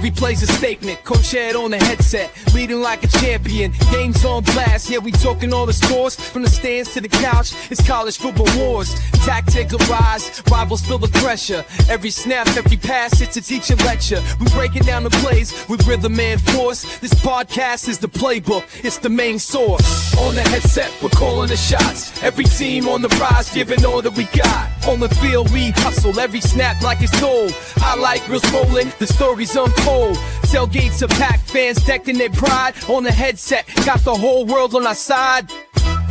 Every play's a statement, coach head on the headset, leading like a champion. Games on blast, yeah, we talking all the scores. From the stands to the couch, it's college football wars. Tactics arise, rivals feel the pressure. Every snap, every pass, it's a teacher lecture. We breaking down the plays with rhythm and force. This podcast is the playbook, it's the main source. On the headset, we're calling the shots. Every team on the rise, giving all that we got. On the field, we hustle every snap like it's told. Highlight reels rolling, the stories unfold. Tailgates are packed, fans decked in their pride. On the headset, got the whole world on our side.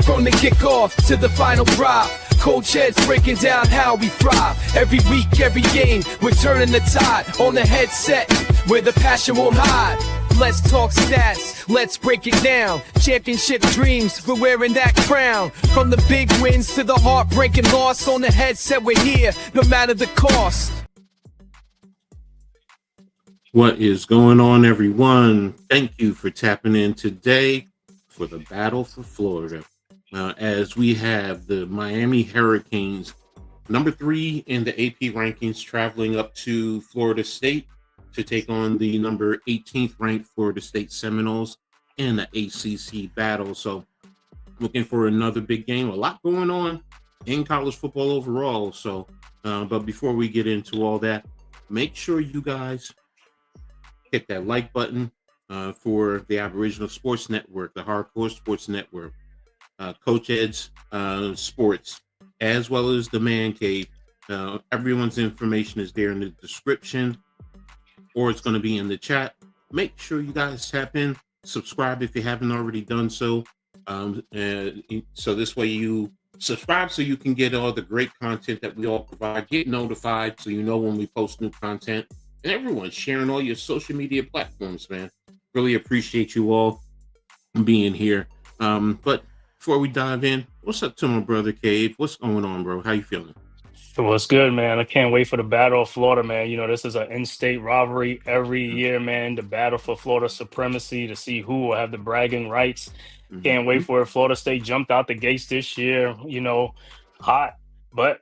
From the kickoff to the final drive, coach heads breaking down how we thrive. Every week, every game, we're turning the tide. On the headset, where the passion won't hide. Let's talk stats, let's break it down. Championship dreams, we're wearing that crown. From the big wins to the heartbreaking loss. On the headset, we're here, no matter the cost. What is going on, everyone? Thank you for tapping in today for the Battle for Florida. As we have the Miami Hurricanes, number 3 in the AP rankings, traveling up to Florida State to take on the number 18th ranked Florida St Seminoles in the ACC battle. So looking for another big game. A lot going on in college football overall. So, but before we get into all that, make sure you guys hit that like button for the Aboriginal Sports Network, the Hardcore Sports Network, Coach Ed's Sports, as well as the Man Cave. Everyone's information is there in the description, or it's going to be in the chat. Make sure you guys tap in, subscribe if you haven't already done so. So this way you subscribe so you can get all the great content that we all provide. Get notified so you know when we post new content. And everyone sharing all your social media platforms, man. Really appreciate you all being here. But before we dive in, what's up to my brother Cave? What's going on, bro? How you feeling? What's good, man? I can't wait for the Battle of Florida, man. You know, this is an in-state rivalry every year, man. The battle for Florida supremacy to see who will have the bragging rights. Can't wait for it. Florida State jumped out the gates this year, you know, hot. But,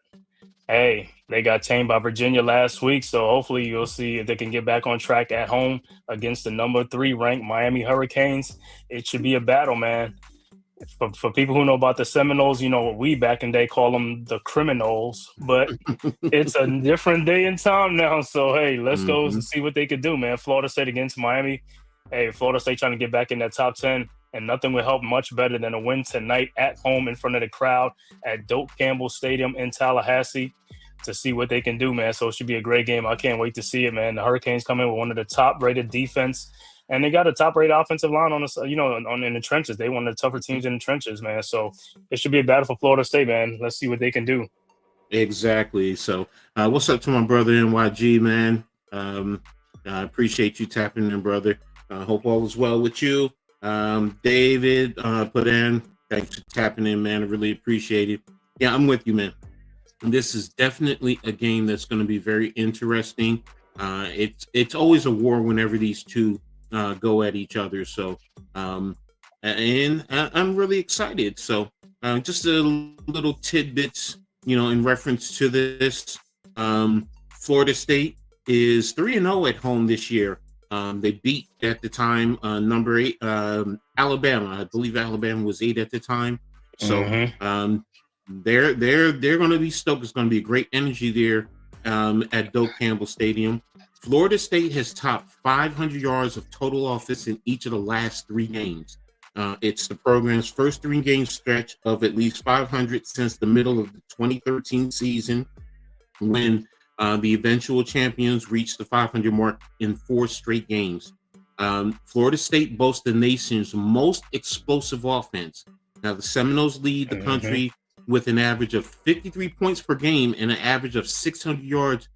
hey, they got tamed by Virginia last week, so hopefully you'll see if they can get back on track at home against the number 3 ranked Miami Hurricanes. It should be a battle, man. For people who know about the Seminoles, you know, we back in the day call them the criminals, but it's a different day and time now. So, hey, let's go and see what they could do, man. Florida State against Miami. Hey, Florida State trying to get back in that top 10, and nothing would help much better than a win tonight at home in front of the crowd at Doak Campbell Stadium in Tallahassee to see what they can do, man. So it should be a great game. I can't wait to see it, man. The Hurricanes come in with one of the top-rated defense, and they got a top-rated offensive line on the, you know, in the trenches. They one of the tougher teams in the trenches, man. So it should be a battle for Florida State, man. Let's see what they can do. Exactly. So what's up to my brother NYG, man? I appreciate you tapping in, brother. Hope all is well with you. David put in, thanks for tapping in, man. I really appreciate it. Yeah, I'm with you, man. This is definitely a game that's going to be very interesting. It's always a war whenever these two go at each other. So, and I'm really excited. So, just a little tidbits, you know, in reference to this. Florida State is 3-0 at home this year. They beat at the time number 8 Alabama. I believe Alabama was 8 at the time. So they're going to be stoked. It's going to be a great energy there at Doak Campbell Stadium. Florida State has topped 500 yards of total offense in each of the last 3 games. It's the program's first 3-game stretch of at least 500 since the middle of the 2013 season, when the eventual champions reached the 500 mark in 4 straight games. Florida State boasts the nation's most explosive offense. Now, the Seminoles lead the country with an average of 53 points per game and an average of 600 yards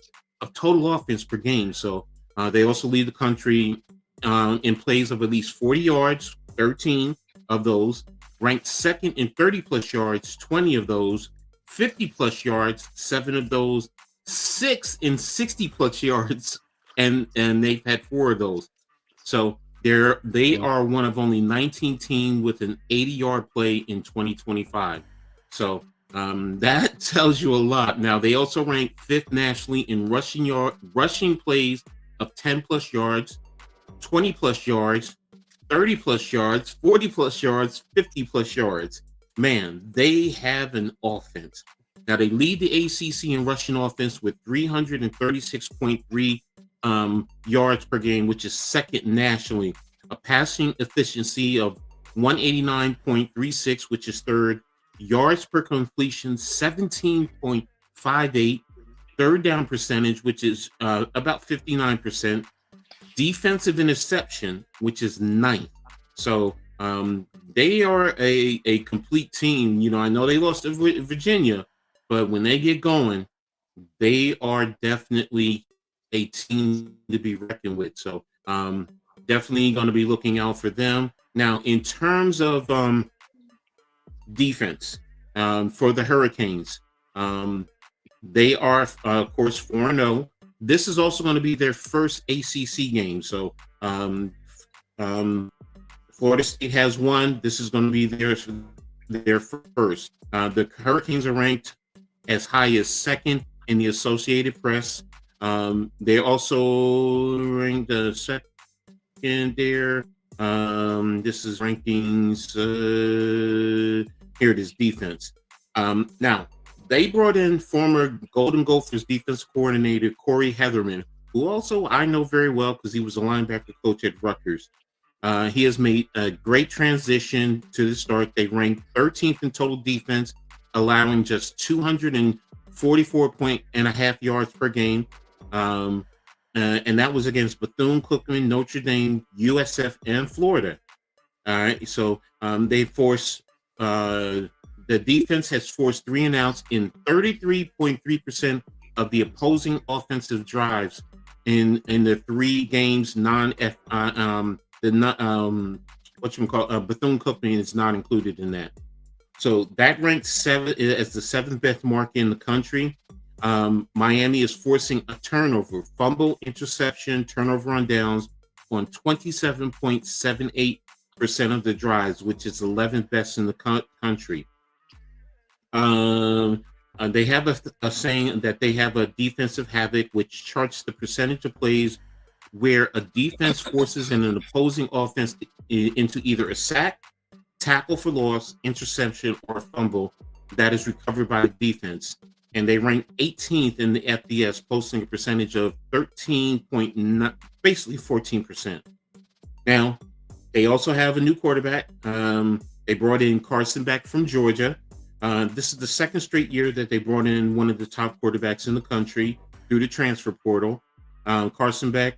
of total offense per game. So they also lead the country in plays of at least 40 yards, 13 of those, ranked second in 30-plus yards, 20 of those, 50-plus yards, 7 of those, 6 in 60-plus yards, and they've had 4 of those. So they are one of only 19 teams with an 80-yard play in 2025. So that tells you a lot. Now, they also rank 5th nationally in rushing plays of 10-plus yards, 20 plus yards, 30 plus yards, 40 plus yards, 50 plus yards. Man, they have an offense. Now, they lead the ACC in rushing offense with 336.3 yards per game, which is second nationally. A passing efficiency of 189.36, which is third. Yards per completion, 17.58. Third down percentage, which is about 59%. Defensive interception, which is ninth. So they are a complete team. You know, I know they lost to Virginia, but when they get going, they are definitely a team to be reckoned with. So definitely going to be looking out for them. Now, in terms of defense for the Hurricanes, they are, of course, 4-0. This is also going to be their first ACC game. So Florida State has one. This is going to be their first. The Hurricanes are ranked as high as second in the Associated Press. They also ranked second there. This is rankings. Here it is, defense. Now, they brought in former Golden Gophers defense coordinator Corey Heatherman, who also I know very well because he was a linebacker coach at Rutgers. He has made a great transition to the start. They ranked 13th in total defense, allowing just 244.5 yards per game. And that was against Bethune-Cookman, Notre Dame, USF, and Florida. All right, so they forced the defense has forced 3 and outs in 33.3% of the opposing offensive drives in the 3 games. Bethune-Cookman is not included in that. So that ranks 7 as the 7th best mark in the country. Miami is forcing a turnover, fumble, interception, turnover on downs on 27.78% of the drives, which is 11th best in the country. They have a saying that they have a defensive havoc, which charts the percentage of plays where a defense forces an opposing offense into either a sack, tackle for loss, interception, or fumble that is recovered by the defense. And they rank 18th in the FBS, posting a percentage of 13.9, basically 14%. Now, they also have a new quarterback. They brought in Carson Beck from Georgia. This is the second straight year that they brought in one of the top quarterbacks in the country through the transfer portal. Carson Beck,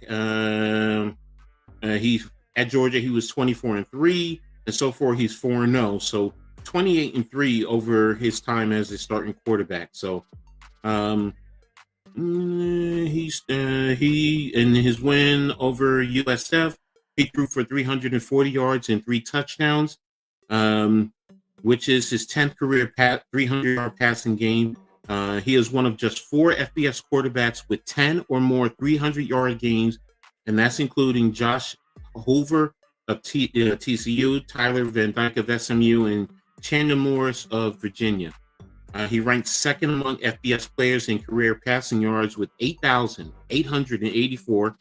he at Georgia, he was 24-3, and so far he's 4-0. So 28-3 over his time as a starting quarterback. So he in his win over USF, he threw for 340 yards and 3 touchdowns, which is his 10th career 300-yard passing game. He is one of just 4 FBS quarterbacks with 10 or more 300-yard games, and that's including Josh Hoover of TCU, Tyler Van Dyke of SMU, and Chandler Morris of Virginia. He ranks second among FBS players in career passing yards with 8,884.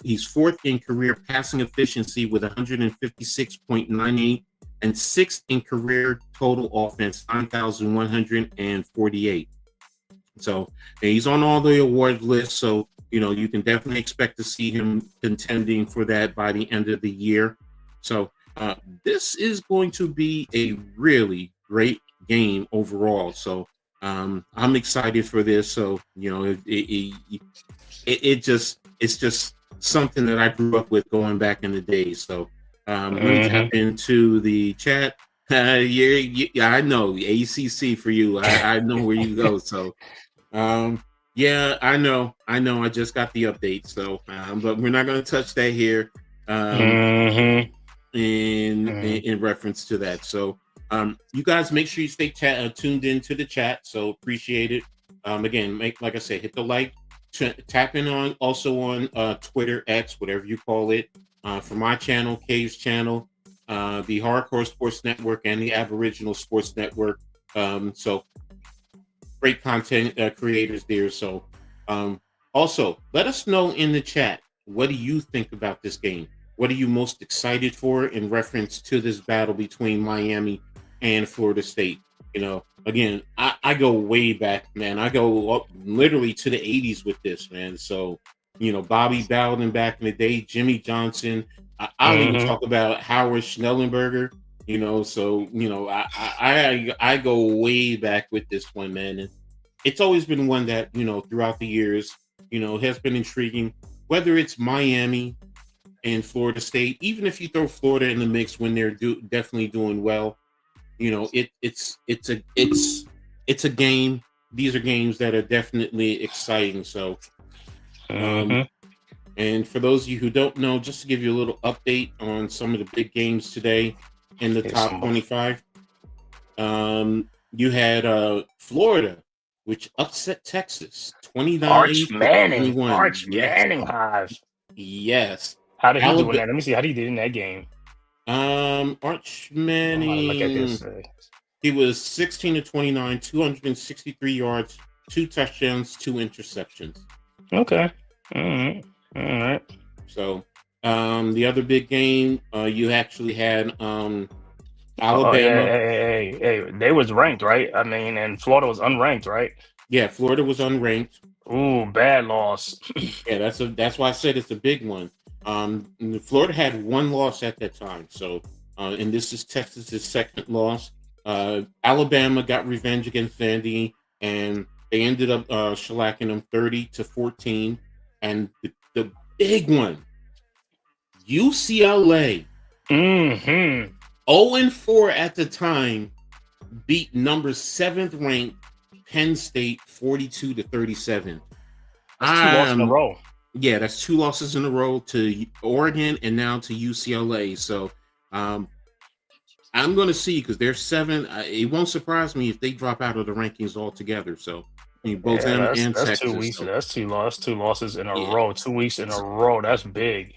He's fourth in career passing efficiency with 156.98, and 6th in career total offense, 9,148. So he's on all the award lists. So, you know, you can definitely expect to see him contending for that by the end of the year. So this is going to be a really great game overall. So I'm excited for this. So, you know, it's just something that I grew up with going back in the day. So let me tap into the chat. Yeah, I know the ACC for you. I know where you go. So, yeah, I know. I just got the update. So, but we're not going to touch that here. In reference to that. So, you guys make sure you stay tuned into the chat. So appreciate it. Again, like I said, hit the like, tap in on Twitter, X, whatever you call it. For my channel, Kay's channel, the Hardcore Sports Network, and the Aboriginal Sports Network. So great content creators there. So also let us know in the chat what do you think about this game? What are you most excited for in reference to this battle between Miami and Florida State? Again, I go way back, man. I go up literally to the 80s with this, man. So, Bobby Bowden back in the day, Jimmy Johnson. I'll even Mm-hmm. talk about Howard Schnellenberger. I go way back with this one, man. And it's always been one that, throughout the years, has been intriguing. Whether it's Miami and Florida State, even if you throw Florida in the mix when they're definitely doing well, it's a game. These are games that are definitely exciting. So, um, Mm-hmm. and for those of you who don't know, just to give you a little update on some of the big games today in the Here's top some 25. You had Florida, which upset Texas 29 Arch to Manning. 21. Arch Yes, Manning hive. yes. How did he do in Alabama. that? Let me see. How did he did in that game? Arch I'm about to look at Manning. this. He was 16 to 29, 263 yards, 2 touchdowns, 2 interceptions. Okay. All right. All right. So, the other big game, you actually had Oh yeah. Alabama. Hey. They was ranked, right? I mean, and Florida was unranked, right? Yeah, Florida was unranked. Ooh, bad loss. Yeah, that's why I said it's a big one. Florida had one loss at that time, so and this is Texas's second loss. Alabama got revenge against Vandy, and they ended up shellacking them 30-14. And the big one, UCLA, Mm-hmm. 0-4 at the time, beat number 7th ranked Penn State 42-37. That's 2 losses in a row. Yeah, that's 2 losses in a row to Oregon and now to UCLA. So I'm going to see, because they're 7. It won't surprise me if they drop out of the rankings altogether. So both Yeah, them that's and that's two Texas. weeks. So That's two losses in a yeah. row. 2 weeks in a row. That's big.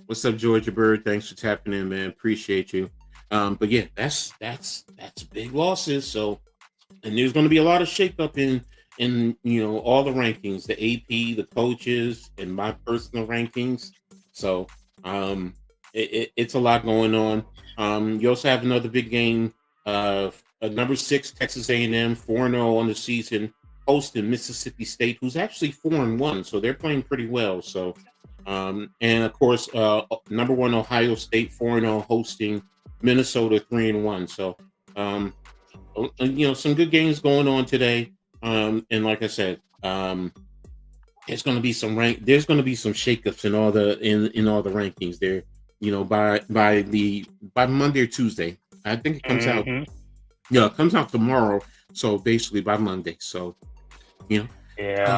What's up, Georgia Bird? Thanks for tapping in, man. Appreciate you. But yeah, that's big losses. So, and there's going to be a lot of shakeup in all the rankings, the AP, the coaches, and my personal rankings. So it's a lot going on. You also have another big game. Number 6 Texas A&M 4-0 on the season, hosting Mississippi State, who's actually 4-1, so they're playing pretty well. So and of course number 1 Ohio State 4-0 hosting Minnesota 3-1. So some good games going on today. And like I said, there's going to be some shakeups in all the rankings there. By Monday or Tuesday. I think it comes out. Mm-hmm. Yeah, it comes out tomorrow. So basically by Monday. So Yeah,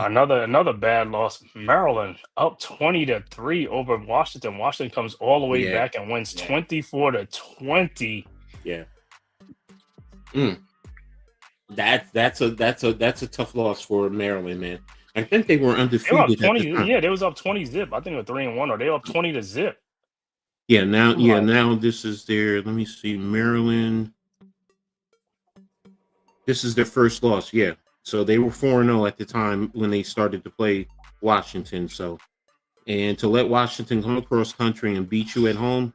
another bad loss. Maryland up 20-3 over Washington. Washington comes all the way yeah, back and wins yeah. 24-20. Yeah. That's a tough loss for Maryland, man. I think they were They were up undefeated at 20. the time. Yeah, they was up 20 zip. I think they were 3-1, or they were up 20-0. Yeah, Like, now this is their, let me see, Maryland. This is their first loss, yeah. So they were 4-0 at the time when they started to play Washington. So, and to let Washington come across country and beat you at home,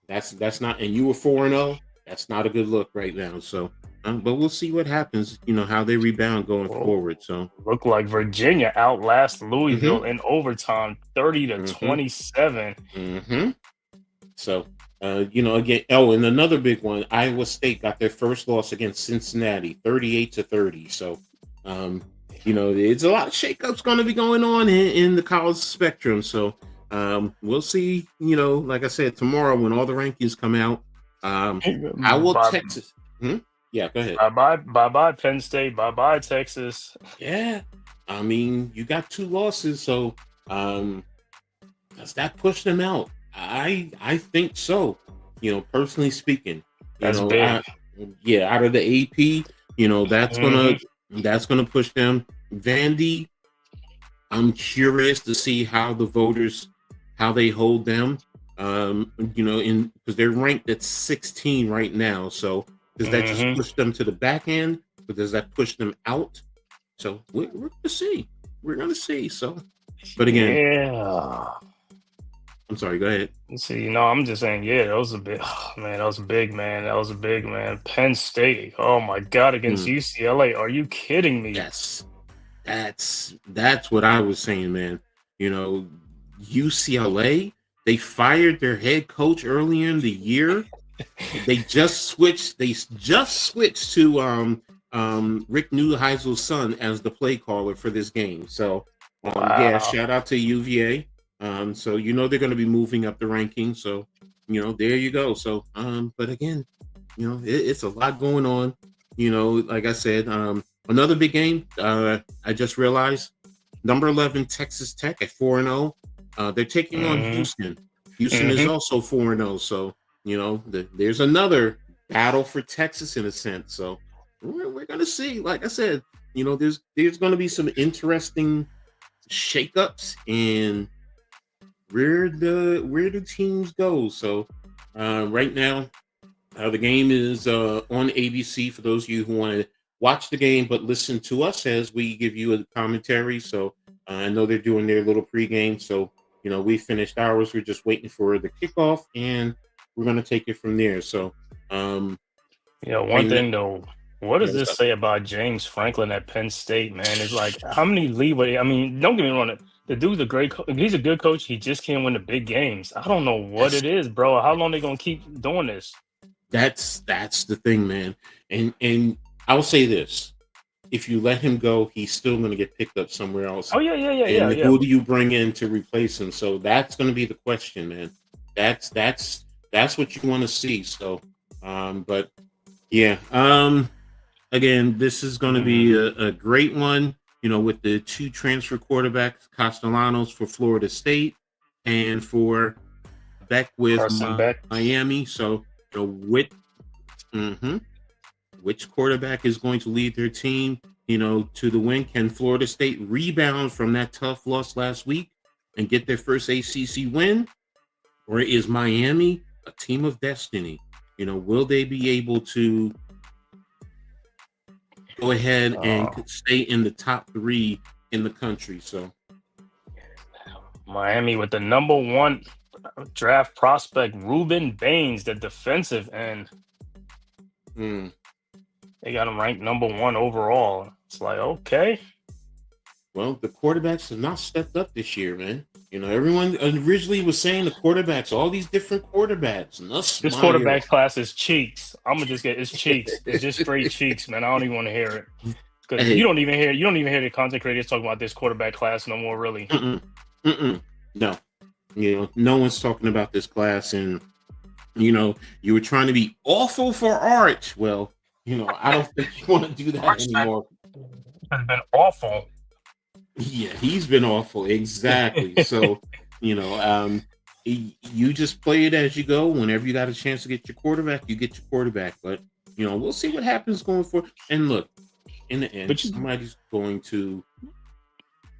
that's not, and you were 4-0, that's not a good look right now. So, but we'll see what happens, how they rebound going forward. So, look like Virginia outlasts Louisville in overtime, 30-27. Mm-hmm. So, again, and another big one, Iowa State got their first loss against Cincinnati, 38-30. So, it's a lot of shakeups going to be going on in the college spectrum. So, we'll see, like I said, tomorrow when all the rankings come out, I will Texas. Yeah, go ahead. Bye-bye Penn State. Bye-bye Texas. Yeah. I mean, you got 2 losses. So, does that push them out? I think so. Personally speaking, That's big. Out of the AP, that's gonna push them. Vandy, I'm curious to see how the voters, how they hold them. Because they're ranked at 16 right now. So does that just push them to the back end, or does that push them out? So we're gonna see. We're gonna see. So But again, Yeah. I'm sorry. Go ahead. See, no, I'm just saying, yeah, that was a big, oh, man, that was big, man. That was a big, man. Penn State, oh my God, against Mm, UCLA. Are you kidding me? yes, that's what I was saying, man. You know, UCLA, they fired their head coach earlier in the year. They just switched. They just switched to Rick Neuheisel's son as the play caller for this game. So yeah, Wow. shout out to UVA. So they're going to be moving up the rankings. So there you go. So but again, it's a lot going on. Like I said, another big game. I just realized number 11 Texas Tech at 4-0. They're taking on Hmm. Houston. Houston is Hmm. also 4-0. So there's another battle for Texas in a sense. So we're gonna see. Like I said, there's gonna be some interesting shakeups in where the teams go. So right now, the game is on ABC for those of you who want to watch the game but listen to us as we give you a commentary. So I know they're doing their little pregame. So we finished ours. We're just waiting for the kickoff, and we're gonna take it from there. So One right now, thing though, what yeah, does what's this up? say about James Franklin at Penn State, man? It's like how many leeway? I mean, don't get me wrong. The dude's a great. He's a good coach. He just can't win the big games. I don't know what That's it is, bro. How long they gonna keep doing this? that's the thing, man. And I'll say this: if you let him go, he's still going to get picked up somewhere else. Oh yeah, yeah, yeah, yeah, And yeah. who do you bring in to replace him? So that's going to be the question, man. That's what you want to see. So, but yeah, again, this is going to be Mhm. a great one. With the two transfer quarterbacks, Castellanos for Florida State, and for Beck with Carson Beck. Miami. So, with mhm, which quarterback is going to lead their team, to the win? Can Florida State rebound from that tough loss last week and get their first ACC win? Or is Miami a team of destiny? Will they be able to go ahead and Uh, stay in the top 3 in the country? So, Miami with the number one draft prospect, Ruben Baines, the defensive end. mm, They got him ranked number one overall. It's like, okay. well, the quarterbacks have not stepped up this year, man. Everyone originally was saying the quarterbacks, all these different quarterbacks, This Nussmeier. quarterback class is cheeks. I'm gonna just get it's cheeks. It's just straight cheeks, man. I don't even want to hear it. Because Hey, you don't even hear the content creators talking about this quarterback class no more, really. mm-mm, mm-mm, no. No one's talking about this class, and you were trying to be awful for Arch. Well, I don't think you want to do that Arch anymore. has been awful. Yeah, he's been awful. Exactly. So, you just play it as you go. Whenever you got a chance to get your quarterback, you get your quarterback. But we'll see what happens going forward. And look, in the end, but you somebody's going to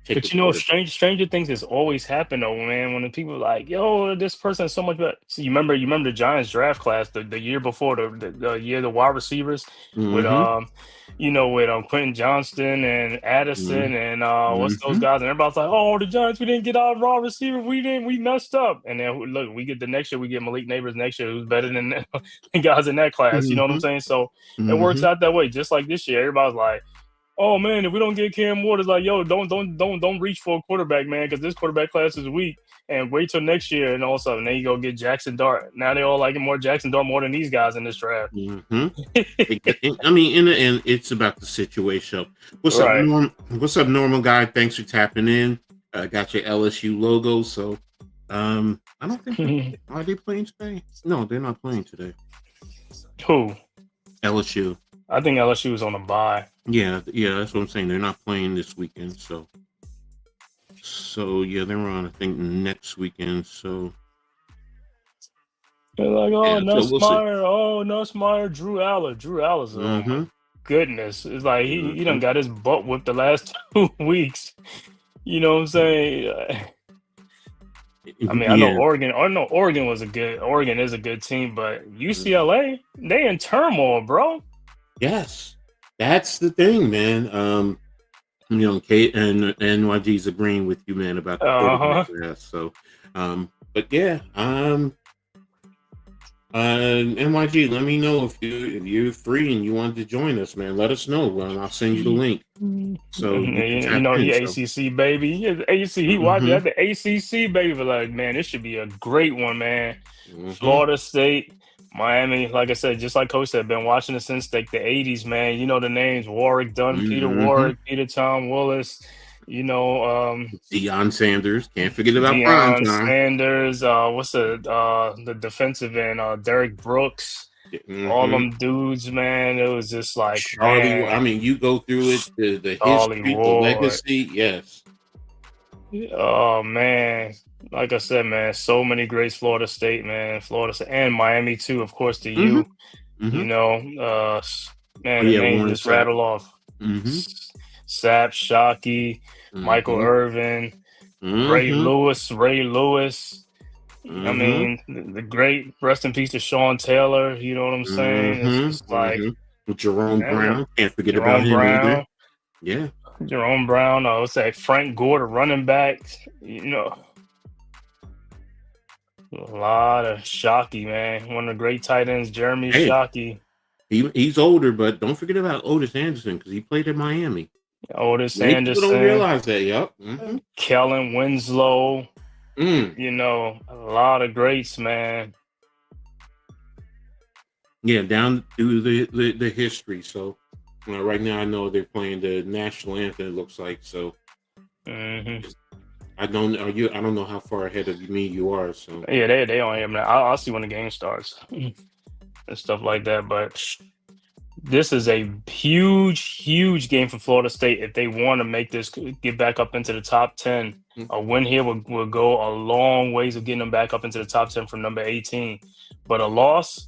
take a But you know, quarterback. stranger things has always happened though, man. When the people are like, "Yo, this person is so much better." So you remember the Giants draft class the year before the year the wide receivers with Mm-hmm. with Quentin Johnston and Addison and what's those Mm-hmm. guys, and everybody's like, "Oh, the Giants, we didn't get our raw receiver, we messed up." And then look, we get the next year, we get Malik Neighbors next year, who's better than the guys in that class. You know what I'm Mm-hmm. saying? So it works Mm-hmm. out that way. Just like this year, everybody's like, oh man, if we don't get Cam Ward, it's like, yo, don't reach for a quarterback, man, because this quarterback class is weak. And wait till next year, and all of a sudden, then you go get Jackson Dart. Now they all like more Jackson Dart more than these guys in this draft. Mm-hmm. I mean, in the end, it's about the situation. What's up, Right. Norm? What's up, normal guy? Thanks for tapping in. Got your LSU logo. So, I don't think are they playing today? No, they're not playing today. Who? LSU. I think LSU is on a bye. Yeah, that's what I'm saying. They're not playing this weekend. So yeah, they're on. I think next weekend. So They're like, yeah, so we'll see. Nussmeyer, Drew Aller. Drew Aller's, oh my Mm-hmm. goodness. It's like he done Mm-hmm. got his butt whipped the last 2 weeks. You know what I'm saying? I mean, Yeah. I know Oregon is a good team, but UCLA, they in turmoil, bro. Yes, that's the thing, man. Kate and NYG's agreeing with you, man, about the quarterback Uh-huh. class. So, but yeah, NYG, let me know if you're free and you wanted to join us, man. Let us know. I'll send you the link so you can tap in. He So, ACC baby. He is ACC. He watched hmm that the ACC baby. Like, man, this should be a great one, man. hmm Florida State, Miami. Like I said, just like Coach said, been watching it since like the '80s, man. You know the names: Warwick Dunn, Peter hmm Warwick, Peter Tom Willis. You know, Deion Sanders, can't forget about prime Deion time. Sanders. What's the defensive end? Derek Brooks. All hmm them dudes, man. It was just like, Charlie, I man, mean, you go through it, the Charlie history, the Ward. legacy. Yes. Oh man, like I said, man, so many greats. Florida State, man, Florida State, and Miami too, of course. To hmm you, hmm Oh man, the yeah, names Warren just Sapp. rattle off. hmm Sap, Shockey, Michael hmm Irvin, hmm Ray Lewis. I hmm mean, the great rest in peace to Sean Taylor. You know what I'm saying? It's just like, Jerome man, Brown, can't forget about Jerome him either. Brown, Yeah. Jerome Brown. I would say Frank Gore, the running back. You know, a lot of Shockey, man. One of the great tight ends, Jeremy Hey, Shockey. he's older, but don't forget about Otis Anderson because he played in Miami. Otis Many people don't Anderson, realize that. Yep. Kellen Winslow. Mm. You know, a lot of greats, man. Yeah, down through the history. So right now, I know they're playing the national anthem. It looks like so. Hmm. I don't. Are you? I don't know how far ahead of me you are. So. Yeah, they on him now. I'll see when the game starts and stuff like that. But this is a huge game for Florida State if they want to make this get back up into the top 10. A win here will go a long ways of getting them back up into the top 10 from number 18. But a loss,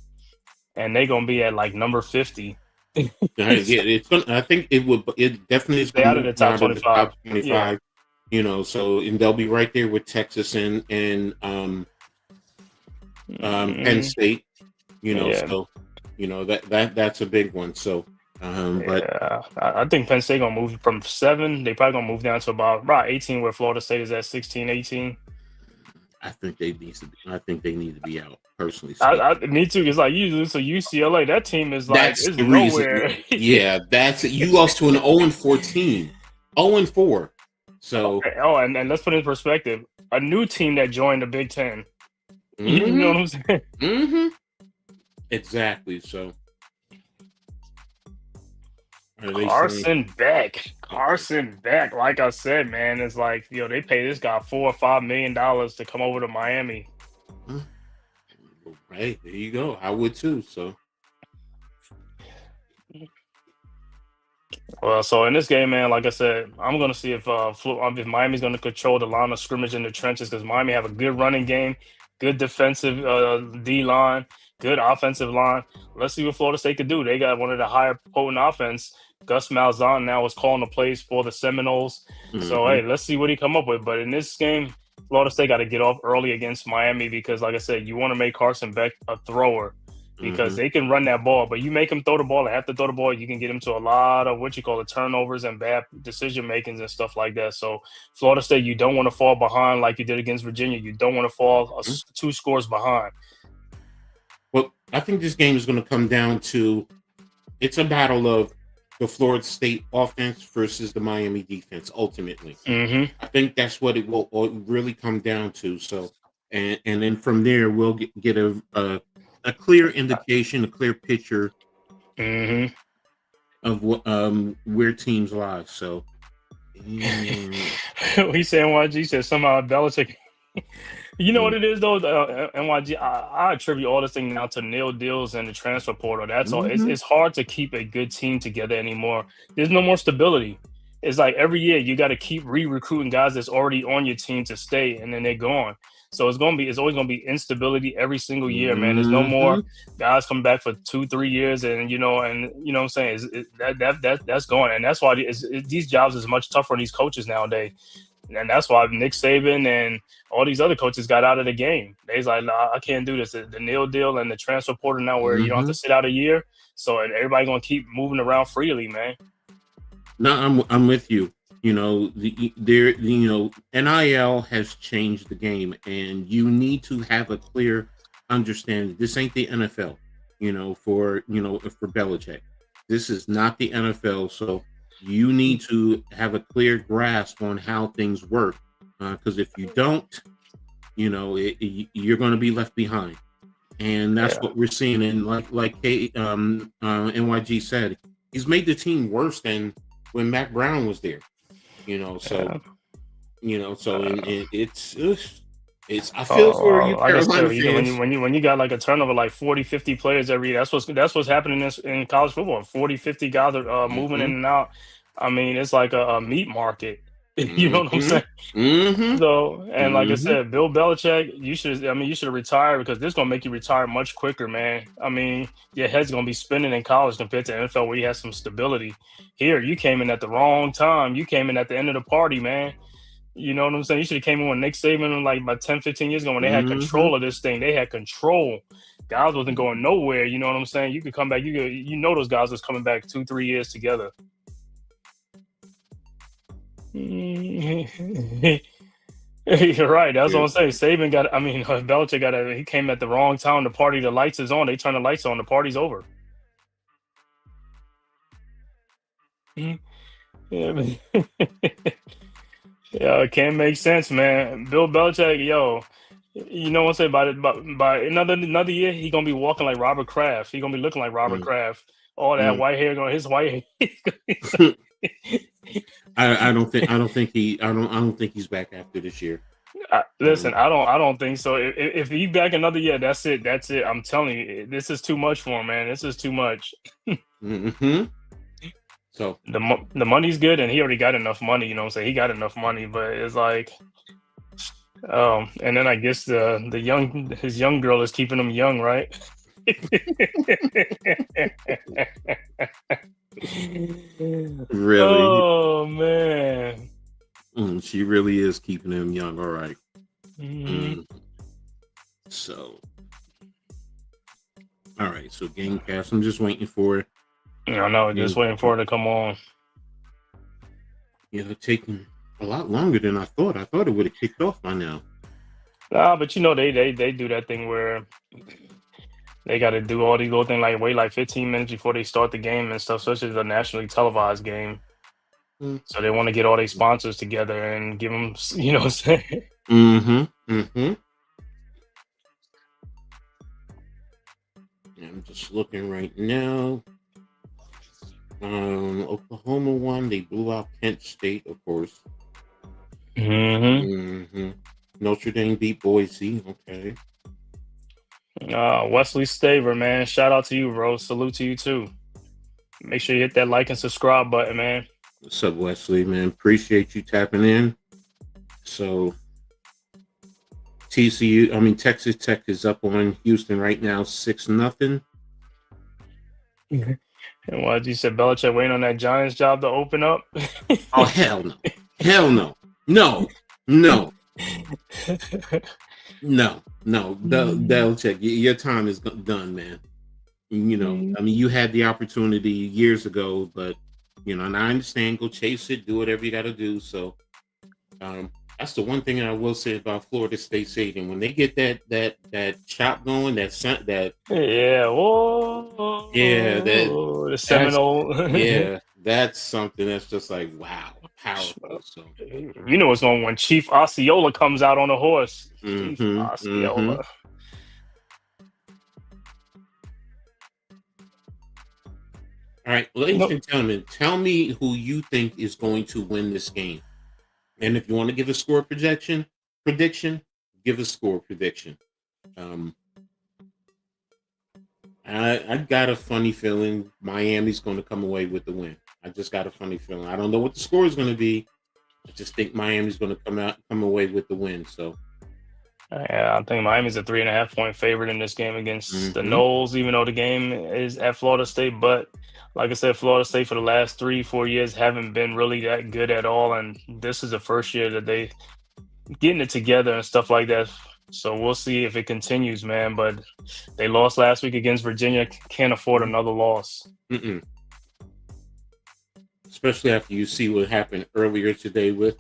and they're gonna be at like number 50. Yeah, it's gonna. I think it would. It definitely is Stay going out to of the move them top out of the 25. top Yeah. 25. So and they'll be right there with Texas and Penn Mhm. State. Yeah. So that's a big one. So, but Yeah. I think Penn State gonna move from 7. They probably gonna move down to about 18, where Florida State is at 16, 18. I think they need to. I think they need to be out. Personally speaking, Me too. It's like you lose to UCLA. That team is like that's is the reason. nowhere. Yeah, that's it. You lost to an 0-14, 0-4. So, Okay. Oh, and let's put it in perspective. A new team that joined the Big Ten. You know hmm what I'm saying? hmm exactly. So, are they saying? Carson Beck. Like I said, man, it's like they pay this guy $4 or $5 million to come over to Miami. Huh? Hey, there you go. I would too. So, Well, so in this game, man, like I said, I'm gonna see if Miami's gonna control the line of scrimmage in the trenches, because Miami have a good running game, good defensive D line, good offensive line. Let's see what Florida State could do. They got one of the higher potent offense. Gus Malzahn now is calling the plays for the Seminoles. So hmm hey, let's see what he come up with. But in this game, Florida State got to get off early against Miami, because, like I said, you want to make Carson Beck a thrower, because hmm they can run that ball, but you make them throw the ball and have to throw the ball, you can get them to a lot of turnovers and bad decision makings and stuff like that. So Florida State, you don't want to fall behind like you did against Virginia. You don't want to fall 2 scores behind. well, I think this game is going to come down to it's a battle of the Florida State offense versus the Miami defense. Ultimately, Mm-hmm. I think that's what it will really come down to. So, and then from there we'll get a clear indication, a clear picture Mm-hmm. of what where teams lie. So, He said NYG said somehow Belichick. You know what it is though, NYG. I attribute all this thing now to nil deals and the transfer portal. That's all. Mhm. It's hard to keep a good team together anymore. There's no more stability. It's like every year you got to keep re-recruiting guys that's already on your team to stay, and then they're gone. So it's always gonna be instability every single year, man. There's no more Mhm. guys come back for 2-3 years, and you know what I'm saying. That's going, and that's why these jobs is much tougher on these coaches nowadays. And that's why Nick Saban and all these other coaches got out of the game. They's like, nah, I can't do this. The nil deal and the transfer portal now, where you don't have to Mhm. sit out a year. So everybody gonna keep moving around freely, man. No, I'm with you. NIL has changed the game, and you need to have a clear understanding. This ain't the NFL, for Belichick. This is not the NFL, so you need to have a clear grasp on how things work. Because if you don't, you're going to be left behind, and that's what we're seeing. And NYG said, he's made the team worse than when Mac Brown was there. It's I feel for you, like I Carolina said, fans. when you got like a turnover like 40, 50 players every year, that's what's happening in college football. 40, 50 guys are moving in and out. I mean, it's like a meat market. You know what I'm saying? So, and like I said, Bill Belichick, you should have retired, because this is gonna make you retire much quicker, man. I mean, your head's gonna be spinning in college compared to NFL, where you have some stability. Here, you came in at the wrong time. You came in at the end of the party, man. You know what I'm saying? You should have came in when Nick Saban, like about 10, 15 years ago, when they had control of this thing. They had control. Guys wasn't going nowhere. You know what I'm saying? You could come back. Those guys was coming back 2-3 years together. You're right. That's what I'm saying. Belichick he came at the wrong time. The party, the lights is on. They turn the lights on. The party's over. Yeah, yeah, it can't make sense, man. Bill Belichick, you know what I'm saying? By another year, he gonna be walking like Robert Kraft. He gonna be looking like Robert Kraft. All that white hair his white hair. I don't think he's back after this year. Listen, I don't think so. If he back another year, that's it. I'm telling you, this is too much for him, man. This is too much. So the money's good, and he already got enough money. You know what I'm saying? He got enough money, but it's like, and then I guess his young girl is keeping him young, right? Really? Oh man. She really is keeping him young. All right. So, all right. So, Gamecast. I'm just waiting for it. No, just waiting for it to come on. Taking a lot longer than I thought. I thought it would have kicked off by now. Nah, but they do that thing where they got to do all these little things, like wait like 15 minutes before they start the game and stuff. So it's just a nationally televised game. So they want to get all their sponsors together and give them, you know what I'm saying? I'm just looking right now. Oklahoma won. They blew out Kent State, of course. Notre Dame beat Boise. Okay. Wesley Staver, man. Shout out to you, bro. Salute to you too. Make sure you hit that like and subscribe button, man. What's up, Wesley, man? Appreciate you tapping in. So Texas Tech is up on Houston right now, 6-0. And what you said, Belichick waiting on that Giants job to open up? Oh, hell no. Hell no. No. Belichick, your time is done, man. You had the opportunity years ago, but, and I understand, go chase it, do whatever you got to do. So that's the one thing I will say about Florida State Stadium. When they get that chop going, the Seminole, that's something that's just like, wow, powerful. So you know what's going on when Chief Osceola comes out on a horse. Chief Osceola. All right, ladies and gentlemen, tell me who you think is going to win this game. And if you want to give a score prediction, give a score prediction. I got a funny feeling Miami's going to come away with the win. I just got a funny feeling. I don't know what the score is going to be. I just think Miami's going to come away with the win. So, yeah, I think Miami's a 3.5-point favorite in this game against the Noles, even though the game is at Florida State. But like I said, Florida State for the last 3-4 years haven't been really that good at all. And this is the first year that they getting it together and stuff like that. So we'll see if it continues, man. But they lost last week against Virginia. Can't afford another loss. especially after you see what happened earlier today with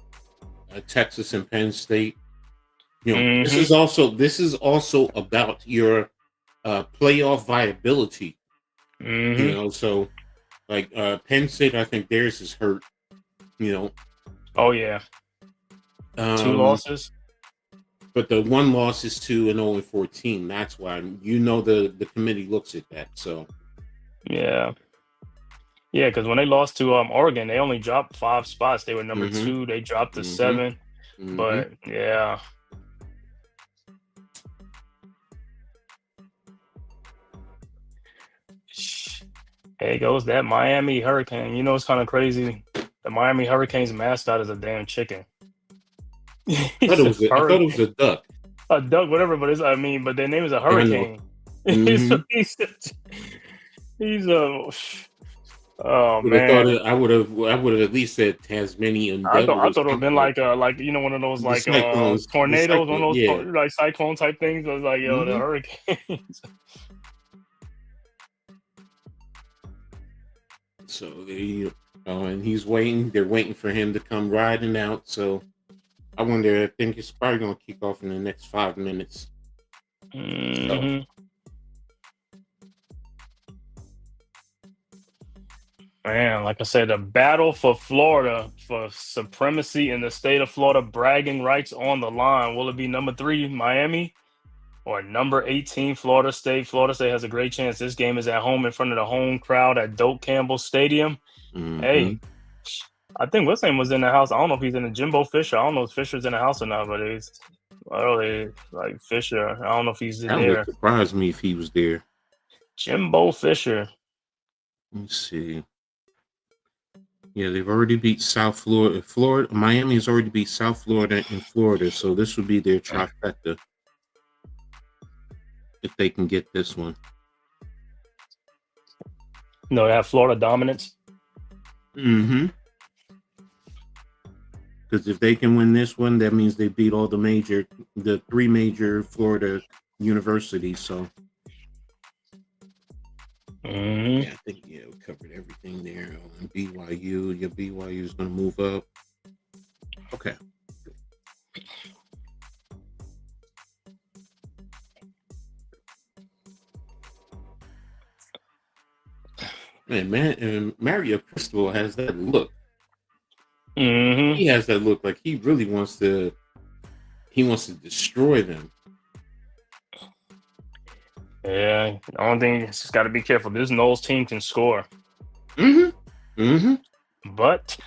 Texas and Penn State. You know, this Mm-hmm. is also about your playoff viability. You Mm-hmm. know, so like Penn State, I think theirs is hurt. You know, Oh yeah. Two um, losses. but the one loss is to an 0-14. That's why the committee looks at that. So Yeah. Yeah, because when they lost to Oregon, they only dropped 5 spots. They were number hmm 2. They dropped to hmm 7. hmm But yeah, there goes that Miami Hurricane. You know, it's kind of crazy. The Miami Hurricane's mascot is a damn chicken. He's a I thought it was hurricane, a duck. a duck, whatever. But but their name is a Yeah, I know. hurricane. he's hmm he's a oh Would have thought man. it. I would have at least said Tasmanian devil I or thought it would have been something. like one of those The cyclones, the tornadoes, one cyclone. of those Yeah. like cyclone type things. I was like, yo, the hmm hurricanes. So they, and he's waiting. They're waiting for him to come riding out. So I wonder. I think it's probably going to kick off in the next 5 minutes. So hmm Man, like I said, the battle for Florida, for supremacy in the state of Florida, bragging rights on the line. Will it be number 3, Miami, or number 18, Florida State? Florida State has a great chance. This game is at home in front of the home crowd at Doak Campbell Stadium. hmm Hey, I think what's name was in the house. I don't know if he's in the Jimbo Fisher. I don't know if Fisher's in the house or not, but it's early like Fisher. I don't know if he's that would there. surprise me if he was there. Jimbo Fisher. Let's see. Yeah, they've already beat South Florida. Miami has already beat South Florida and Florida, so this would be their trifecta if they can get this one. No, they have Florida dominance. Mm-hmm. Because if they can win this one, that means they beat the 3 major Florida universities. So hmm yeah, I think we covered everything there. And BYU, your BYU is going to move up. Okay. Man, and Mario Cristobal has that look. hmm He has that look like he really wants to. He wants to destroy them. Yeah, the only thing is just got to be careful. This Knowles team can score, Mm-hmm. Mm-hmm. but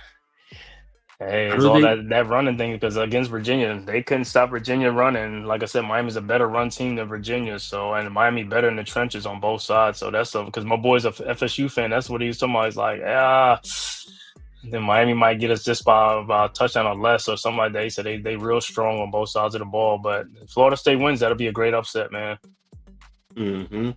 hey, How it's do all they? that running thing because against Virginia, they couldn't stop Virginia running. Like I said, Miami's a better run team than Virginia, so and Miami better in the trenches on both sides. So that's because my boy's a FSU fan. That's what he was talking about. He's like, then Miami might get us just by a touchdown or less or something like that. He said they real strong on both sides of the ball, but if Florida State wins, that'll be a great upset, man. Mm-hmm.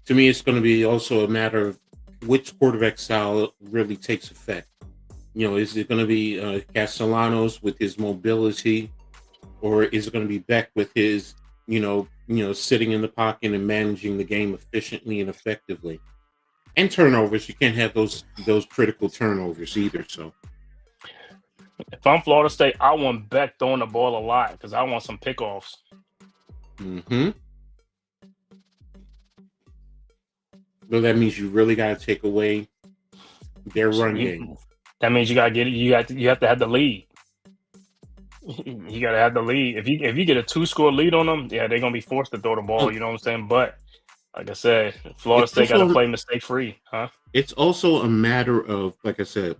To me, it's going to be also a matter of which quarterback style really takes effect. You know, is it going to be Castellanos with his mobility, or is it going to be Beck with his, sitting in the pocket and managing the game efficiently and effectively? And turnovers, you can't have those critical turnovers either. So, If I'm Florida State, I want Beck throwing the ball a lot because I want some pickoffs. mm-hmm. But that means you really got to take away their run game. That means you gotta get it. You have to have the lead. You gotta have the lead. If you get a 2-score lead on them, yeah, they're gonna be forced to throw the ball. You know what I'm saying? But like I said, Florida It's State got to also play mistake free, huh? it's also a matter of, like I said,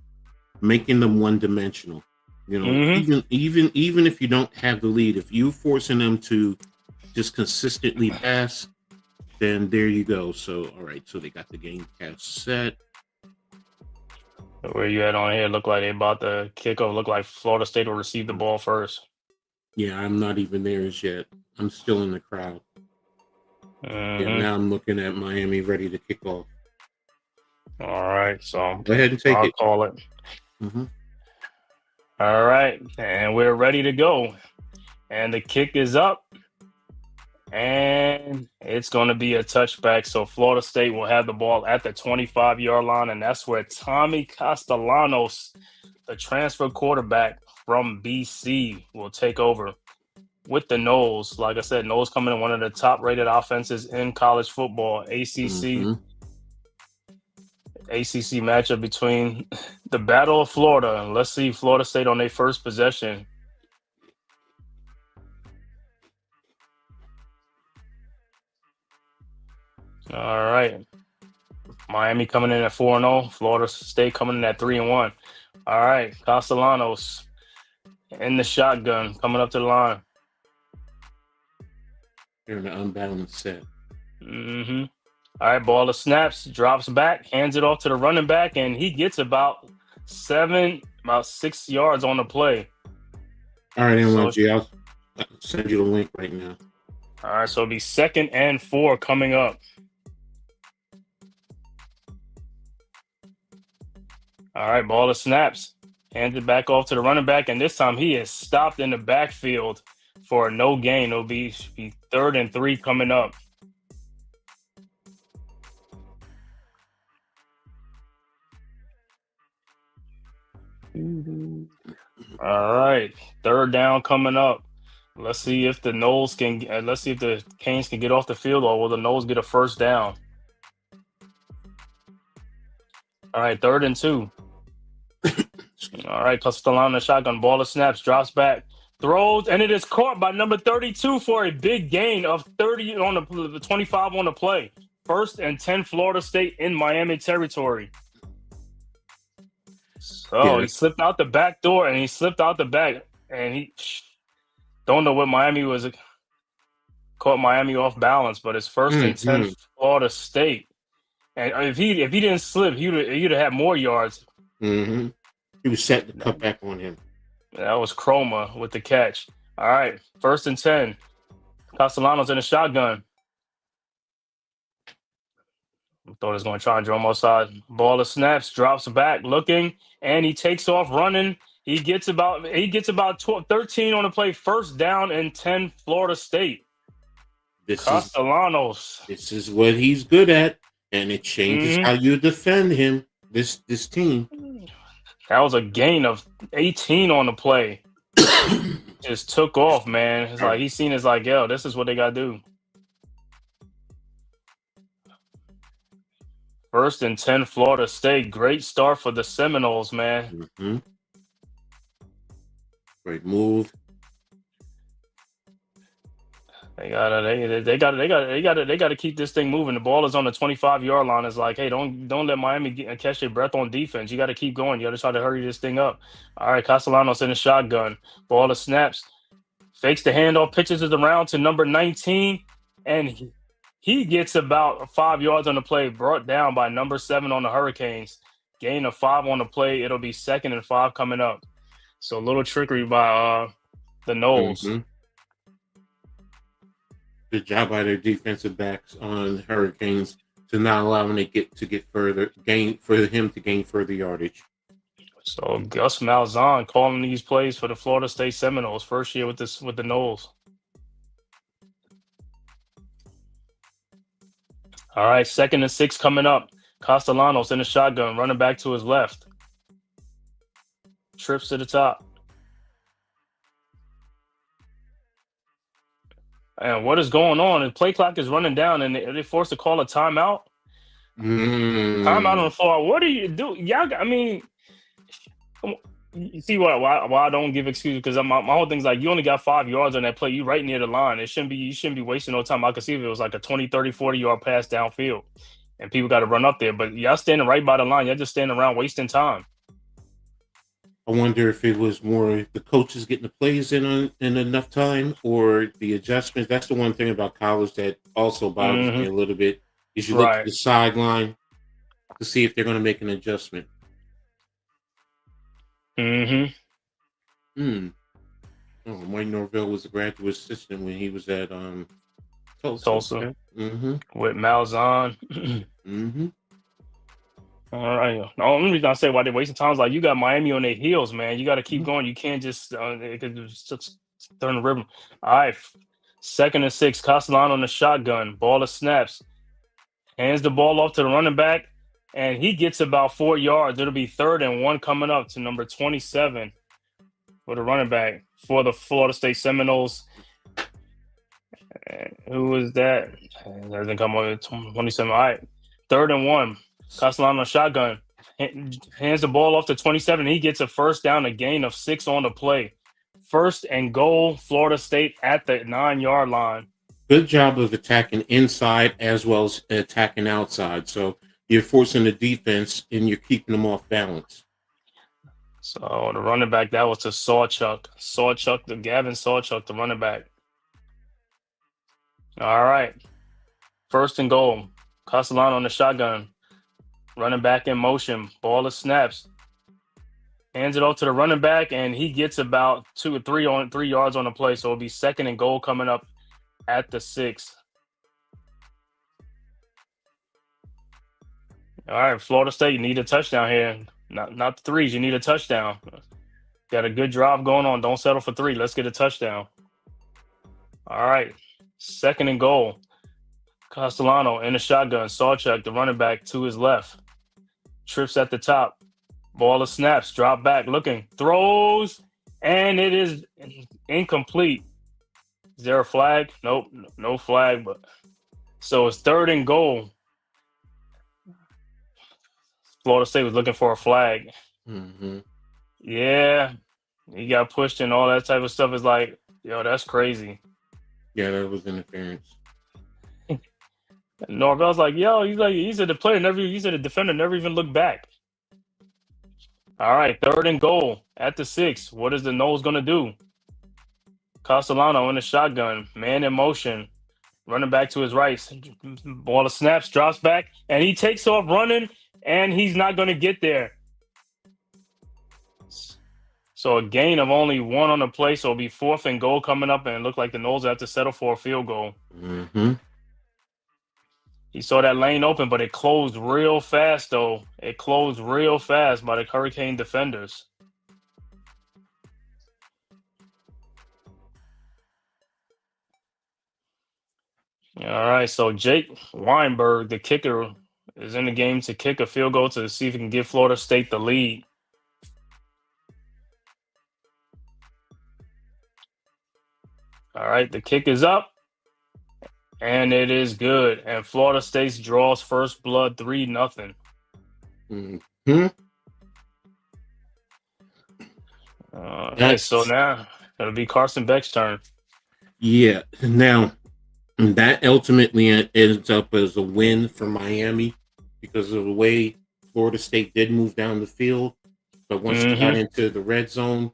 making them one dimensional. You know, Mm-hmm. even if you don't have the lead, if you forcing them to just consistently pass, then there you go. So all right, so they got the game pass set. Where you at on here? Look like they about to kick off. Look like Florida State will receive the ball first. Yeah, I'm not even there as yet. I'm still in the crowd. Yeah, Mm-hmm. now I'm looking at Miami ready to kick off. All right, so Go ahead and take I'll it. call it. Mm-hmm. All right, and we're ready to go. And the kick is up. And it's going to be a touchback. So Florida State will have the ball at the 25-yard line, and that's where Tommy Castellanos, the transfer quarterback from BC, will take over with the Noles. Like I said, Noles coming in one of the top-rated offenses in college football. ACC matchup between the Battle of Florida. Let's see Florida State on their first possession. All right. Miami coming in at 4-0. Florida State coming in at 3-1. All right. Castellanos in the shotgun coming up to the line. They're in an unbalanced set. Mm-hmm. All right. Ball of snaps, drops back, hands it off to the running back, and he gets about 6 yards on the play. All right, NYG, I'll send you the link right now. All right. So it'll be 2nd and 4 coming up. All right, ball of snaps. Hands it back off to the running back, and this time he is stopped in the backfield for a no gain. It'll be 3rd and 3 coming up. All right, 3rd down coming up. Let's see if the Noles can. Let's see if the Canes can get off the field, or will the Noles get a first down? All right, 3rd and 2. All right, Castellanos shotgun, ball of snaps, drops back, throws, and it is caught by number 32 for a big gain of 30 on the 25 on the play. 1st and 10, Florida State in Miami territory. So he slipped out the back door, and he he don't know what Miami was. Caught Miami off balance, but it's 1st and 10, Florida State. And if he didn't slip, he'd have had more yards. Mm-hmm. He was set to cut back on him. That was Chroma with the catch. All right, 1st and 10. Castellanos in the shotgun. I thought he was going to try and drum outside. Ball of snaps, drops back, looking, and he takes off running. He gets about 13 on the play. 1st down and 10, Florida State. Castellanos. This is what he's good at, and it changes how you defend him. This team. That was a gain of 18 on the play. Just took off, man. It's like he's seen it's like, yo, this is what they got to do. 1st and 10, Florida State. Great start for the Seminoles, man. Mm-hmm. Great move. They gotta keep this thing moving. The ball is on the 25-yard line. It's like, hey, don't let Miami catch their breath on defense. You got to keep going. You got to try to hurry this thing up. All right, Castellanos in the shotgun. Ball of snaps. Fakes the handoff, pitches it around to number 19, and he gets about 5 yards on the play, brought down by number 7 on the Hurricanes. Gain of 5 on the play. It'll be 2nd and 5 coming up. So a little trickery by the Noles. Mm-hmm. Good job by their defensive backs on Hurricanes to not allow him to gain further yardage. So Gus Malzahn calling these plays for the Florida State Seminoles, first year with the Noles. All right, 2nd and 6 coming up. Castellanos in the shotgun, running back to his left. Trips to the top. And what is going on? The play clock is running down, and they're forced to call a timeout. Timeout on the floor. What do you do? Y'all, I mean, you see why I don't give excuses, because my whole thing's like, you only got 5 yards on that play. You right near the line. You shouldn't be wasting no time. I could see if it was like a 20, 30, 40-yard pass downfield, and people got to run up there. But y'all standing right by the line. Y'all just standing around wasting time. I wonder if it was more the coaches getting the plays in enough time, or the adjustments. That's the one thing about college that also bothers me a little bit, is you look at the sideline to see if they're going to make an adjustment. Mm-hmm. Oh, Mike Norvell was a graduate assistant when he was at Tulsa. Mm-hmm. With Malzahn. Mm-hmm. All right. The only reason I say why they're wasting time is like, you got Miami on their heels, man. You got to keep going. You can't just turn the rhythm. All right. 2nd and 6. Castellano on the shotgun. Ball of snaps. Hands the ball off to the running back, and he gets about 4 yards. It'll be 3rd and 1 coming up to number 27 for the running back for the Florida State Seminoles. Who is that? Doesn't come over 27. All right. 3rd and 1. Castellano shotgun. Hands the ball off to 27. He gets a first down, a gain of 6 on the play. 1st and goal, Florida State at the 9-yard line. Good job of attacking inside as well as attacking outside. So you're forcing the defense and you're keeping them off balance. So the running back, that was to Sawchuk. Gavin Sawchuk, the running back. All right. 1st and goal. Castellano on the shotgun. Running back in motion. Ball of snaps. Hands it off to the running back, and he gets about 2 or 3 yards on the play. So it'll be 2nd and goal coming up at the 6. All right, Florida State, you need a touchdown here. Not the threes. You need a touchdown. Got a good drive going on. Don't settle for 3. Let's get a touchdown. All right, 2nd and goal. Castellano in the shotgun. Sawchuk, the running back, to his left. Trips at the top. Ball of snaps. Drop back. Looking. Throws. And it is incomplete. Is there a flag? Nope. No flag. But so it's 3rd and goal. Florida State was looking for a flag. Mm-hmm. Yeah. He got pushed and all that type of stuff. Is like, yo, that's crazy. Yeah, that was interference. Norvell's like, yo, he said the defender never even looked back. All right, 3rd and goal at the 6. What is the nose gonna do? Castellano in the shotgun, man in motion, running back to his right. Ball of snaps, drops back, and he takes off running, and he's not gonna get there. So a gain of only 1 on the play, so it'll be 4th and goal coming up, and it looked like the Noles have to settle for a field goal. Mm-hmm. He saw that lane open, but it closed real fast, though. It closed real fast by the Hurricane defenders. All right, so Jake Weinberg, the kicker, is in the game to kick a field goal to see if he can give Florida State the lead. All right, the kick is up. And it is good. And Florida State draws first blood 3-0. Mm-hmm. So now it'll be Carson Beck's turn. Yeah. Now, that ultimately ends up as a win for Miami because of the way Florida State did move down the field. But once you got into the red zone,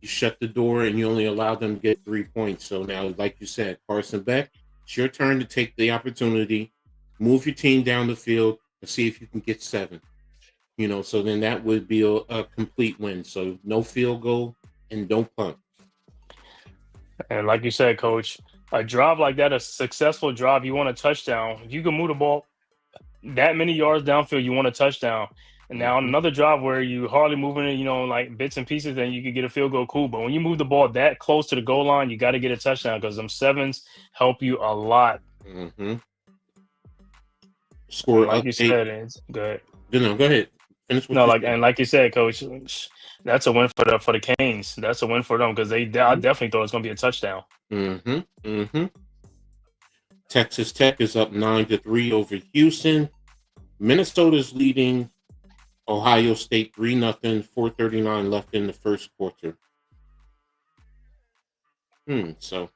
you shut the door and you only allowed them to get 3 points. So now, like you said, Carson Beck, it's your turn to take the opportunity, move your team down the field, and see if you can get 7. So then that would be a complete win. So no field goal and don't punt. And like you said, Coach, a drive like that, a successful drive, you want a touchdown. If you can move the ball that many yards downfield, you want a touchdown. And now another drive where you hardly moving it, like bits and pieces, then you could get a field goal, cool. But when you move the ball that close to the goal line, you got to get a touchdown because them 7s help you a lot. Mm-hmm. Score like you said, it's good. No, go ahead. Finish what like you said, Coach, that's a win for the Canes. That's a win for them because I definitely thought it was going to be a touchdown. Mm-hmm. Mm-hmm. Texas Tech is up 9-3 over Houston. Minnesota's leading Ohio State 3-0, 4:39 left in the first quarter. So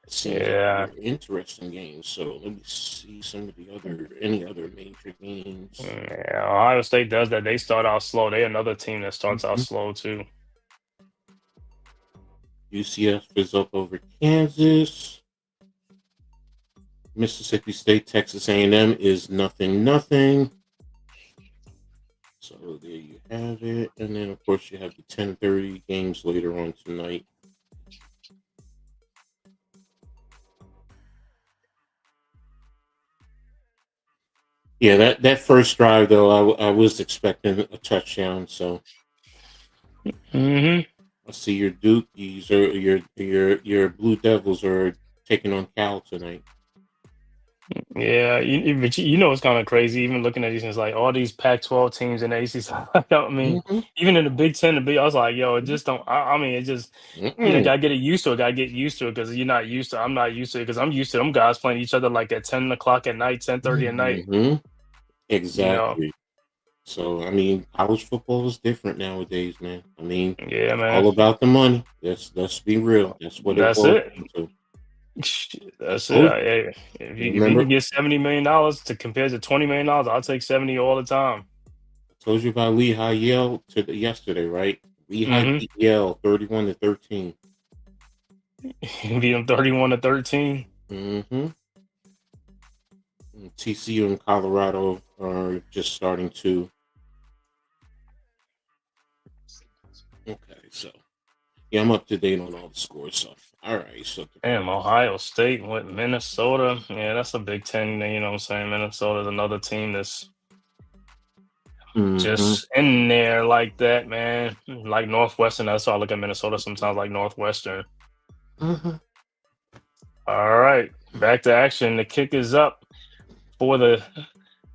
seems like interesting games. So let me see any other major games. Yeah, Ohio State does that. They start out slow. They're another team that starts out slow too. UCF is up over Kansas. Mississippi State, Texas A&M is 0-0. So there you have it. And then, of course, you have the 10:30 games later on tonight. Yeah, that first drive, though, I was expecting a touchdown. So, I see your Dukies or your Blue Devils are taking on Cal tonight. Yeah, but you know it's kind of crazy. Even looking at these things, like all these Pac-12 teams and ACC. I mean, Mm-hmm. even in the Big Ten, I was like, yo, it just don't. I mean, it just Mm-mm. gotta get it used to it. Gotta get used to it because you're not used to. I'm not used to it because I'm used to them guys playing each other like at 10 o'clock at night, 10:30 at night. Mm-hmm. You know, Exactly. So I mean, college football is different nowadays, man. I mean, yeah, it's man. all about the money. Let's be real. That's what it That's boils it. down to. I That's it. told If you remember can get $70 million to compare to $20 million, I'll take 70 all the time. I told you about Lehigh Yale yesterday, right? Lehigh Mm-hmm. beat Yale 31-13. Beat them 31-13. Mm-hmm. TCU and Colorado are just starting to. Okay, so yeah, I'm up to date on all the scores. So all right, so Damn, Ohio State with Minnesota. Yeah, that's a Big Ten. You know what I'm saying? Minnesota's another team that's mm-hmm. just in there like that, man. Like Northwestern. That's why I look at Minnesota sometimes like Northwestern. Mm-hmm. All right, back to action. The kick is up for the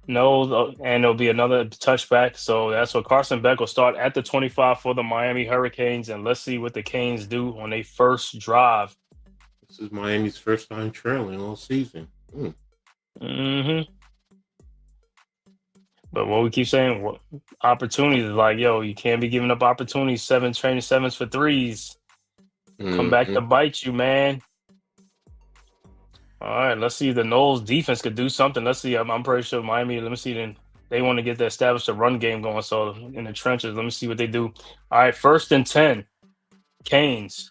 Noles, and there'll be another touchback. So that's what Carson Beck will start at the 25 for the Miami Hurricanes. And let's see what the Canes do on their first drive. This is Miami's first time trailing all season. Mm-hmm. But what we keep saying, what opportunities, like, yo, you can't be giving up opportunities, training sevens for threes. Come back Mm-hmm. to bite you, man. All right, let's see if the Noles defense could do something. Let's see. I'm pretty sure Miami, let me see. Then they want to get the established a run game going. So in the trenches, let me see what they do. All right, 1st and 10. Canes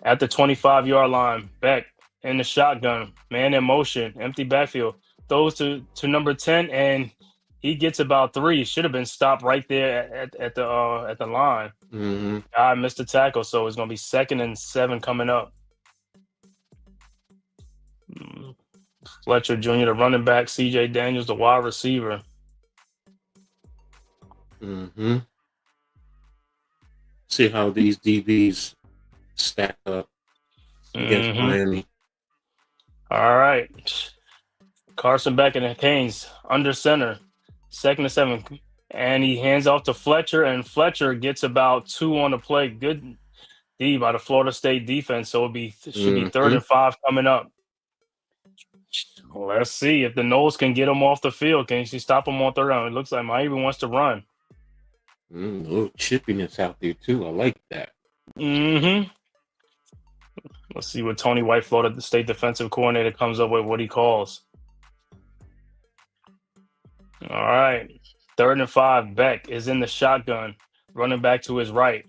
at the 25-yard line. Beck in the shotgun. Man in motion. Empty backfield. Throws to number 10, and he gets about 3. Should have been stopped right there at the line. Mm-hmm. I missed the tackle, so it's going to be 2nd and 7 coming up. Fletcher Jr., the running back. C.J. Daniels, the wide receiver. Mm-hmm. See how these DBs stack up against Miami. All right. Carson Beck and the Canes under center. 2nd and 7. And he hands off to Fletcher, and Fletcher gets about 2 on the play. Good D by the Florida State defense. So should be 3rd and 5 coming up. Let's see if the Noles can get him off the field. Can she stop him on 3rd down? It looks like Miami wants to run. A little chippiness out there too. I like that. Mm-hmm. Let's see what Tony White, Florida State defensive coordinator, comes up with, what he calls. All right. 3rd and 5. Beck is in the shotgun, running back to his right.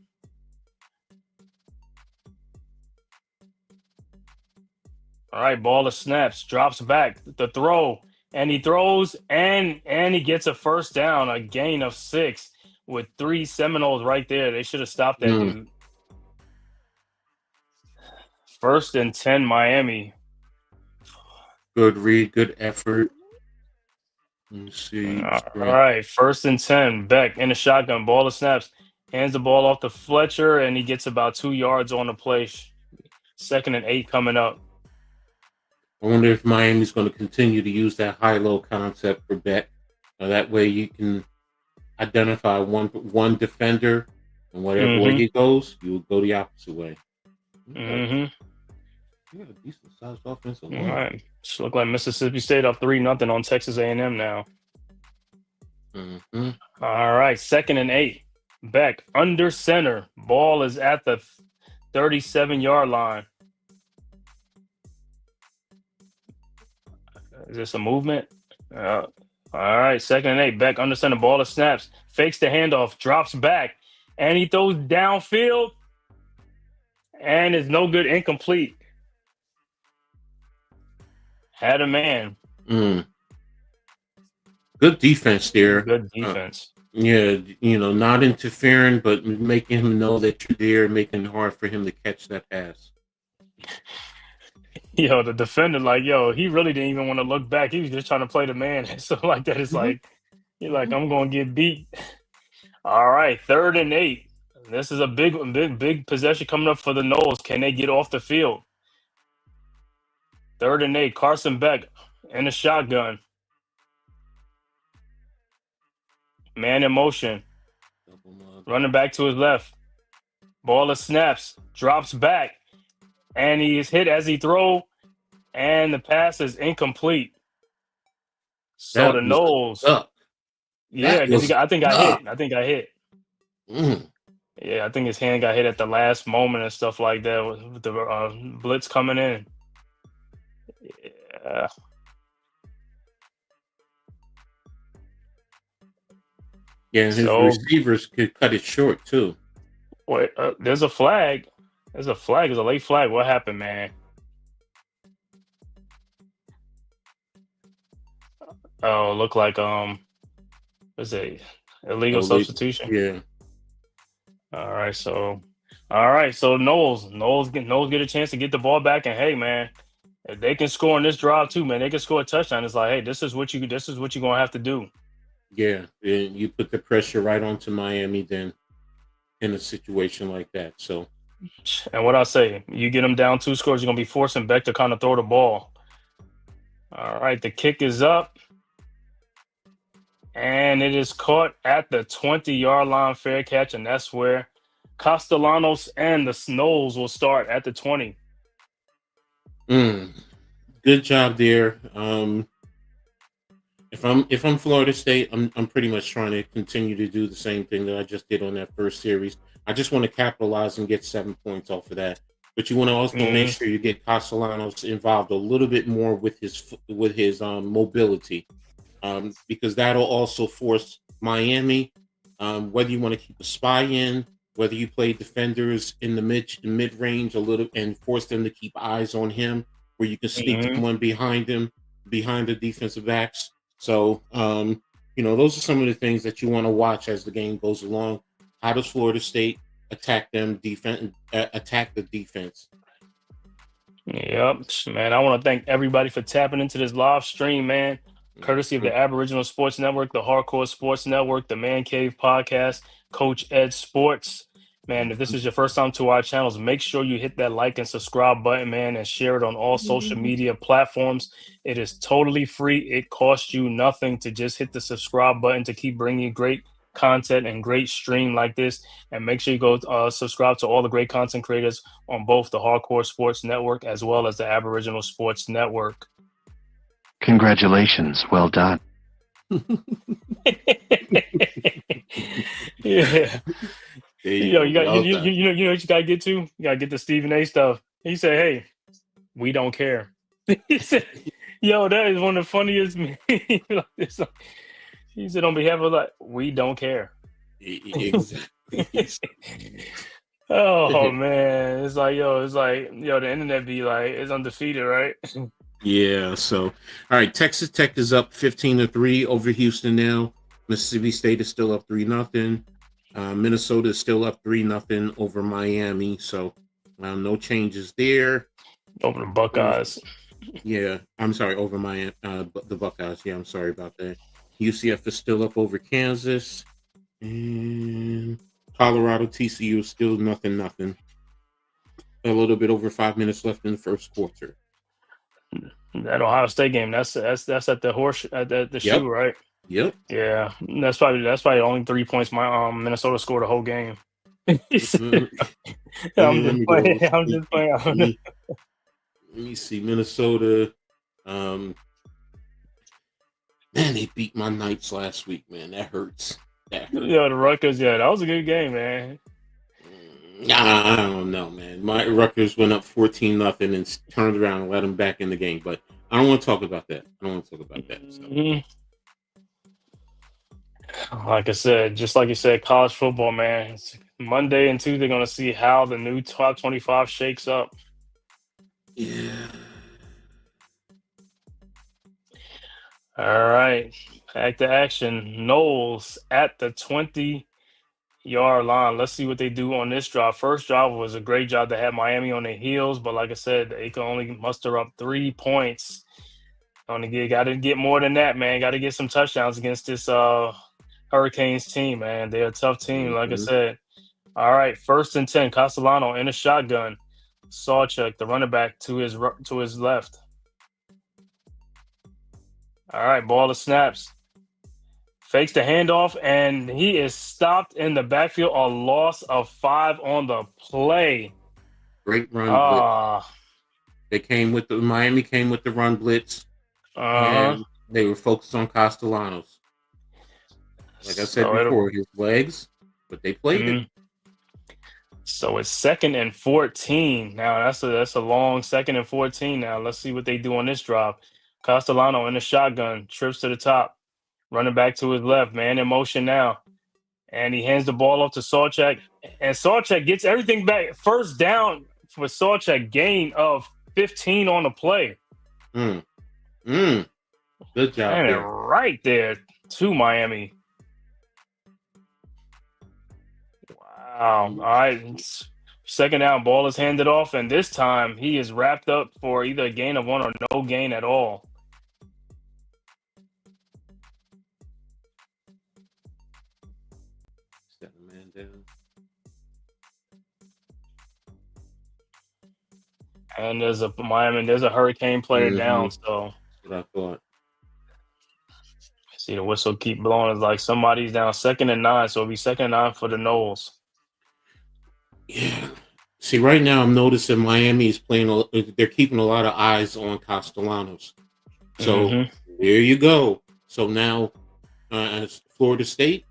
All right, ball of snaps, drops back, the throw, and he throws, and he gets a 1st down, a gain of 6 with 3 Seminoles right there. They should have stopped that dude. 1st and 10, Miami. Good read, good effort. Let's see. All right, 1st and 10. Beck in the shotgun, ball of snaps, hands the ball off to Fletcher, and he gets about 2 yards on the play. 2nd and 8 coming up. I wonder if Miami's going to continue to use that high-low concept for Beck. That way you can identify one defender, and whatever way he goes, you will go the opposite way. Mm-hmm. Yeah, decent-sized offensive line. All right. Just look like Mississippi State up 3-0 on Texas A&M now. Mm-hmm. All right, 2nd and 8. Beck under center. Ball is at the 37-yard line. Is this a movement? All right, 2nd and 8. Beck under center. Ball of snaps. Fakes the handoff. Drops back. And he throws downfield. And it's no good. Incomplete. Had a man. Good defense there. Good defense. Yeah, not interfering, but making him know that you're there, making it hard for him to catch that pass. Yo, the defender, he really didn't even want to look back. He was just trying to play the man. So like that, it's like, you're like, I'm going to get beat. All right, 3rd and 8. This is a big possession coming up for the Noles. Can they get off the field? 3rd and 8. Carson Beck in the shotgun. Man in motion. Running back to his left. Ball snaps. Drops back. And he is hit as he throw. And the pass is incomplete. So the Noles. Yeah, because I think I hit. Mm. Yeah, I think his hand got hit at the last moment and stuff like that with the blitz coming in. Yeah. Yeah, his receivers could cut it short too. Wait, there's a flag. There's a late flag. What happened, man? Oh, look like what's it? Illegal substitution. Yeah. All right, so Knowles get a chance to get the ball back, and hey, man, if they can score on this drive too, man, they can score a touchdown. It's like, hey, this is what you're gonna have to do. Yeah, and you put the pressure right onto Miami then in a situation like that. So, and what I say, you get them down 2 scores, you're gonna be forcing Beck to kind of throw the ball. All right, the kick is up. And it is caught at the 20-yard line, fair catch, and that's where Castellanos and the Noles will start at the 20. Good job there. If I'm Florida State, I'm pretty much trying to continue to do the same thing that I just did on that first series. I just want to capitalize and get 7 points off of that. But you want to also make sure you get Castellanos involved a little bit more with his mobility. Because that'll also force Miami, whether you want to keep a spy in, whether you play defenders in the mid range a little and force them to keep eyes on him, where you can sneak someone behind him, behind the defensive backs. So, those are some of the things that you want to watch as the game goes along. How does Florida State attack the defense? Yep, man. I want to thank everybody for tapping into this live stream, man. Courtesy of the Aboriginal Sports Network, the Hardcore Sports Network, the Man Cave Podcast, Coach Ed Sports. Man, if this is your first time to our channels, make sure you hit that like and subscribe button, man, and share it on all social media platforms. It is totally free. It costs you nothing to just hit the subscribe button to keep bringing you great content and great stream like this. And make sure you go subscribe to all the great content creators on both the Hardcore Sports Network as well as the Aboriginal Sports Network. Congratulations. Well done. Yeah. You know what you gotta get to? You gotta get the Stephen A stuff. He said, "Hey, we don't care." He said, "Yo, that is one of the funniest memes." He said, "On behalf of we don't care." Oh man, it's like the internet be like it's undefeated, right? Yeah. So, all right. Texas Tech is up 15-3 over Houston now. Mississippi State is still up 3-0. Minnesota is still up 3-0 over Miami. So, no changes there. Over the Buckeyes. Yeah, I'm sorry. Over Miami, the Buckeyes. Yeah, I'm sorry about that. UCF is still up over Kansas, and Colorado TCU is still 0-0. A little bit over 5 minutes left in the first quarter. That Ohio State game, that's at the shoe, right? Yep. Yeah, that's probably only 3 points Minnesota scored the whole game. I'm just playing. Let me see. Minnesota. Man, they beat my Knights last week, man. That hurts. Yeah, the Rutgers. Yeah, that was a good game, man. I don't know, man. My Rutgers went up 14-0 and turned around and let them back in the game. But I don't want to talk about that. So. Like I said, just like you said, college football, man. It's Monday and Tuesday going to see how the new top 25 shakes up. Yeah. All right. Back to action. Noles at the 20-yard line. Let's see what they do on this drive. First drive was a great job to have Miami on their heels, but like I said, they can only muster up 3 points. Got to get more than that, man. Got to get some touchdowns against this Hurricanes team, man. They're a tough team, like I said. All right, 1st and 10. Castellano in a shotgun. Sawchuk, the running back, to his left. All right, ball to snaps. Fakes the handoff, and he is stopped in the backfield. A loss of 5 on the play. Great run blitz. Ah, Miami came with the run blitz, uh-huh. and they were focused on Castellanos. Like I said So it'll before, his legs, but they played it. mm, so it's 2nd and 14. Now that's a long 2nd and 14 now. Let's see what they do on this drive. Castellano in the shotgun, trips to the top, running back to his left, man in motion now. And he hands the ball off to Sawchuk. And Sawchuk gets everything back. First down for Sawchuk, gain of 15 on the play. Mm. Mm. Good job And there. right there to Miami. Wow. All right. 2nd down, ball is handed off, and this time he is wrapped up for either a gain of 1 or no gain at all. Set the man down. And there's a Hurricane player down. So That's what I thought. see the whistle keep blowing. It's like somebody's down. 2nd and 9. So it'll be 2nd and 9 for the Noles. Yeah. See, right now I'm noticing Miami is playing. They're keeping a lot of eyes on Castellanos. So there you go. So now, as Florida State,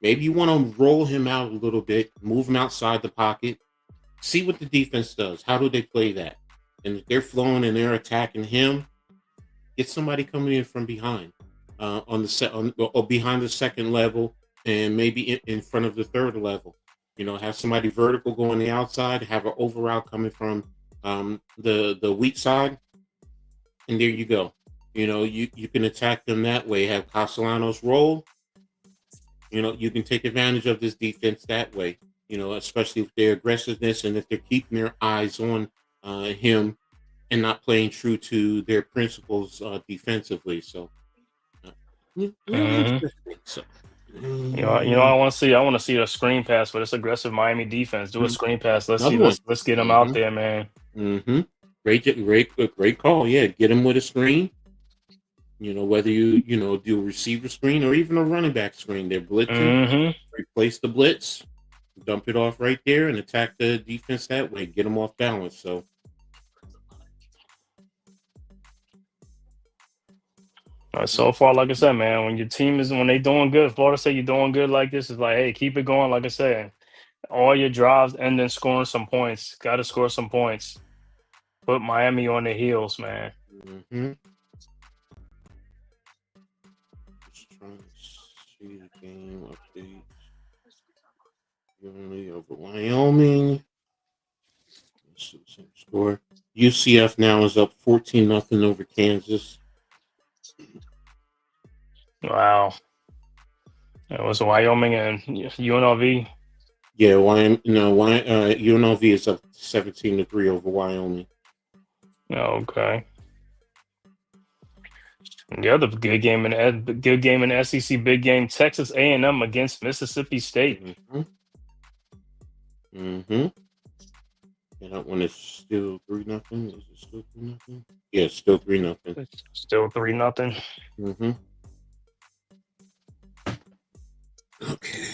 maybe you want to roll him out a little bit, move him outside the pocket, see what the defense does. How do they play that? And if they're flowing and they're attacking him, get somebody coming in from behind, on the set or behind the second level, and maybe in front of the third level. You know, have somebody vertical go on the outside, have an over route coming from the weak side, and there you go. You know, you can attack them that way. Have Castellanos roll. You know, you can take advantage of this defense that way. You know, especially with their aggressiveness and if they're keeping their eyes on him and not playing true to their principles defensively. So, interesting. So, I want to see. I want to see a screen pass for this aggressive Miami defense. Do a screen pass. Let's see. another one. Let's get them out there, man. Great call. Yeah, get him with a screen. You know, whether you do a receiver screen or even a running back screen, they're blitzing. Replace the blitz, dump it off right there, and attack the defense that way. Get them off balance. So. So far, like I said, man, when they doing good, Florida State, you're doing good like this, is like, hey, keep it going. Like I said, all your drives and then scoring some points. Got to score some points. Put Miami on their heels, man. Just trying to see the game updates. Over Wyoming. Score. UCF now is up 14-0 over Kansas. Wow. It was Wyoming and UNLV. Yeah, UNLV is up 17-3 over Wyoming. Okay. The other good game in SEC, big game, Texas A&M against Mississippi State. And that one is still 3-0. Is it still 3-0? Yeah, it's still 3-0. Still 3-0. Okay.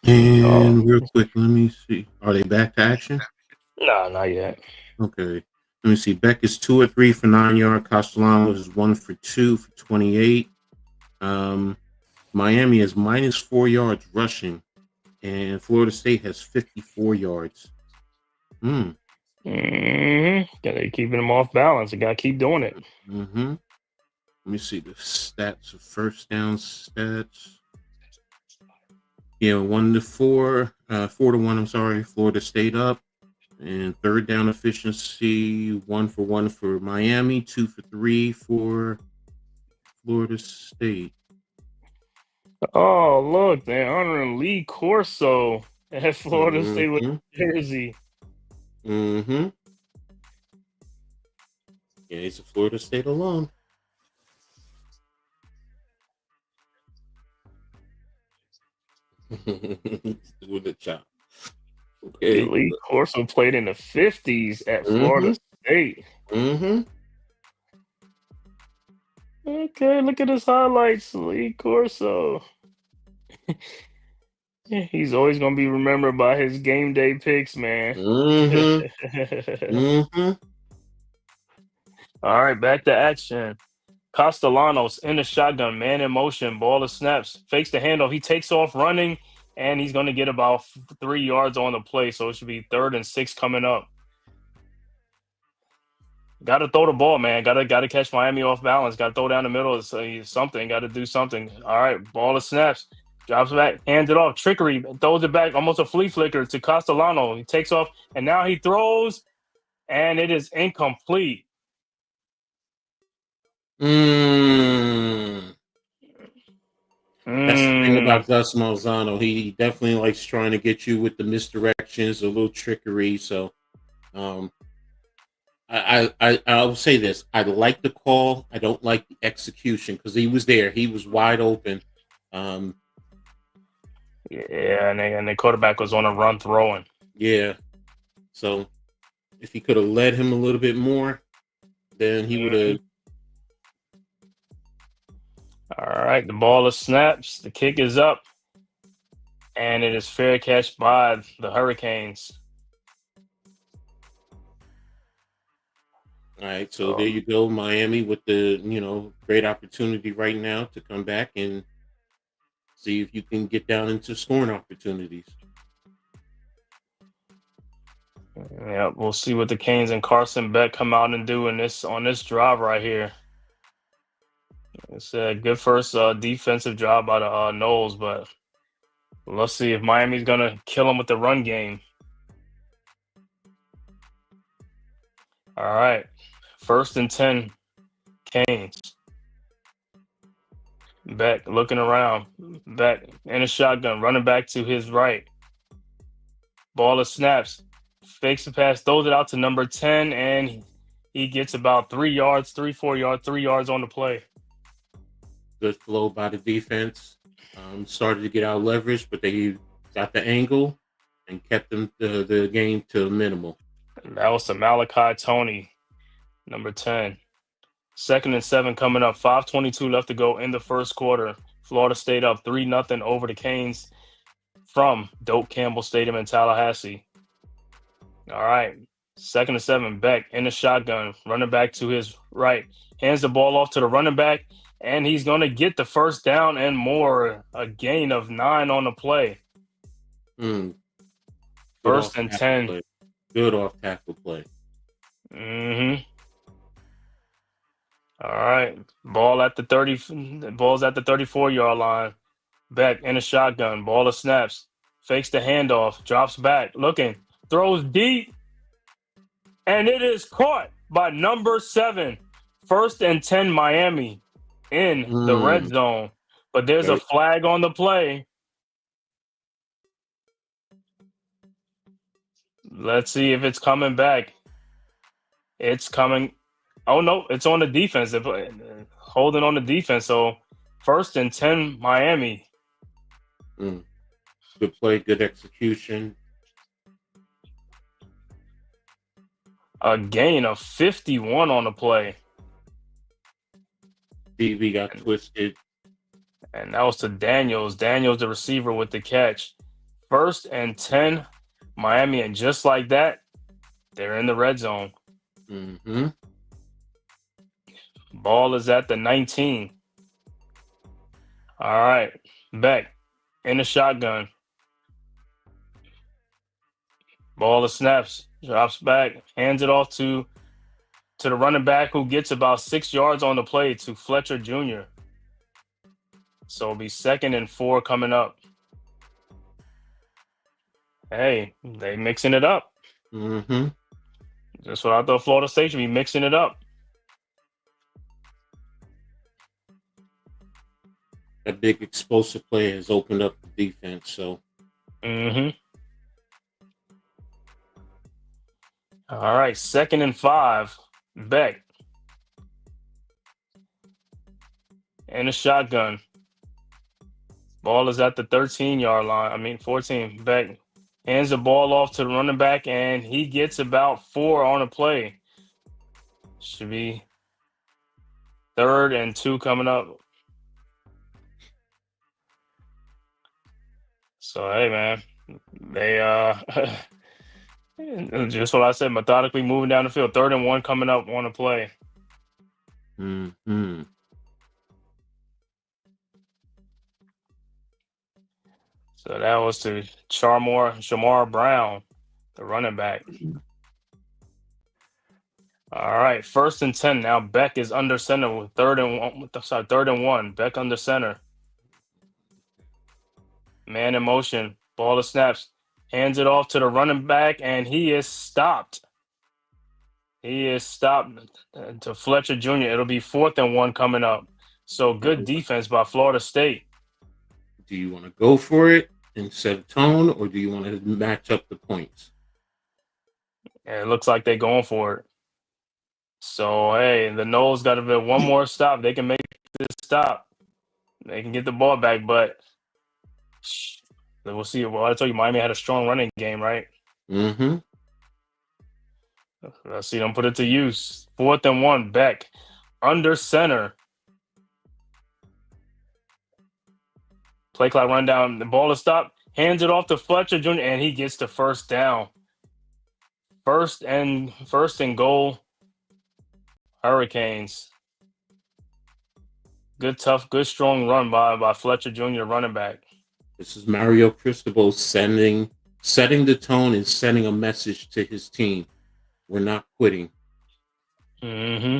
And real quick, let me see. Are they back to action? No, not yet. Okay. Let me see. Beck is 2 or 3 for 9 yards. Castellanos is 1 for 2 for 28. Miami is -4 yards rushing, and Florida State has 54 yards. Got to keeping them off balance. You got to keep doing it. Let me see the stats of first down stats. Yeah, 1-4, 4-1. I'm sorry, Florida State up, and third down efficiency 1 for 1 for Miami, 2 for 3 for Florida State. Oh, look, they're honoring Lee Corso at Florida State with jersey. Yeah, he's a Florida State alum. With the chop. Okay. Lee Corso played in the 50s at Mm-hmm. Florida State. Mm-hmm. Okay, look at his highlights, Lee Corso. Yeah, he's always gonna be remembered by his game day picks, man. Mm-hmm. Mm-hmm. All right, back to action. Castellanos in the shotgun, man in motion, ball of snaps, fakes the handoff. He takes off running, and he's going to get about 3 yards on the play. So it should be 3rd and 6 coming up. Got to throw the ball, man. Got to catch Miami off balance. Got to throw down the middle. Something. Got to do something. All right, ball of snaps. Drops back, hands it off. Trickery, throws it back. Almost a flea flicker to Castellano. He takes off, and now he throws, and it is incomplete. Mm. That's the thing Mm. about Gus Malzahn. He definitely likes trying to get you with the misdirections, a little trickery. So, um, I will say this: I like the call. I don't like the execution because he was there. He was wide open. Um, Yeah, and the quarterback was on a run throwing. yeah. So if he could have led him a little bit more, then he would have. All right, the ball is snaps. The kick is up, and it is fair catch by the Hurricanes. All right, so there you go, Miami, with the great opportunity right now to come back and see if you can get down into scoring opportunities. Yeah, we'll see what the Canes and Carson Beck come out and do on this drive right here. It's a good first defensive job by the Knowles, but let's see if Miami's gonna kill them with the run game. All right, 1st and 10, Canes. Beck looking around. Beck in a shotgun, running back to his right. Ball is snaps. Fakes the pass, throws it out to number 10, and he gets about 3 yards, 4 yards, 3 yards on the play. Good flow by the defense. Started to get out leverage, but they got the angle and kept them the game to a minimal. And that was to Malachi Tony, number 10. 2nd and 7 coming up. 5:22 left to go in the first quarter. Florida State up 3-0 over the Canes from Doak Campbell Stadium in Tallahassee. All right. 2nd and 7, Beck in the shotgun, running back to his right. Hands the ball off to the running back, and he's going to get the first down and more. A gain of 9 on the play. Good 1st and 10. play. Good off tackle play. Mm-hmm. All right. Ball's at the 34-yard line. Beck in a shotgun. Ball of snaps. Fakes the handoff. Drops back. Looking. Throws deep. And it is caught by number 7. 1st and 10 Miami in the red zone. But there's a flag on the play. Let's see if it's coming back. It's coming. Oh, no, it's on the defense. They're holding on the defense. So 1st and 10 Miami. Good play, good execution. A gain of 51 on the play. DB got twisted. And that was to Daniels. Daniels, the receiver, with the catch. 1st and 10 Miami. And just like that, they're in the red zone. Mm-hmm. Ball is at the 19. All right. Beck in the shotgun. Ball of snaps. Drops back. Hands it off to the running back, who gets about 6 yards on the play, to Fletcher Jr. So it'll be 2nd and 4 coming up. Hey, they mixing it up. Mm-hmm. That's what I thought Florida State should be mixing it up. That big explosive play has opened up the defense. So. Mm-hmm. All right, 2nd and 5. Beck in a shotgun. Ball is at the 13-yard line. 14. Beck hands the ball off to the running back, and he gets about 4 on the play. Should be 3rd and 2 coming up. So, hey, man, they just what I said, methodically moving down the field. 3rd and 1 coming up on the play. Mm-hmm. So that was to Shamar Brown, the running back. All right, 1st and 10 now. Beck is under center with 3rd and 1. Beck under center. Man in motion. Ball to snaps. Hands it off to the running back, and he is stopped. He is stopped to Fletcher Jr. It'll be 4th and 1 coming up. So good defense by Florida State. Do you want to go for it and set a tone, or do you want to match up the points? And it looks like they're going for it. So, hey, the Noles got to be one more stop. They can make this stop. They can get the ball back, but we'll see. Well, I told you, Miami had a strong running game, right? Mm-hmm. Let's see them put it to use. 4th and 1, Beck under center. Play clock run down. The ball is stopped. Hands it off to Fletcher Jr. and he gets the 1st down. First and goal. Hurricanes. Good, tough, good, strong run by Fletcher Jr., running back. This is Mario Cristobal setting the tone and sending a message to his team. We're not quitting. Mm-hmm.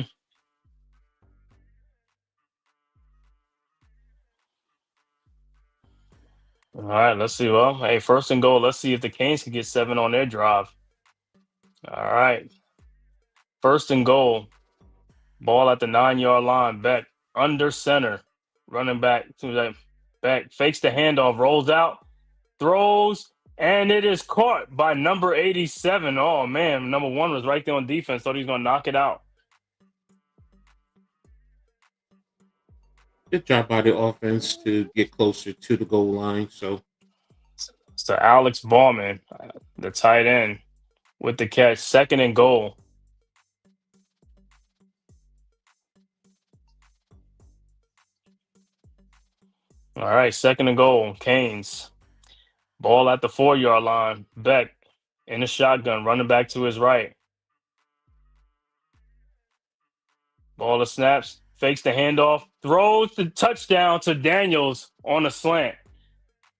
All right, let's see. Well, hey, 1st and goal. Let's see if the Canes can get 7 on their drive. All right. 1st and goal. Ball at the 9-yard line. Beck under center. Running back. Beck fakes the handoff, rolls out, throws, and it is caught by number 87. Oh, man. Number 1 was right there on defense. Thought he was going to knock it out. Good job by the offense to get closer to the goal line. So Alex Ballman, the tight end, with the catch. 2nd and goal. All right, 2nd and goal. Canes. Ball at the 4-yard line. Beck in the shotgun, running back to his right. Ball to snaps. Fakes the handoff. Throws the touchdown to Daniels on a slant.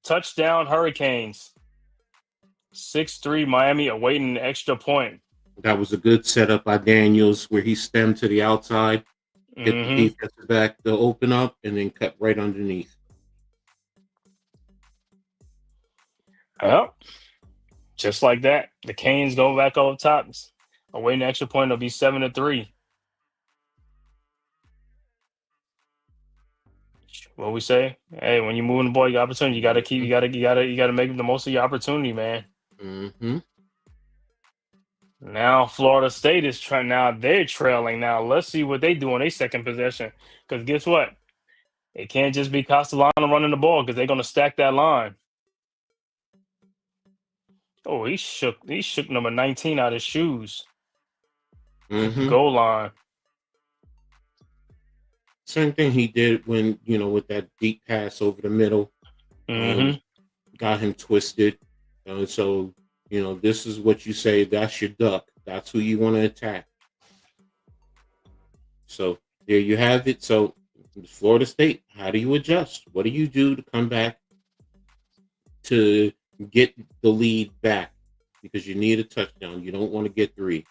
Touchdown, Hurricanes. 6-3 Miami awaiting an extra point. that was a good setup by Daniels where he stemmed to the outside, hit the defensive back to open up, and then cut right underneath. Well, just like that, the Canes go back over top. Awaiting an extra point, it'll be 7-3. What we say? Hey, when you're moving the ball, you got opportunity. You gotta keep. You gotta make the most of your opportunity, man. Mm-hmm. Now Florida State is trying. Now they're trailing. Now let's see what they do on their second possession. Because guess what? It can't just be Castellano running the ball because they're gonna stack that line. Oh, he shook number 19 out of his shoes. Mm-hmm. Goal line. Same thing he did when, with that deep pass over the middle, got him twisted. So, this is what you say, that's your duck. That's who you want to attack. So there you have it. So Florida State, how do you adjust? What do you do to come back to get the lead back? Because you need a touchdown. You don't want to get 3.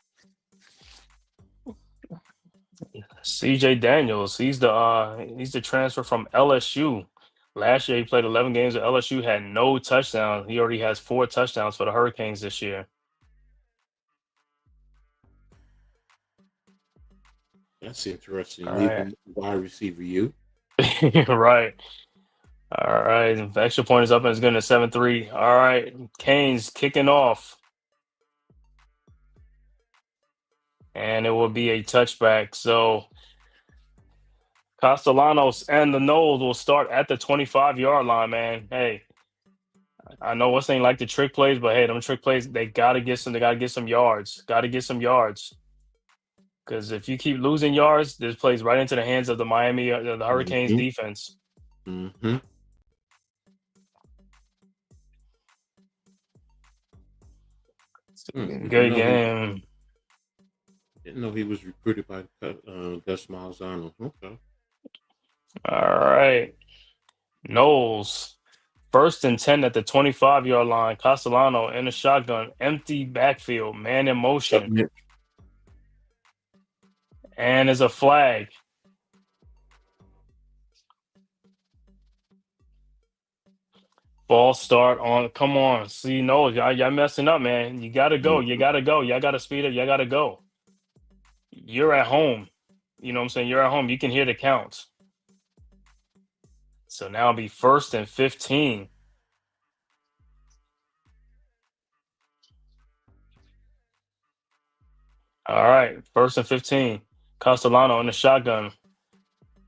CJ Daniels, he's the transfer from LSU. Last year he played 11 games at LSU, had no touchdowns. He already has 4 touchdowns for the Hurricanes this year. That's interesting. All Leaving wide receiver you. Right. All right. The extra point is up and it's good at 7-3. All right. Canes kicking off. And it will be a touchback. So Castellanos and the Knowles will start at the 25-yard line, man. Hey, I know what's ain't like the trick plays, but hey, them trick plays, they gotta get some. They gotta get some yards. Gotta get some yards. Because if you keep losing yards, this plays right into the hands of the the Hurricanes Mm-hmm. defense. Mm-hmm. Good game. Didn't know he was recruited by Gus Malzahn. Okay. All right. Knowles. 1st and 10 at the 25-yard line. Castellano in a shotgun. Empty backfield. Man in motion. And is a flag. False start on. Come on. See, Knowles, y'all messing up, man. You got to go. You got to go. Y'all got to speed up. Y'all got to go. You're at home. You know what I'm saying? You're at home. You can hear the counts. So now it'll be 1st and 15. All right. 1st and 15. Castellano in the shotgun.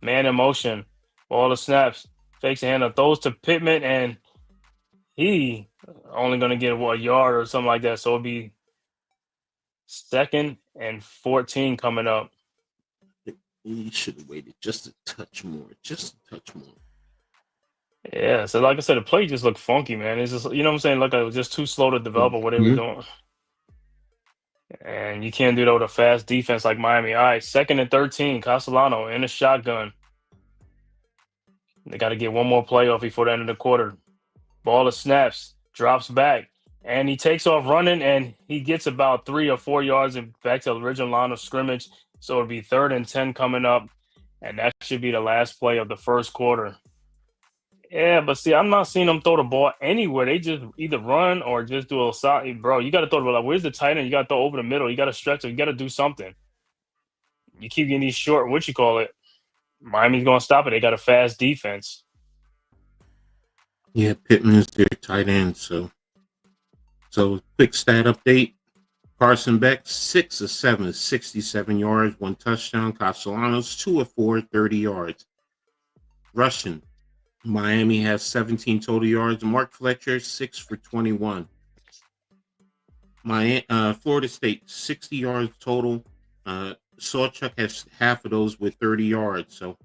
Man in motion. All the snaps. Fakes the handoff. Throws to Pittman, and he only going to get a yard or something like that. So it'll be 2nd and 14 coming up. He should have waited just a touch more. Just a touch more. Yeah. So like I said, the play just looked funky, man. It's just, you know what I'm saying? Like it was just too slow to develop what they were doing. And you can't do that with a fast defense like Miami. All right. 2nd and 13. Castellano in a shotgun. They got to get one more play off before the end of the quarter. Ball of snaps, drops back, and he takes off running, and he gets about 3 or 4 yards and back to the original line of scrimmage. So it'll be 3rd and 10 coming up, and that should be the last play of the first quarter. Yeah, but see, I'm not seeing them throw the ball anywhere. They just either run or just do a side. Bro, you got to throw the ball. Like, where's the tight end? You got to throw over the middle. You got to stretch it. You got to do something. You keep getting these short, Miami's going to stop it. They got a fast defense. Yeah, Pittman's their tight end. So quick stat update. Carson Beck, 6 of 7, 67 yards, 1 touchdown. Castellanos, 2 of 4, 30 yards. Rushing. Miami has 17 total yards. Mark Fletcher, 6 for 21. Florida State, 60 yards total. Sawchuk has half of those with 30 yards. So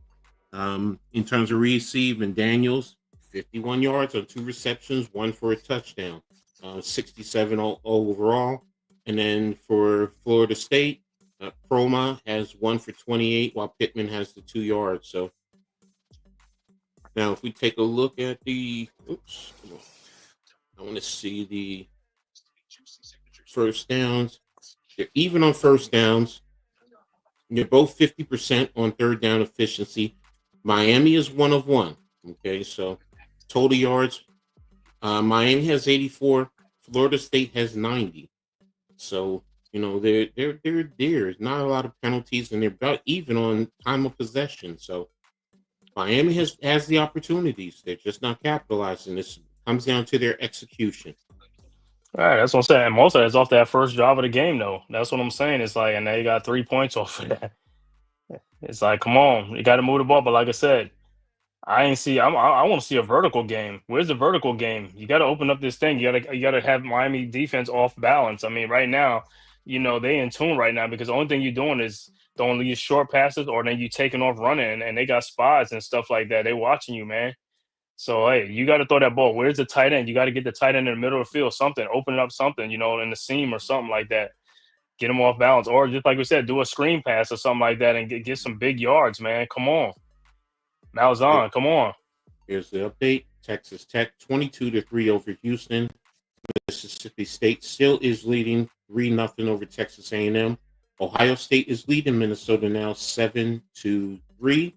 in terms of receiving, Daniels, 51 yards on 2 receptions, 1 for a touchdown, 67 overall. And then for Florida State, Proma has 1 for 28, while Pittman has the 2 yards. So now if we take a look at I want to see the first downs. They're even on first downs. They're both 50% on third down efficiency. Miami is 1 of 1. Okay, so total yards, Miami has 84. Florida State has 90. So they're there's not a lot of penalties, and they're about even on time of possession. So Miami has the opportunities. They're just not capitalizing. This comes down to their execution. All right, that's what I'm saying. Most of that's off that first drive of the game, though. That's what I'm saying. It's like, and they got 3 points off of that. It's like, come on, you got to move the ball. But like I said, I want to see a vertical game. Where's the vertical game? You got to open up this thing. You got to have Miami defense off balance. I mean, right now, they in tune right now because the only thing you're doing is throwing these short passes, or then you taking off running, and they got spies and stuff like that. They watching you, man. So hey, you got to throw that ball. Where's the tight end? You got to get the tight end in the middle of the field. Something, open up something, in the seam or something like that. Get them off balance, or just like we said, do a screen pass or something like that, and get some big yards, man. Come on, Malzahn, come on. Here's the update. Texas Tech 22-3 over Houston. Mississippi State still is leading 3-0 over Texas A&M. Ohio State is leading Minnesota now 7-3.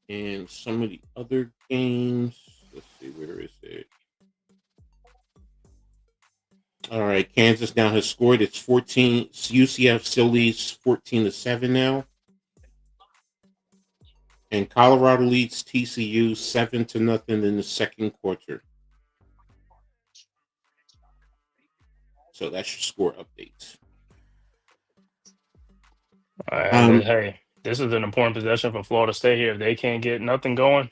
And some of the other games, let's see, where is it? All right, Kansas now has scored. It's 14. UCF still leads 14-7 now. And Colorado leads TCU 7-0 in the second quarter. So that's your score updates. Hey, This is an important possession for Florida State here. If they can't get nothing going,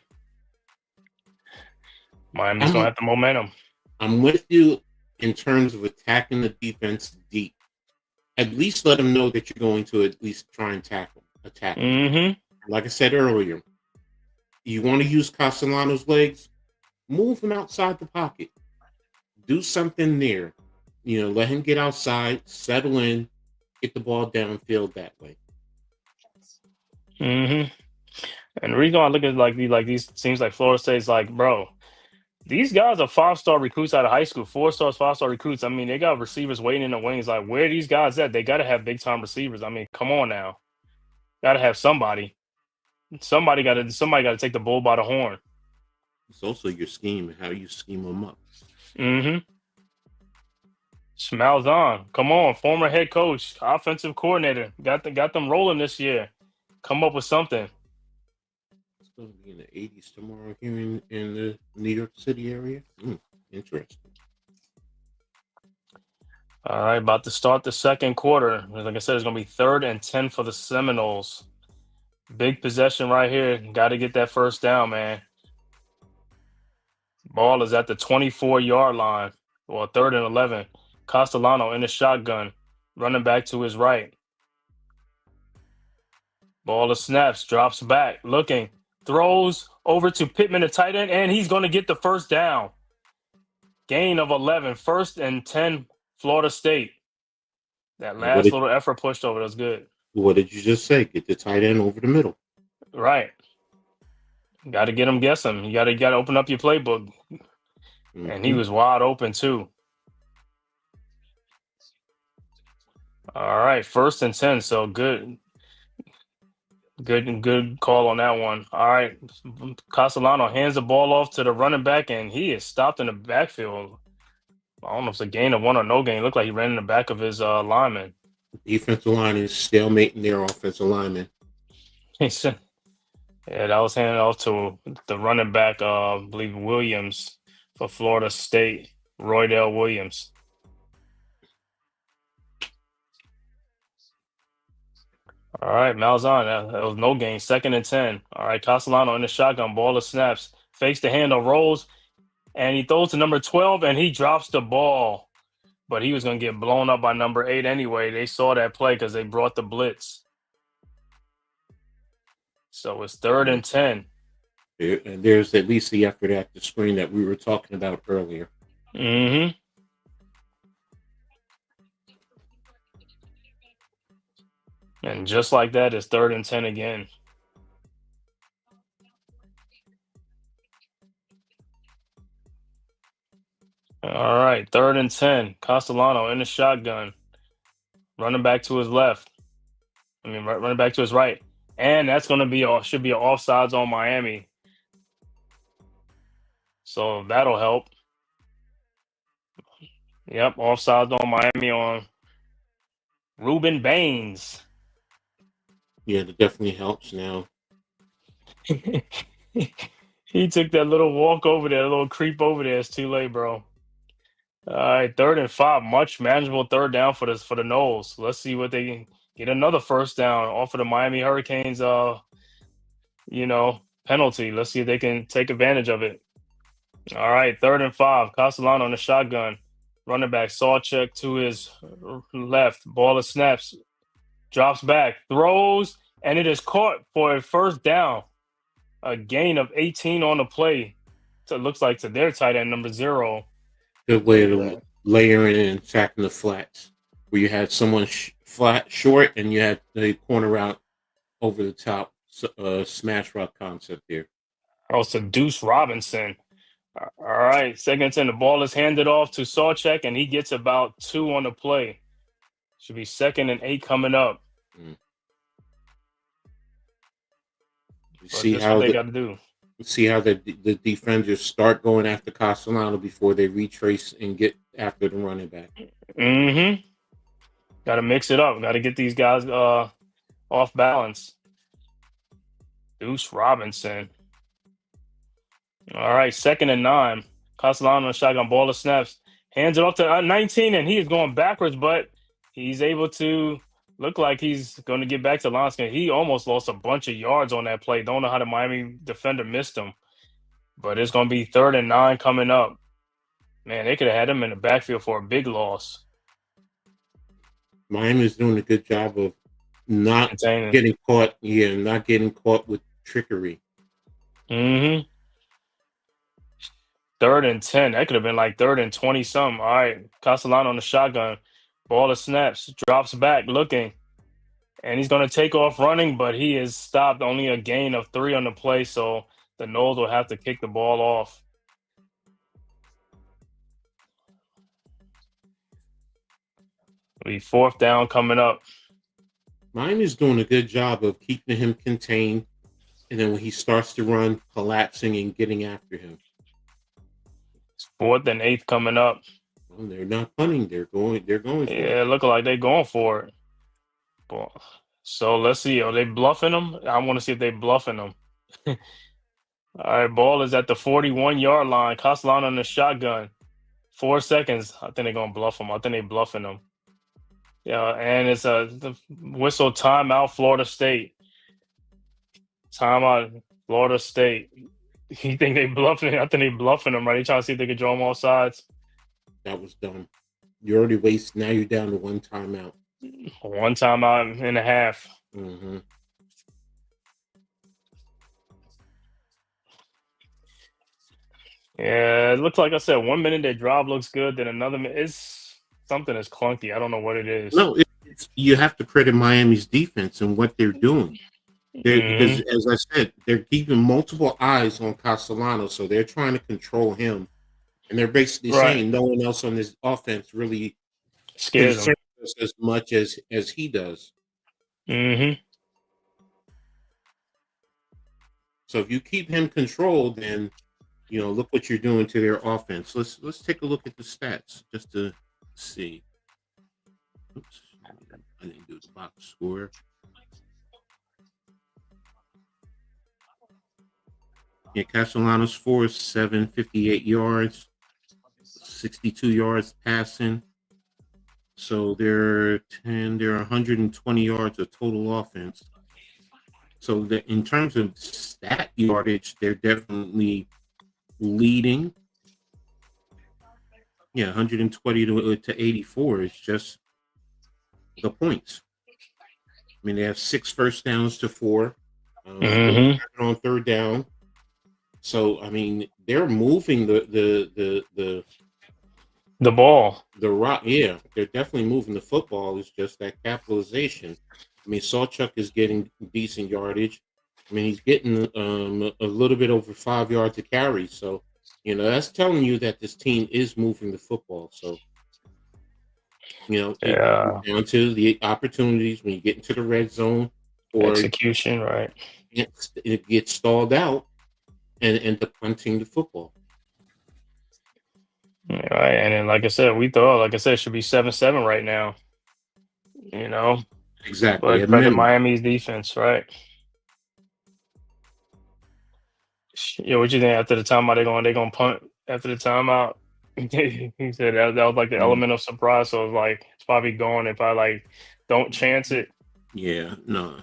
Miami's gonna I'm have the momentum. I'm with you in terms of attacking the defense deep. At least let them know that you're going to at least try and attack them. Mm-hmm. Like I said earlier, you want to use Castellano's legs, move him outside the pocket. Do something there. Let him get outside, settle in, get the ball downfield that way. Mm-hmm. And the reason why I look at these teams like Florida State's like, bro, these guys are 5-star recruits out of high school, 4 stars, 5-star recruits. I mean, they got receivers waiting in the wings. Like, where are these guys at? They got to have big time receivers. I mean, come on now, got to have somebody. Somebody got to take the bull by the horn. It's also your scheme and how you scheme them up. Mm-hmm. Malzahn, come on, former head coach, offensive coordinator, got them rolling this year. Come up with something. It's going to be in the 80s tomorrow here in the New York City area. Interesting. All right, about to start the second quarter. Like I said, it's going to be 3rd and 10 for the Seminoles. Big possession right here. Got to get that first down, man. Ball is at the 24-yard line. Well, 3rd and 11. Castellano in the shotgun, running back to his right. Ball is snaps, drops back, looking, throws over to Pittman, the tight end, and he's going to get the first down. Gain of 11, 1st and 10, Florida State. That last little effort pushed over, that's good. What did you just say? Get the tight end over the middle. Right. Got to get him guessing. You got to open up your playbook. Mm-hmm. And he was wide open too. All right, 1st and 10. So good call on that one. All right, Castellano hands the ball off to the running back, and he is stopped in the backfield. I don't know if it's a gain of 1 or no gain. It looked like he ran in the back of his lineman. Defensive line is stalemating their offensive lineman. Yeah, that was handed off to the running back, I believe Williams for Florida State, Roydell Williams. All right, Malzahn, that was no gain, 2nd and 10. All right, Castellano in the shotgun, ball of snaps, fakes the handoff, rolls, and he throws to number 12, and he drops the ball. But he was going to get blown up by number 8 anyway. They saw that play because they brought the blitz. So it's 3rd and 10. And there's at least the effort at the screen that we were talking about earlier. Mm-hmm. And just like that, it's 3rd and 10 again. All right, 3rd and 10. Castellano in the shotgun. Running back to his left. Running back to his right. And that's going to should be an offsides on Miami. So that'll help. Yep, offsides on Miami on Ruben Baines. Yeah, that definitely helps now. He took that little walk over there, a little creep over there. It's too late, bro. All right, 3rd and 5, much manageable 3rd down for the Noles. Let's see what they can get. Another first down off of the Miami Hurricanes, penalty. Let's see if they can take advantage of it. All right, 3rd and 5, Castellano in the shotgun. Running back, Sawcheck to his left. Ball of snaps, drops back, throws, and it is caught for a first down. A gain of 18 on the play. So it looks like to their tight end, number 0. Good way to layer in and attacking the flats, where you had someone flat short and you had the corner route over the top, smash route concept there. Also, Deuce Robinson. All right, 2nd and 10. The ball is handed off to Sawcheck, and he gets about 2 on the play. Should be 2nd and 8 coming up. See how they got to do. See how the defenders start going after Castellano before they retrace and get after the running back. Mm-hmm. Got to mix it up. Got to get these guys off balance. Deuce Robinson. All right, 2nd and 9. Castellano shotgun, ball of snaps. Hands it off to 19, and he is going backwards, but he's able to Look like he's going to get back to line scan. He almost lost a bunch of yards on that play. Don't know how the Miami defender missed him. But it's going to be 3rd and 9 coming up. Man, they could have had him in the backfield for a big loss. Miami's doing a good job of not Containing. getting caught. Yeah, not getting caught with trickery. 3rd and 10. That could have been like 3rd and 20 something. All right, Castellano on the shotgun. Ball of snaps. Drops back looking. And he's going to take off running, but he is stopped. Only a gain of 3 on the play, so the Noles will have to kick the ball off. It'll be 4th down coming up. Miami's doing a good job of keeping him contained, and then when he starts to run, collapsing and getting after him. 4th and 8 coming up. Well, they're not punting. They're going for it. Yeah, looking like they're going for it. So let's see. Are they bluffing them? I want to see if they're bluffing them. All right, ball is at the 41-yard line. Castellano on the shotgun. 4 seconds. I think they're going to bluff them. I think they're bluffing them. Yeah, and it's the whistle timeout, Florida State. Timeout, Florida State. You think they bluffing? I think they bluffing them, right? They trying to see if they can draw them off sides. That was dumb. You already wasted. Now you're down to 1 timeout. 1 timeout and a half. Mm-hmm. Yeah, it looks like I said, 1 minute their drive looks good, then another minute it's something is clunky. I don't know what it is. No, you have to credit Miami's defense and what they're doing. Because, as I said, they're keeping multiple eyes on Castellano, so they're trying to control him. And they're basically saying no one else on this offense really scares concerns us as much as he does. So if you keep him controlled, then look what you're doing to their offense. Let's take a look at the stats just to see. Oops, I didn't do the box score. Yeah, Castellanos 4-7, 58 yards, 62 yards passing. So they're 120 yards of total offense. So in terms of stat yardage, they're definitely leading. Yeah, 120 to 84 is just the points. I mean, they have 6 first downs to 4 on 3rd down. So I mean, they're moving the ball. The rock, yeah, they're definitely moving the football. It's just that capitalization. I mean, Sawchuk is getting decent yardage. I mean, he's getting a little bit over 5 yards to carry. So, that's telling you that this team is moving the football. So, down to the opportunities when you get into the red zone or execution, right? It gets stalled out and end up punting the football. Right, and then like I said, it should be 7-7 right now. Exactly. But credit Miami's defense, right? Yeah, what you think after the timeout? They gonna punt after the timeout? He said that was like the element of surprise. So it's probably going. They probably don't chance it. Yeah, no.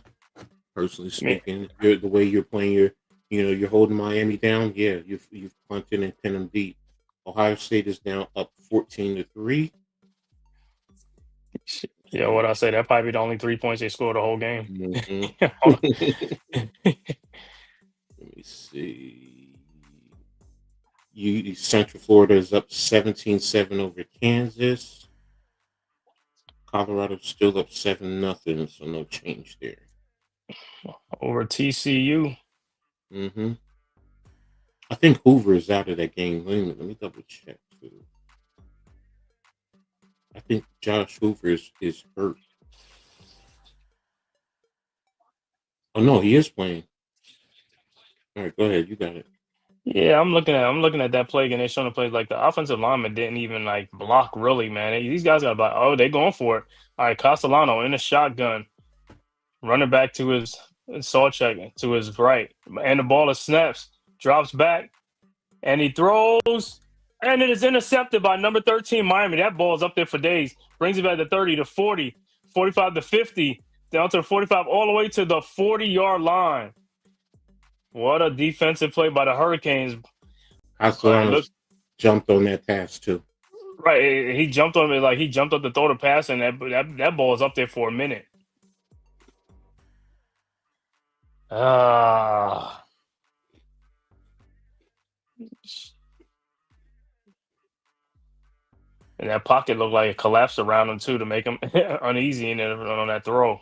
Personally speaking, the way you're playing, you're holding Miami down. Yeah, you've punted and pinned them deep. Ohio State is now up 14-3. Yeah, what I say, that probably be the only 3 points they scored the whole game. Mm-hmm. Let me see. Central Florida is up 17-7 over Kansas. Colorado's still up 7-0, so no change there. Over TCU. Mm-hmm. I think Hoover is out of that game. Let me double check too. I think Josh Hoover is hurt. Oh no, he is playing. All right, go ahead. You got it. Yeah, I'm looking at that play, and they're showing the plays like the offensive lineman didn't even block really, man. These guys got block. They're going for it. All right, Castellano in the shotgun, running back to his Sawchuk to his right, and the ball is snaps, drops back, and he throws, and it is intercepted by number 13 Miami. That ball is up there for days. Brings it back to 30 to 40, 45 to 50, down to the 45, all the way to the 40-yard line. What a defensive play by the Hurricanes. Castellanos jumped on that pass too. Right, he jumped on it, like he jumped up to throw the pass, and that ball is up there for a minute. Ah. And that pocket looked like it collapsed around him too to make him uneasy in there on that throw.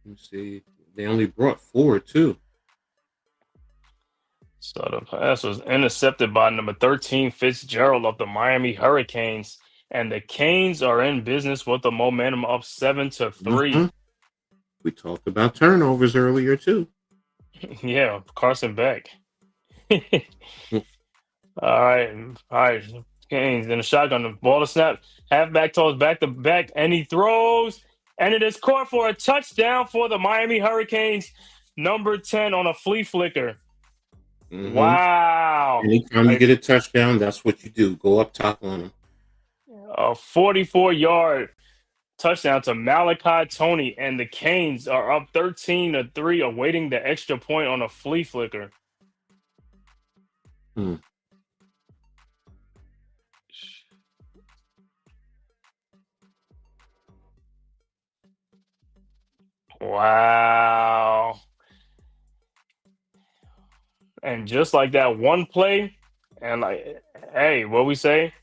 Let's see. They only brought 4 too. So the pass was intercepted by number 13 Fitzgerald of the Miami Hurricanes, and the Canes are in business with the momentum up 7-3. Mm-hmm. We talked about turnovers earlier too. Yeah, Carson Beck. All right. Canes in the shotgun, the ball to snap, halfback toes back to back, and he throws, and it is caught for a touchdown for the Miami Hurricanes. Number 10 on a flea flicker. Mm-hmm. Wow! Anytime you get a touchdown, that's what you do. Go up top on him. A 44-yard touchdown to Malachi Tony, and the Canes are up 13-3, awaiting the extra point on a flea flicker. Wow. And just like that one play, and like, hey, what we say?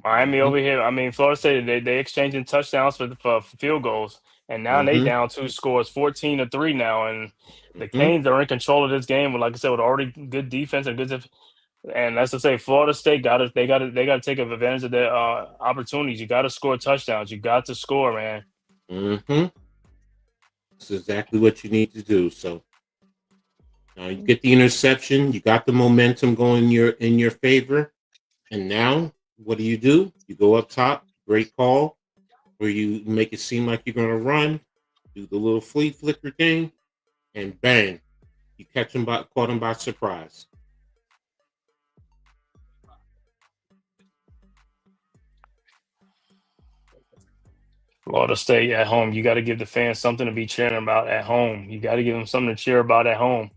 Miami over here. I mean, Florida State, they exchanging touchdowns for field goals, and now they down 2 scores, 14-3 now, and the Canes are in control of this game. With, like I said, with already good defense and good. And that's to say, Florida State they got to take advantage of their opportunities. You got to score touchdowns. You got to score, man. Mm-hmm. That's exactly what you need to do. So you get the interception. You got the momentum going in your favor, and now what do? You go up top. Great call, where you make it seem like you're going to run, do the little flea flicker thing, and bang, you caught him by surprise. Florida State at home. You got to give the fans something to be cheering about at home. You got to give them something to cheer about at home.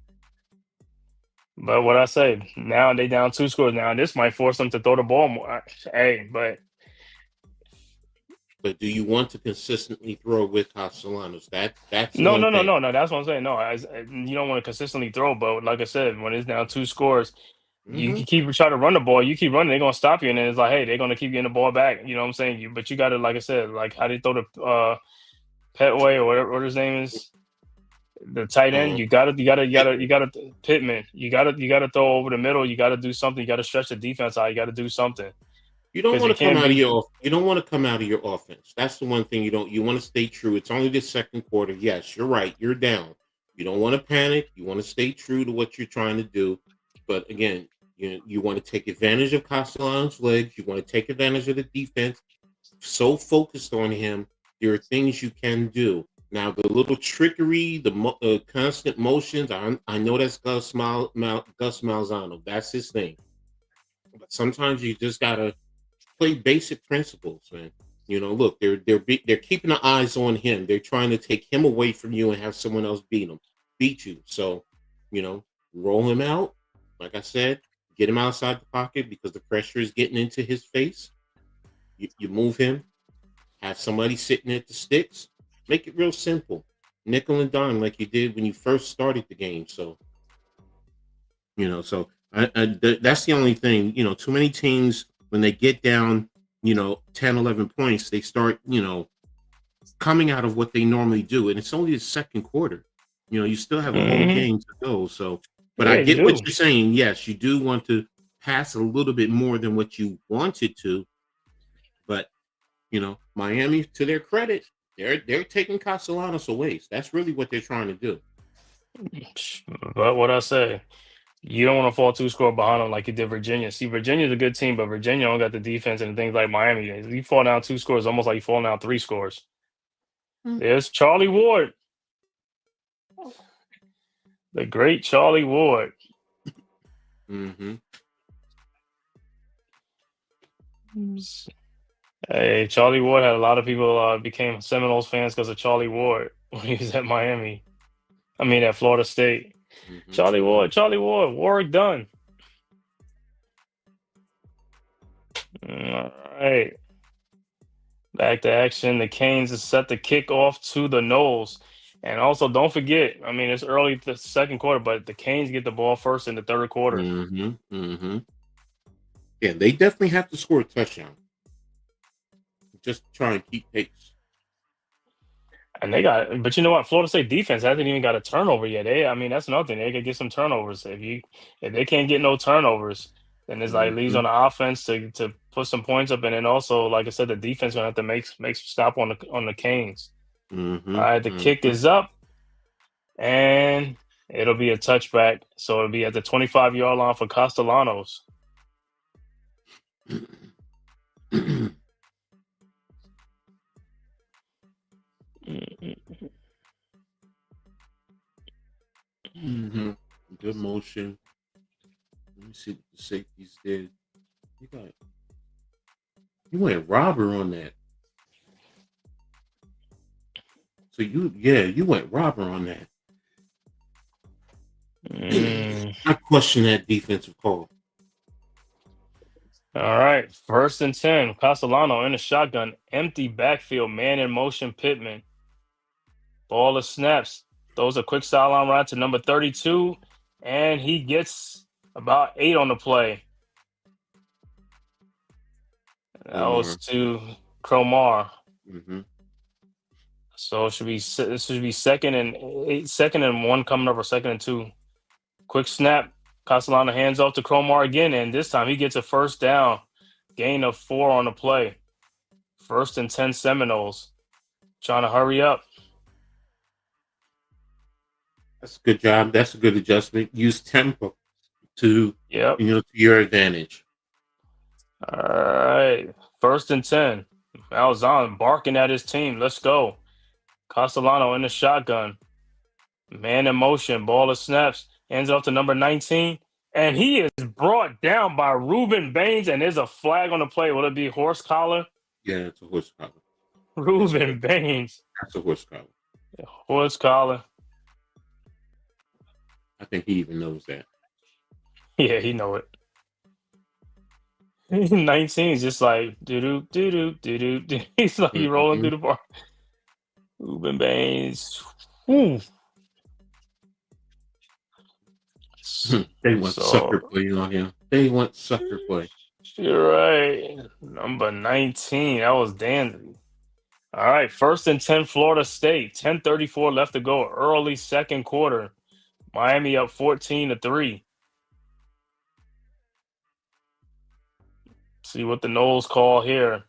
But what I say, now they down 2 scores. Now this might force them to throw the ball more. But do you want to consistently throw with Castellanos? That's no. That's what I'm saying. No, you don't want to consistently throw. But like I said, when it's down 2 scores, you can keep try to run the ball. You keep running, they're gonna stop you, and then it's like, hey, they're gonna keep getting the ball back. You know what I'm saying? But you got to, like I said, like how they throw the Petway or whatever his name is, the tight end. You gotta Pittman. You gotta throw over the middle. You gotta do something. You gotta stretch the defense out. You gotta do something. You don't want to come out of your offense. That's the one thing you don't. You want to stay true. It's only the second quarter. Yes, you're right. You're down. You don't want to panic. You want to stay true to what you're trying to do. But again, you want to take advantage of Castellanos' legs. You want to take advantage of the defense. So focused on him, there are things you can do. Now, the little trickery, the constant motions, I know that's Gus Malzahn. That's his thing. But sometimes you just got to play basic principles, man. Look, they're keeping the eyes on him. They're trying to take him away from you and have someone else beat you. So, roll him out. Like I said, get him outside the pocket because the pressure is getting into his face. You move him, have somebody sitting at the sticks. Make it real simple. Nickel and dime like you did when you first started the game. So, that's the only thing. Too many teams, when they get down, 10, 11 points, they start, coming out of what they normally do. And it's only the second quarter. You still have a whole game to go. So, but I get what you're saying. Yes, you do want to pass a little bit more than what you wanted to. But, Miami, to their credit, they're taking Castellanos away. So that's really what they're trying to do. But what I say, you don't want to fall 2 scores behind them like you did Virginia. See, Virginia's a good team, but Virginia don't got the defense and things like Miami. You fall down 2 scores, almost like you fall down 3 scores. There's Charlie Ward. The great Charlie Ward. Hey, Charlie Ward had a lot of people became Seminoles fans because of Charlie Ward when he was at Miami. I mean, at Florida State. Mm-hmm. Charlie Ward, work done. All right. Back to action. The Canes is set to kick off to the Noles. And also, don't forget, I mean, it's early the second quarter, but the Canes get the ball first in the third quarter. Mm-hmm. Mm-hmm. Yeah, they definitely have to score a touchdown. Just try and keep pace. And but you know what? Florida State defense hasn't even got a turnover yet. I mean, that's nothing. They could get some turnovers. If they can't get no turnovers, then it's like leaves Mm-hmm. on the offense to put some points up, and then also, like I said, the defense gonna have to make stop on the Canes. Mm-hmm. All right, the kick is up, and it'll be a touchback. So it'll be at the 25-yard line for Castellanos. Mm-hmm. Good motion. Let me see what the safeties did. You went robber on that. So you went robber on that. I question that defensive call. All right, 1st and 10. Castellano in the shotgun, empty backfield, man in motion. Pittman. Ball is snaps. Throws a quick sideline ride to number 32, and he gets about 8 on the play. That was to Cromar. Mm-hmm. So it should be second and 8, 2nd and 1 coming up, or 2nd and 2. Quick snap. Castellano hands off to Cromar again, and this time he gets a first down. Gain of 4 on the play. 1st and 10 Seminoles. Trying to hurry up. That's a good job. That's a good adjustment. Use tempo to to your advantage. All right. 1st and 10. Malzahn barking at his team. Let's go. Castellano in the shotgun. Man in motion. Ball is snaps. Hands off to number 19. And he is brought down by Reuben Baines, and there's a flag on the play. Will it be horse collar? Yeah, it's a horse collar. Reuben Baines. That's a horse collar. Horse collar. I think he even knows that. Yeah, he know it. 19 is just like doo doo doo doo. He's like rolling through the bar. Reuben Baines. Woo. They want sucker play on him. They want sucker play. You're right. Number 19. That was dandy. All right. 1st and 10 Florida State. 10:34 left to go. Early second quarter. Miami up 14-3. See what the Noles call here.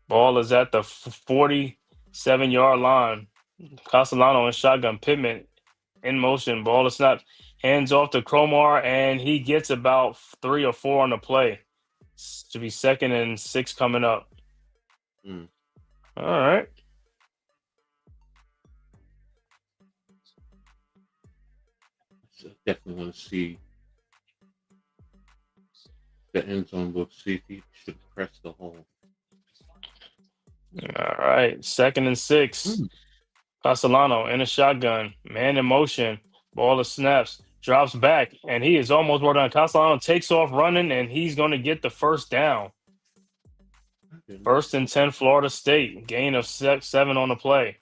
Ball is at the 47-yard line. Castellano in shotgun. Pittman in motion. Ball is snapped. Hands off to Cromar, and he gets about 3 or 4 on the play. To be 2nd and 6 coming up. All right. So definitely want to see the end zone look. See if he should press the hole. All right. 2nd and 6. Castellano in a shotgun. Man in motion. Ball is snaps. Drops back, and he is almost brought down. Castellano takes off running, and he's going to get the first down. 1st and 10 Florida State. Gain of 7 on the play.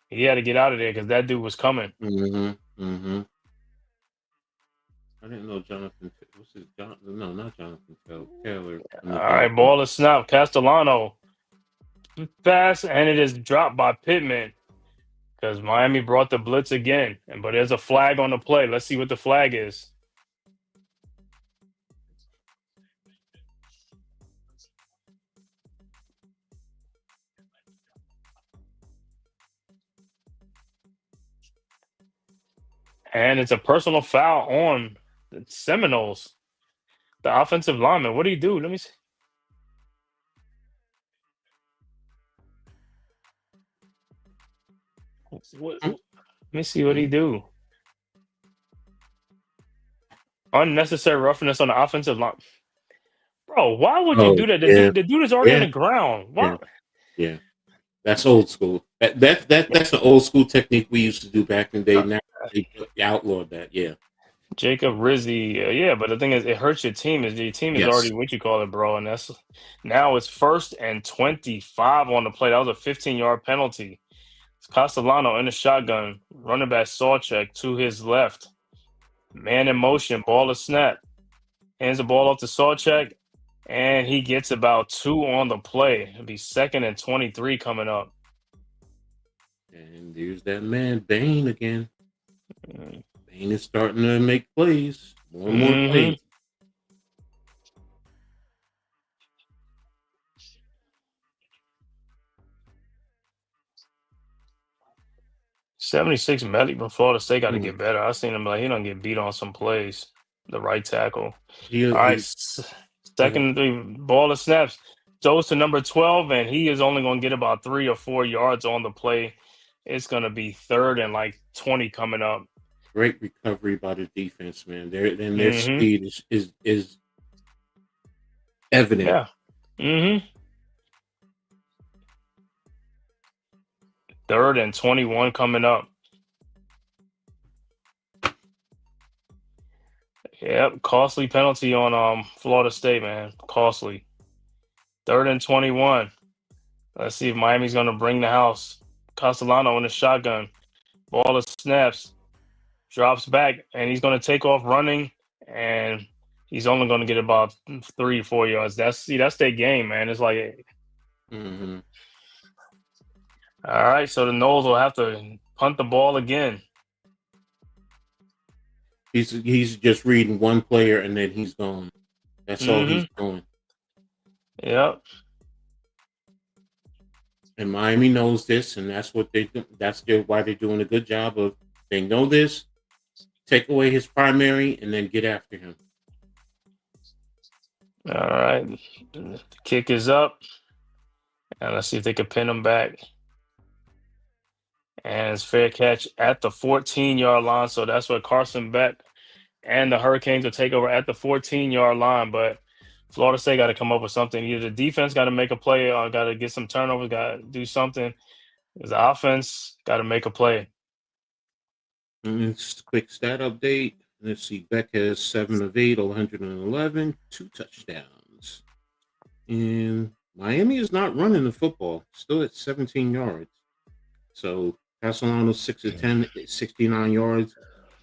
He had to get out of there because that dude was coming. I didn't know Jonathan. What's his Jonathan? No, not Jonathan Taylor. All right, ball is snapped. Castellano pass, and it is dropped by Pittman because Miami brought the blitz again. But there's a flag on the play. Let's see what the flag is. And it's a personal foul on the Seminoles. The offensive lineman. What do you do? Let me see. Let me see what he do. Unnecessary roughness on the offensive line. Bro, why would you Oh, do that? yeah, The dude is already on yeah, the ground. yeah, What? yeah. That's old school. That's an old school technique we used to do back in the day. Now they outlawed that. Yeah. Jacob Rizzi, yeah, but the thing is, it hurts your team. Is your team is Yes. already what you call it, bro, and that's now it's 1st and 25 on the play. That was a 15-yard penalty. It's Castellano in the shotgun, running back saw check to his left, man in motion, ball is snap, hands the ball off to saw check, and he gets about 2 on the play. It'll be 2nd and 23 coming up. And there's that man Bain again. Mm. Bain is starting to make plays, more and more Mm-hmm. plays. 76 Melly from Florida State got to Mm. get better. I seen him like he don't get beat on some plays. The right tackle. All right, He 2nd and 3, ball of snaps. Goes to number 12, and he is only going to get about 3 or 4 yards on the play. It's going to be 3rd and 20 coming up. great recovery by the defense, man. Their Mm-hmm. speed is evident. Yeah. Mm-hmm. 3rd and 21 coming up. Yep, costly penalty on Florida State, man. Costly. 3rd and 21. Let's see if Miami's going to bring the house. Castellano in the shotgun. Ball of snaps. Drops back, and he's going to take off running, and he's only going to get about 3-4 yards. That's their game, man. It's like, Mm-hmm. all right, so the Noles will have to punt the ball again. He's just reading one player and then he's gone. That's all he's doing. Yep. And Miami knows this, and that's what they do. Why they're doing a good job of. They know this. Take away his primary and then get after him. All right. The kick is up. And let's see if they can pin him back. And it's fair catch at the 14-yard line. So that's what Carson Beck and the Hurricanes will take over at the 14-yard line. But Florida State got to come up with something. Either the defense got to make a play or got to get some turnovers, got to do something. Because the offense got to make a play. And it's a quick stat update. Let's see. Beck has 7 of 8, 111, 2 touchdowns. And Miami is not running the football. Still at 17 yards. So Castellano 6 of 10, 69 yards.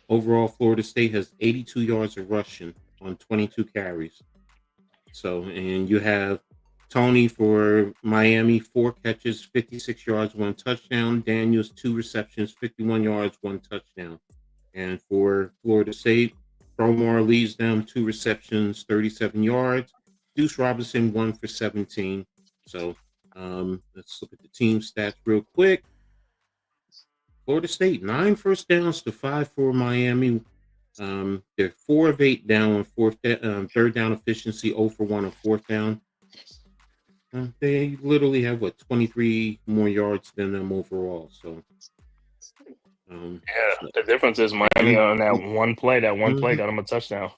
Overall, Florida State has 82 yards of rushing on 22 carries. So, and you have Tony for Miami, 4 catches, 56 yards, 1 touchdown. Daniels, 2 receptions, 51 yards, 1 touchdown. And for Florida State, Promar leads them 2 receptions, 37 yards. Deuce Robinson, 1 for 17. So let's look at the team stats real quick. Florida State, 9 first downs to 5 for Miami. They're 4 of 8 down on third down efficiency, 0 for 1 on fourth down. They literally have 23 more yards than them overall. So, The difference is Miami on that one play. That one play got them a touchdown.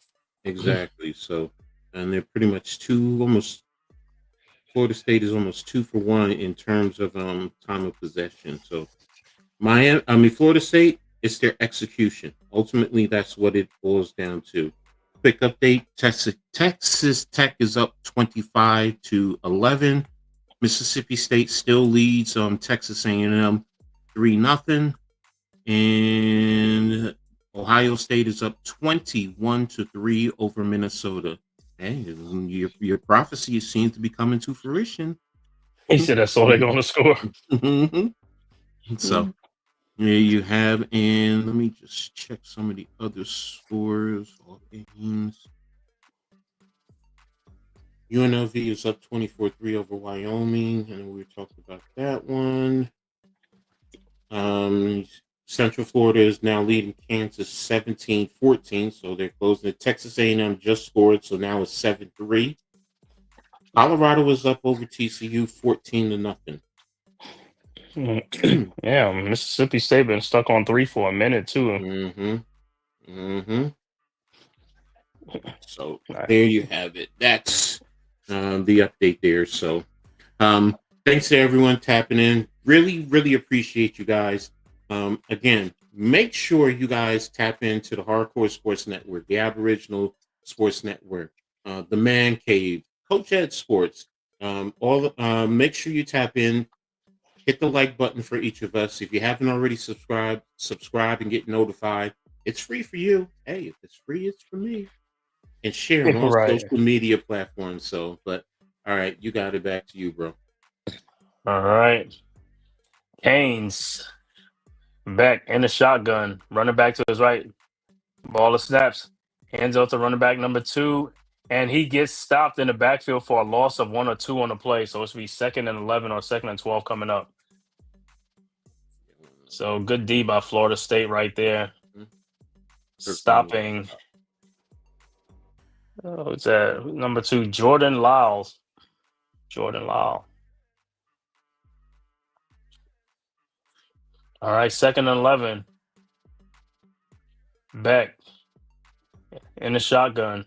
Exactly. So, and they're pretty much Florida State is almost 2 for 1 in terms of time of possession. So, Florida State, it's their execution. Ultimately, that's what it boils down to. Quick update: Texas Tech is up 25-11. Mississippi State still leads Texas A&M 3-0, and Ohio State is up 21-3 over Minnesota. Hey, your prophecy seems to be coming to fruition. He said that's all they're going to score. So. There you have, and let me just check some of the other scores. All games. UNLV is up 24-3 over Wyoming, and we talked about that one. Central Florida is now leading Kansas 17-14, so they're closing it. Texas A&M just scored, so now it's 7-3. Colorado was up over TCU 14-0. Yeah, Mississippi State been stuck on 3 for a minute too. So there you have it. That's the update there. So thanks to everyone tapping in. Really appreciate you guys. Again, make sure you guys tap into the Hardcore Sports Network, the Aboriginal Sports Network, the Man Cave, Coach Ed Sports. Make sure you tap in. Hit the like button for each of us. If you haven't already subscribe and get notified. It's free for you. Hey, if it's free, it's for me. And share on all Right. social media platforms. So, but all right, you got it. Back to you, bro. All right. Haynes back in the shotgun, running back to his right. Ball snaps, hands out to running back number 2, and he gets stopped in the backfield for a loss of 1 or 2 on the play. So it's be 2nd and 11 or 2nd and 12 coming up. So good D by Florida State right there, stopping. Oh, it's number 2, Jordan Lyles. Jordan Lyle. All right, 2nd and 11. Beck in the shotgun.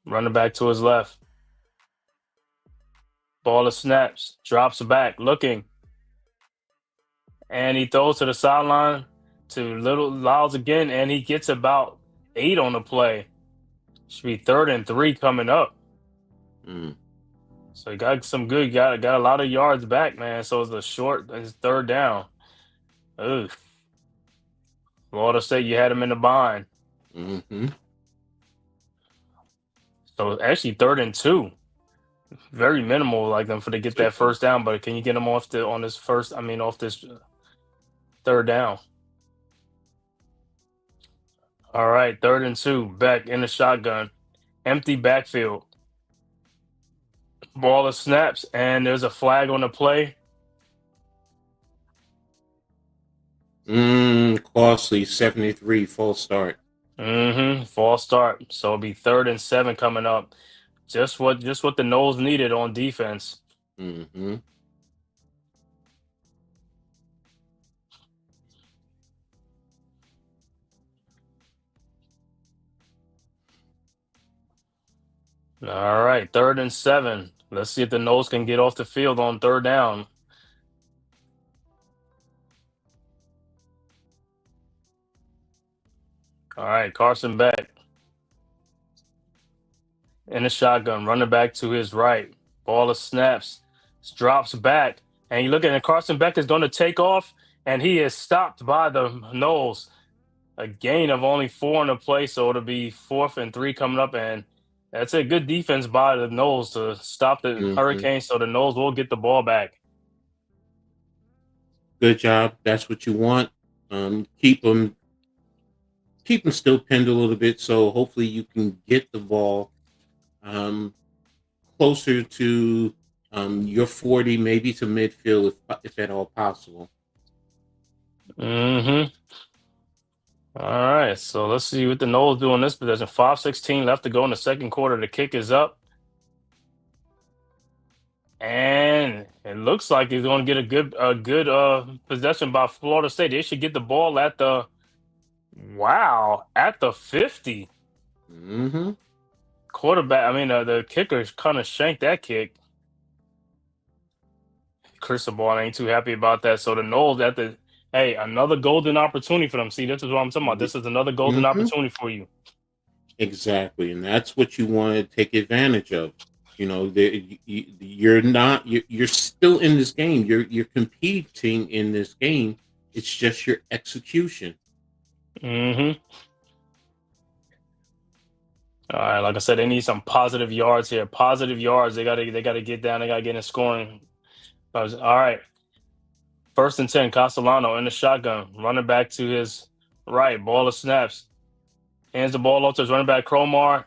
Running back to his left. Ball snaps, drops back, looking. And he throws to the sideline to Little Lyles again, and he gets about 8 on the play. Should be 3rd and 3 coming up. So he got some good, got a lot of yards back, man. So it's it's 3rd down. Ugh. Florida State, you had him in the bind. So actually 3rd and 2. Very minimal, like them for to get that 1st down, but can you get him off this 3rd down? All right, 3rd and 2, back in the shotgun, empty backfield. Ball snaps, and there's a flag on the play. Costly 73 false start. False start. So it'll be 3rd and 7 coming up. Just what the Noles needed on defense. All right, 3rd and 7. Let's see if the Noles can get off the field on 3rd down. All right, Carson Beck in the shotgun, running back to his right. Ball snaps, drops back, and you look at it, Carson Beck is going to take off, and he is stopped by the Noles. A gain of only 4 on the play, so it'll be 4th and 3 coming up, and that's a good defense by the Noles to stop the Hurricanes, so the Noles will get the ball back. Good job. That's what you want. Keep them still pinned a little bit, so hopefully you can get the ball closer to your 40, maybe to midfield, if at all possible. All right, so let's see what the Noles do in this position. 5:16 left to go in the 2nd quarter. The kick is up. And it looks like he's going to get a good possession by Florida State. They should get the ball at the 50. Quarterback, the kicker kind of shanked that kick. Cristobal ain't too happy about that. So the Noles another golden opportunity for them. See, this is what I'm talking about. This is another golden opportunity for you. Exactly, and that's what you want to take advantage of. You know, you're still in this game. You're competing in this game. It's just your execution. All right, like I said, they need some positive yards here. Positive yards. They gotta get down. They gotta get in scoring. All right. 1st and 10. Castellano in the shotgun, running back to his right. Ball snaps. Hands the ball off to his running back Cromar,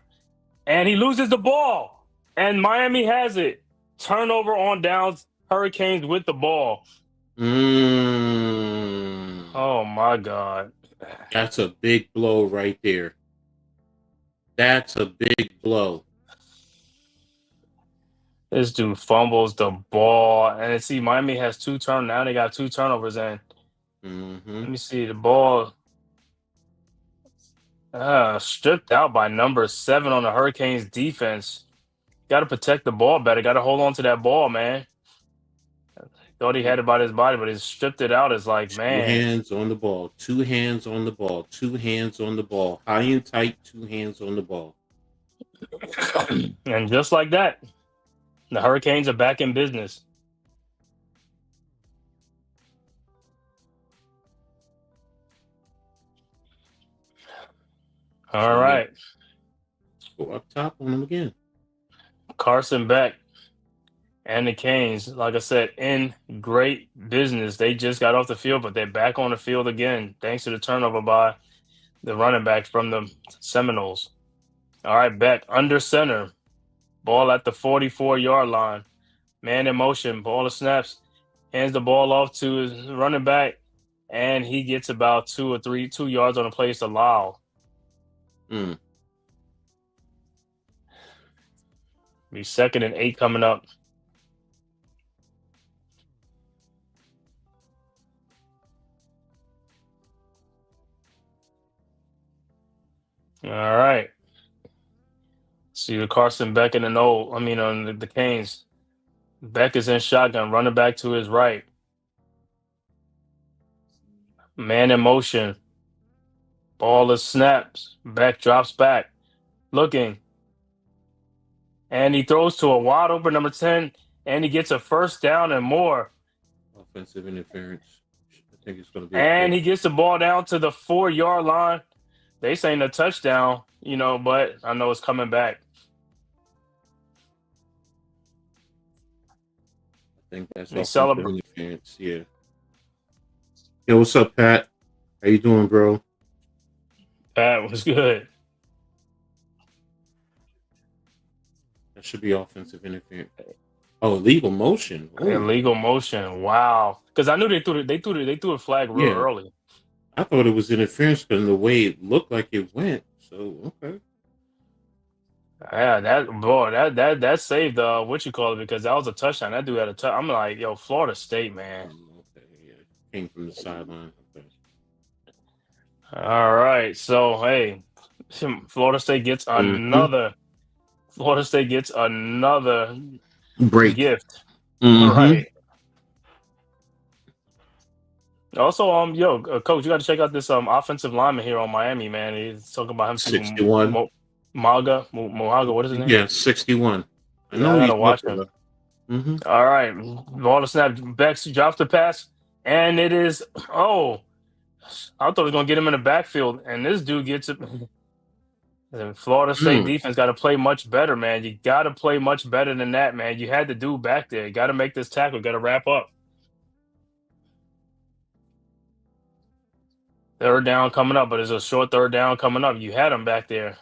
and he loses the ball. And Miami has it. Turnover on downs. Hurricanes with the ball. Oh my God. That's a big blow right there. That's a big blow. This dude fumbles the ball. And see, Miami has 2 turnovers. Now they got 2 turnovers in. Let me see the ball. Stripped out by number 7 on the Hurricanes defense. Got to protect the ball better. Got to hold on to that ball, man. Thought he had it by his body, but he stripped it out. It's like, Two man. hands on the ball. Two hands on the ball. Two hands on the ball. High and tight. Two hands on the ball. And just like that, the Hurricanes are back in business. All right. Go up top on them again. Carson Beck and the Canes, like I said, in great business. They just got off the field, but they're back on the field again, thanks to the turnover by the running back from the Seminoles. All right, Beck under center. Ball at the 44-yard line. Man in motion. Ball to snaps. Hands the ball off to his running back, and he gets about 2 yards on the place allowed. Mm. Be 2nd and 8 coming up. All right. See the Carson Beck and on the Canes. Beck is in shotgun, running back to his right. Man in motion. Ball is snaps. Beck drops back. Looking. And he throws to a wide open number 10, and he gets a first down and more. Offensive interference. I think it's going to be. And he gets the ball down to the 4-yard line. They saying a touchdown, but I know it's coming back. I think that's They offensive interference. Yeah. Yo, what's up, Pat? How you doing, bro? Pat was good. That should be offensive interference. Oh, illegal motion. Ooh. Illegal motion. Wow. Because I knew they threw a flag real early. I thought it was interference because of the way it looked like it went. So okay. Yeah, that saved because that was a touchdown. That dude had a touch. I'm like, yo, Florida State, man. Okay, yeah. Came from the sideline. Okay. All right. So hey, Florida State gets another. Florida State gets another break gift. Mm-hmm. Right. Also, coach, you got to check out this offensive lineman here on Miami, man. He's talking about him. 61. Mohaga, what is his name? Yeah, 61. I gotta watch him. Mm-hmm. All right, ball to snap. Beck drops the pass, and it is. Oh, I thought it was gonna get him in the backfield, and this dude gets it. The Florida State defense got to play much better, man. You got to play much better than that, man. You had the dude back there. You got to make this tackle. Got to wrap up. 3rd down coming up, but it's a short 3rd down coming up. You had him back there.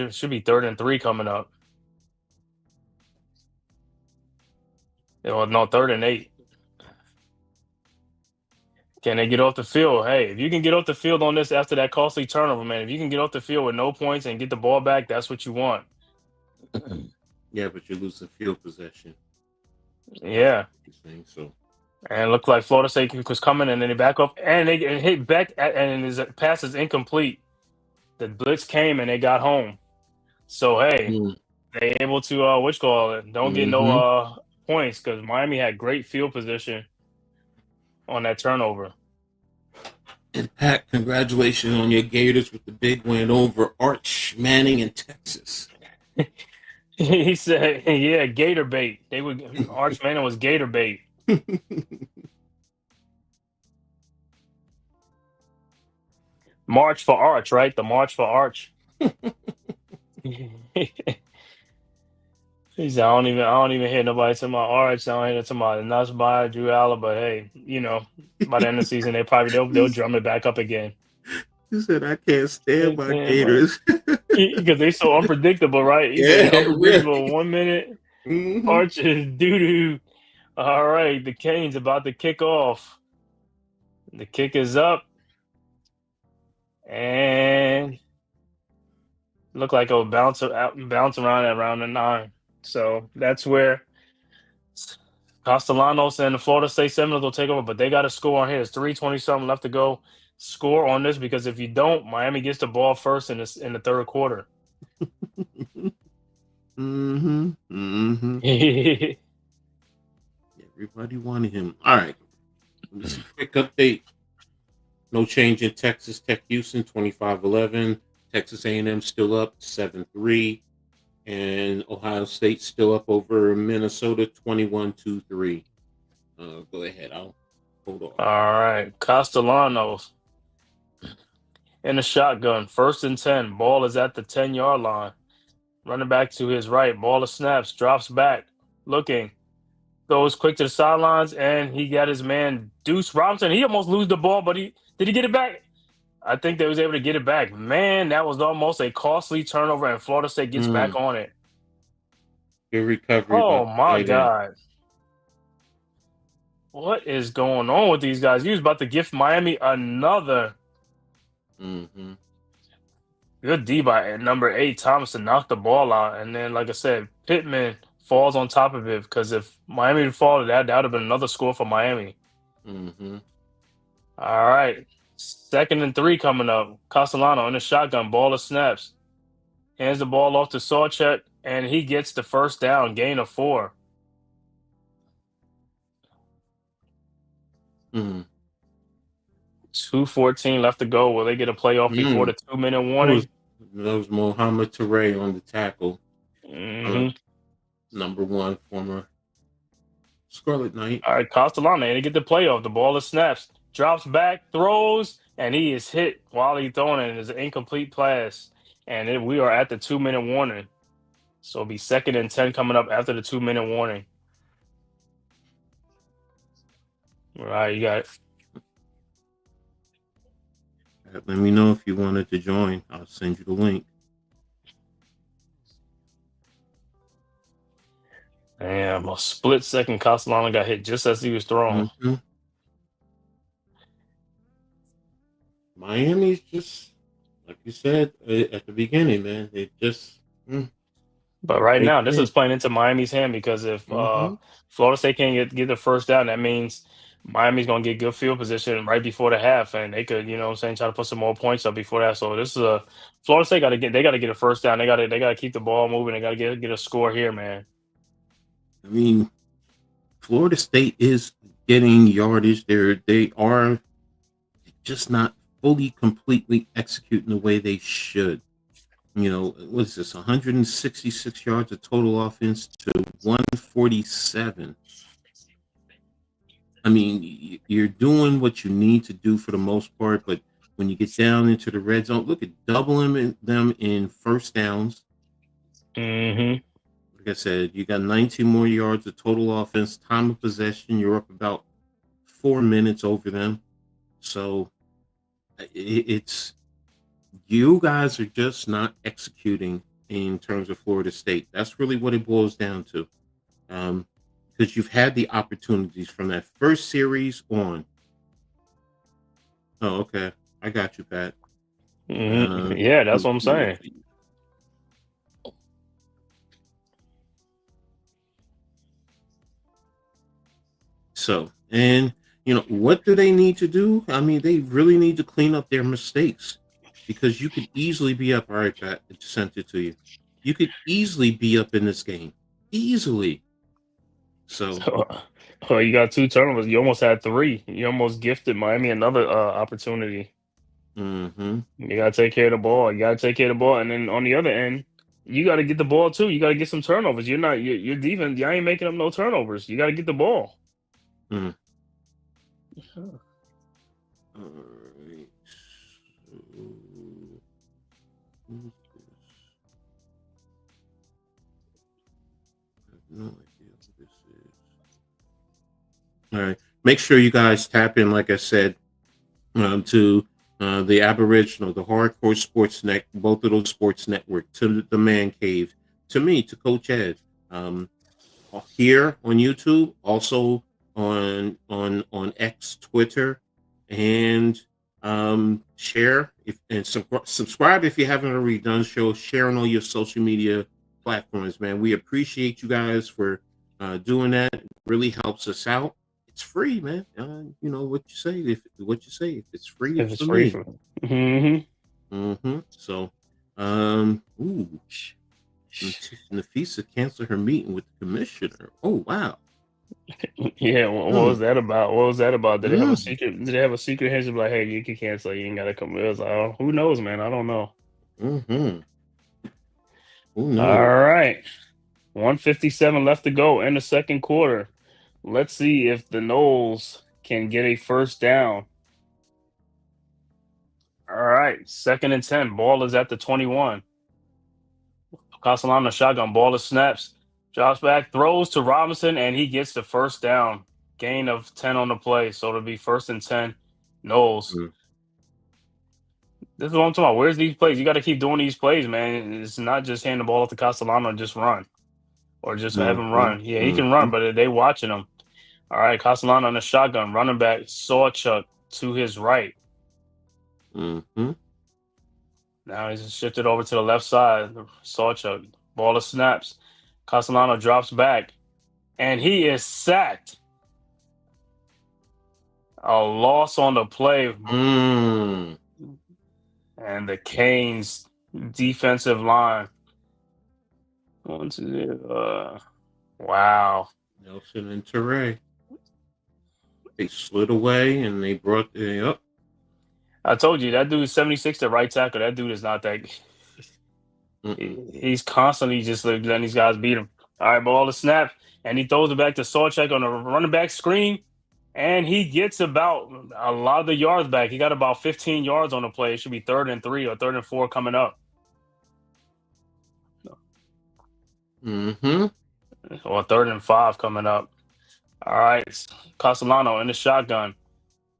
Should be 3rd and 3 coming up. No, 3rd and 8. Can they get off the field? Hey, if you can get off the field on this after that costly turnover, man, if you can get off the field with no points and get the ball back, that's what you want. Yeah, but you're losing field possession. Yeah. So. And it looked like Florida State was coming, and then they back up, and they hit Beck, and his pass is incomplete. The blitz came, and they got home. So, hey, they able to, don't get no points because Miami had great field position on that turnover. And Pat, congratulations on your Gators with the big win over Arch Manning in Texas. He said, yeah, Gator bait. Arch Manning was Gator bait. March for Arch, right? The March for Arch. He said, I don't even hear nobody talking about Arch. I don't hear talking about Nuts by Drew Allen, but hey, by the end of the season, they'll drum it back up again. He said, I can't stand my Gators. Because they're so unpredictable, right? He said, unpredictable. Really. 1 minute, Arch is doo-doo. All right, the Canes about to kick off. The kick is up. And look like it'll bounce around at around the 9. So that's where Castellanos and the Florida State Seminoles will take over, but they got to score on here. It's 3:20 something left to go. Score on this because if you don't, Miami gets the ball first in the third quarter. Everybody wanted him. All right. Let me see. Quick update. No change in Texas Tech Houston 25-11. Texas A&M still up 7-3. And Ohio State still up over Minnesota 21-3. Go ahead. I'll hold on. All right. Castellanos in the shotgun. 1st and 10. Ball is at the 10-yard line. Running back to his right. Ball snaps. Drops back. Looking. Goes quick to the sidelines. And he got his man Deuce Robinson. He almost lose the ball, but did he get it back? I think they was able to get it back. Man, that was almost a costly turnover, and Florida State gets back on it. Good recovery. Oh, my God. What is going on with these guys? He was about to gift Miami another. Good D by number 8, Thomas, to knock the ball out. And then, like I said, Pittman falls on top of it because if Miami had fallen, that would have been another score for Miami. All right. 2nd and 3 coming up. Castellano in the shotgun. Ball of snaps. Hands the ball off to Sawchuk, and he gets the first down. Gain of 4. 2:14 left to go. Will they get a playoff before the 2-minute warning? That was Mohamed Toure on the tackle. Number 1 former Scarlet Knight. All right, Castellano, and they get the playoff. The ball is snaps. Drops back, throws, and he is hit while he's throwing it. It's an incomplete pass. And we are at the 2-minute warning. So it'll be 2nd and 10 coming up after the 2-minute warning. All right, you got it. Let me know if you wanted to join. I'll send you the link. Damn, a split second, Castellano got hit just as he was throwing. Miami's just, like you said at the beginning, man. They just. But right now, this is playing into Miami's hand because if Florida State can't get the first down, that means Miami's going to get good field position right before the half, and they could, try to put some more points up before that. So this is Florida State got to get a first down. They got to keep the ball moving. They got to get a score here, man. I mean, Florida State is getting yardage. They are just not fully, completely executing the way they should. What is this? 166 yards of total offense to 147. I mean, you're doing what you need to do for the most part, but when you get down into the red zone, look at doubling them in first downs. Like I said, you got 19 more yards of total offense. Time of possession, you're up about 4 minutes over them. So it's you guys are just not executing in terms of Florida State. That's really what it boils down to. Because you've had the opportunities from that first series on. Oh, okay. I got you, Pat. Yeah, that's what I'm saying. So, and what do they need to do? I mean, they really need to clean up their mistakes because you could easily be up. All right, Pat, I sent it to you. You could easily be up in this game. Easily. So, you got 2 turnovers. You almost had 3. You almost gifted Miami another opportunity. You got to take care of the ball. And then on the other end, you got to get the ball too. You got to get some turnovers. Your defense, you ain't making up no turnovers. You got to get the ball. All right. No idea what this is. All right. Make sure you guys tap in, like I said, to the Aboriginal, the Hardcore Sports Net, both of those sports network, to the Man Cave, to me, to Coach Ed, here on YouTube, also on X, Twitter, and share and subscribe if you haven't already done so. Share on all your social media platforms, man. We appreciate you guys for doing that really helps us out. It's free, man. You know what you say. If it's free, If it's it's for free me. for me. So, ooh, Nafisa canceled her meeting with the commissioner. Oh wow. Yeah, what was Mm, that about? What was that about? Did they have a mm, secret? Did they have a secret handshake like, hey, you can cancel, you ain't gotta come. It was like, oh, who knows, man? I don't know. mm-hmm. Who All knows? right, 157 left to go in the second quarter. Let's see if the Knowles can get a first down. All right, 2nd and 10. Ball is at the 21. Castellano shotgun. Ball is snaps. Drops back, throws to Robinson, and he gets the first down. Gain of 10 on the play. So it'll be 1st and 10. Knowles. Mm, This is what I'm talking about. Where's these plays? You got to keep doing these plays, man. It's not just hand the ball off to Castellano and just run. Or just have him mm-hmm, run. Yeah, he can run, mm-hmm, but they watching him. All right, Castellano on the shotgun. Running back, Sawchuck to his right. mm-hmm. Now he's shifted over to the left side. Sawchuck. Ball of snaps. Castellano drops back. And he is sacked. A loss on the play. Mm. And the Canes defensive line. One, two, wow. Nelson and Teray. They slid away and they brought the up. I told you that dude is 76 to right tackle. That dude is not that. Mm-mm. He's constantly just letting these guys beat him. All right, ball to snap, and he throws it back to Sawcheck on a running back screen, and he gets about a lot of the yards back. He got about 15 yards on the play. It should be 3rd and 3 or 3rd and 4 coming up, Mm-hmm. or 3rd and 5 coming up. All right, Castellano in the shotgun.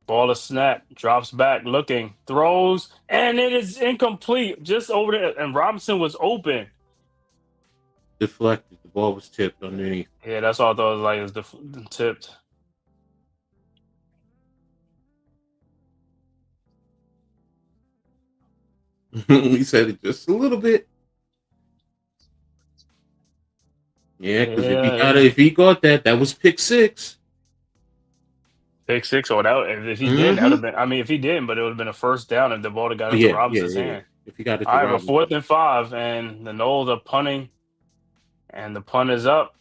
Ball to snap, drops back, looking, throws, and it is incomplete. Just over there, and Robinson was open. Deflected. The ball was tipped underneath. Yeah, that's all I thought. It was like it was the tipped. We said it just a little bit. Yeah, because Yeah, if he got that, that was pick six. pick six or that. If he didn't, that would Mm-hmm. have been. I mean, if he didn't, but it would have been a first down if the ball had got Oh, into yeah, yeah, Robinson's yeah, yeah. hand. If he got it All to right, but Robinson. 4th and 5, and the Knowles are punting, and the punt is up,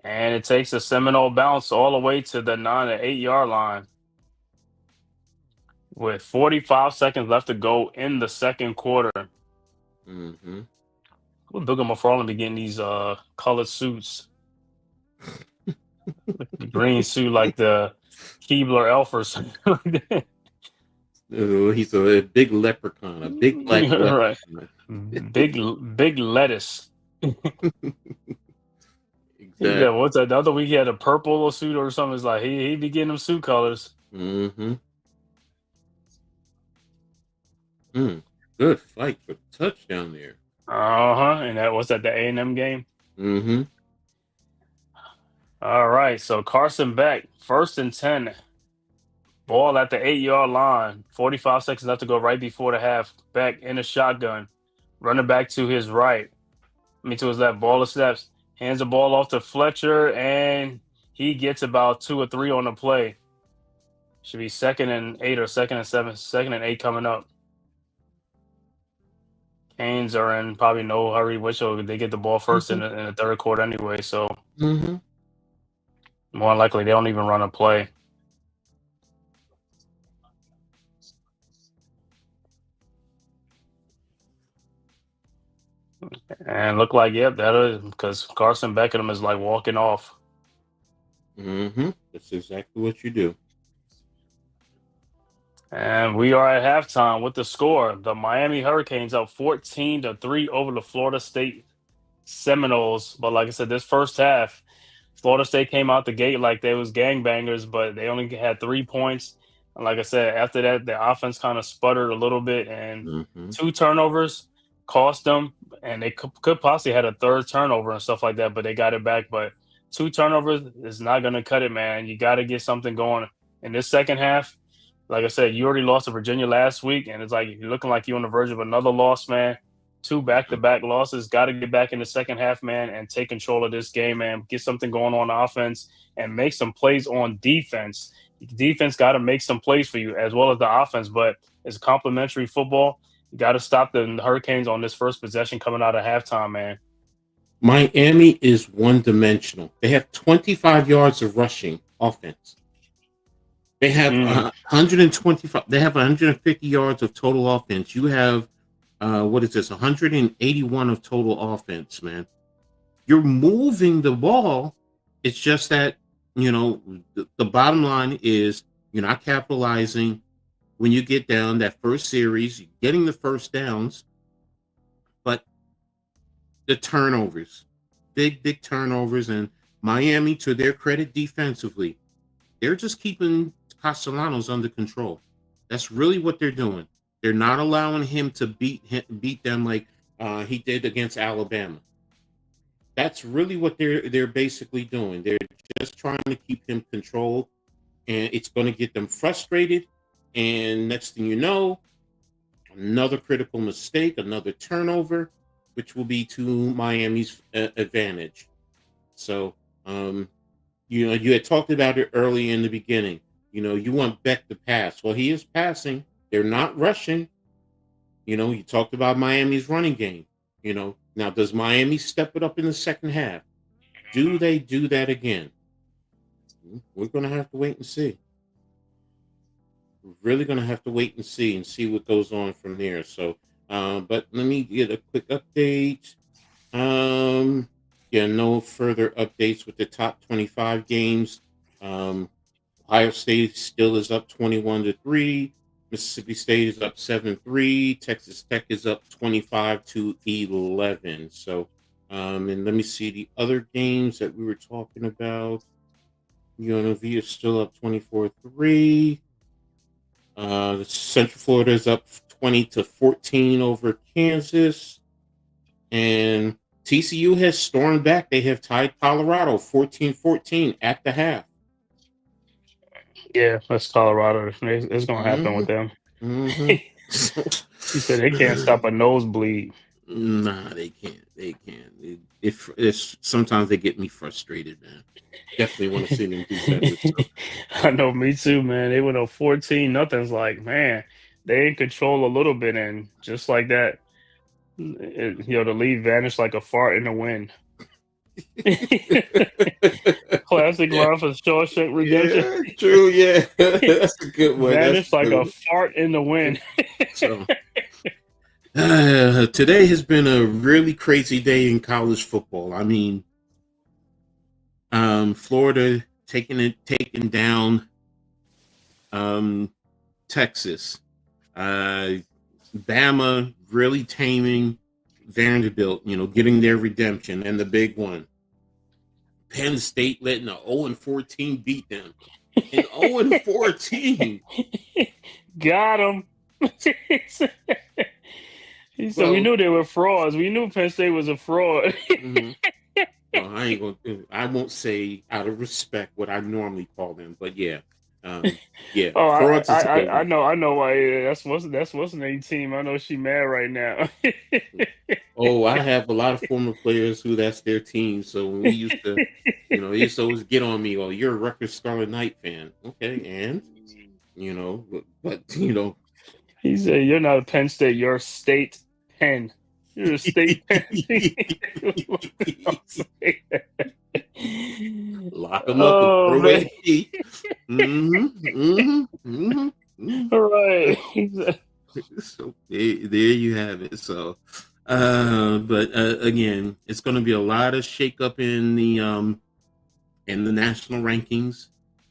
and it takes a Seminole bounce all the way to the 9 or 8 yard line, with 45 seconds left to go in the second quarter. Mm-hmm. Will Booger McFarland be getting these colored suits? The green suit like the Keebler Elfers. Oh, he's a big leprechaun, a big black Right. leprechaun. Big lettuce. Yeah, Exactly. what's that? The other week he had a purple suit or something. It's like he be getting them suit colors. Mm-hmm. Mm. Good fight for the touchdown there. Uh-huh. And that was at the A&M game. Mm-hmm. All right. So Carson Beck, 1st and 10. Ball at the 8 yard line. 45 seconds left to go right before the half. Beck in a shotgun. Running back to his right. To his left. Ball of steps. Hands the ball off to Fletcher, and he gets about 2 or 3 on the play. Should be 2nd and 8 or 2nd and 7. 2nd and 8 coming up. Canes are in probably no hurry, which they get the ball first in the third quarter anyway. So Mm-hmm. more likely they don't even run a play. And look like, yep, that is because Carson Beckham is like walking off. Mm-hmm. That's exactly what you do. And we are at halftime with the score. The Miami Hurricanes up 14-3 over the Florida State Seminoles. But like I said, this first half, Florida State came out the gate like they was gangbangers, but they only had 3 points. And like I said, after that, the offense kind of sputtered a little bit, and Mm-hmm. 2 turnovers cost them. And they could possibly had a third turnover and stuff like that, but they got it back. But 2 turnovers is not going to cut it, man. You got to get something going in this second half. Like I said, you already lost to Virginia last week, and it's like you're looking like you're on the verge of another loss, man. 2 back-to-back losses. Got to get back in the second half, man, and take control of this game, man. Get something going on offense and make some plays on defense. Defense got to make some plays for you as well as the offense, but it's complementary football. You got to stop the Hurricanes on this first possession coming out of halftime, man. Miami is one-dimensional. They have 25 yards of rushing offense. They have 125. They have 150 yards of total offense. You have, 181 of total offense, man. You're moving the ball. It's just that, the bottom line is you're not capitalizing when you get down that first series, you're getting the first downs, but the turnovers, big turnovers, and Miami, to their credit defensively, they're just keeping Castellanos under control. That's really what they're doing. They're not allowing him to beat them like he did against Alabama. That's really what they're basically doing. They're just trying to keep him controlled, and it's going to get them frustrated. And next thing you know, another critical mistake, another turnover, which will be to Miami's advantage. So, you had talked about it early in the beginning. You want Beck to pass. Well, he is passing. They're not rushing. You talked about Miami's running game. Now, does Miami step it up in the second half? Do they do that again? We're going to have to wait and see. We're really going to have to wait and see what goes on from there. So, but let me get a quick update. No further updates with the top 25 games. Ohio State still is up 21-3. Mississippi State is up 7-3. Texas Tech is up 25-11. So, and let me see the other games that we were talking about. UNLV is still up 24-3. Central Florida is up 20-14 over Kansas. And TCU has stormed back. They have tied Colorado 14-14 at the half. Yeah, that's Colorado. It's going to happen with them. He said they can't stop a nosebleed. Nah, they can't. They can't. It's sometimes they get me frustrated, man. Definitely want to see them do better. So. I know, me too, man. They went up 14-0. Like, man, they in control a little bit, and just like that, the lead vanished like a fart in the wind. Classic line for Shawshank Redemption. Yeah, true, yeah. That's a good one. Vanished like a fart in the wind. So, today has been a really crazy day in college football. I mean, Florida taking down Texas. Bama really taming Vanderbilt, getting their redemption, and the big one. Penn State letting an 0-14 beat them. An 0-14. Got him. He said, we knew they were frauds. We knew Penn State was a fraud. Well, I won't say out of respect what I normally call them, but yeah. Yeah. Oh, I know why. That's what's the name team. I know she mad right now. Oh, I have a lot of former players who that's their team. So when we used to, they used to always get on me. Oh, you're a Rutgers Scarlet Knight fan, okay? And but he said you're not a Penn State. You're a State Penn. You're a State Penn. Lock them up and throw away the key. All right. So there you have it. So, but again, it's going to be a lot of shakeup in the national rankings,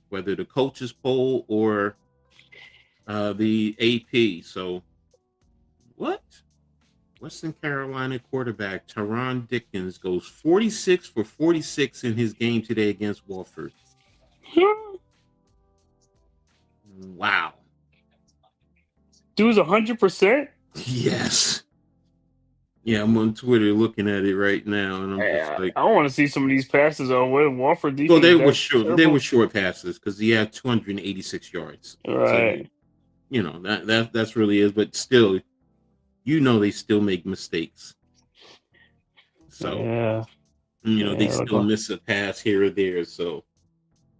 whether the coaches poll or the AP. So, what? Western Carolina quarterback Teron Dickens goes 46 for 46 in his game today against Wofford. Wow. Dude's 100%? Yes. Yeah, I'm on Twitter looking at it right now, and I'm just like, I want to see some of these passes on Wofford defense. Well, they were short. They were short passes because he had 286 yards. Right. So, that's really is, but still. you know they still make mistakes. So Yeah. they Yeah. still miss a pass here or there. So,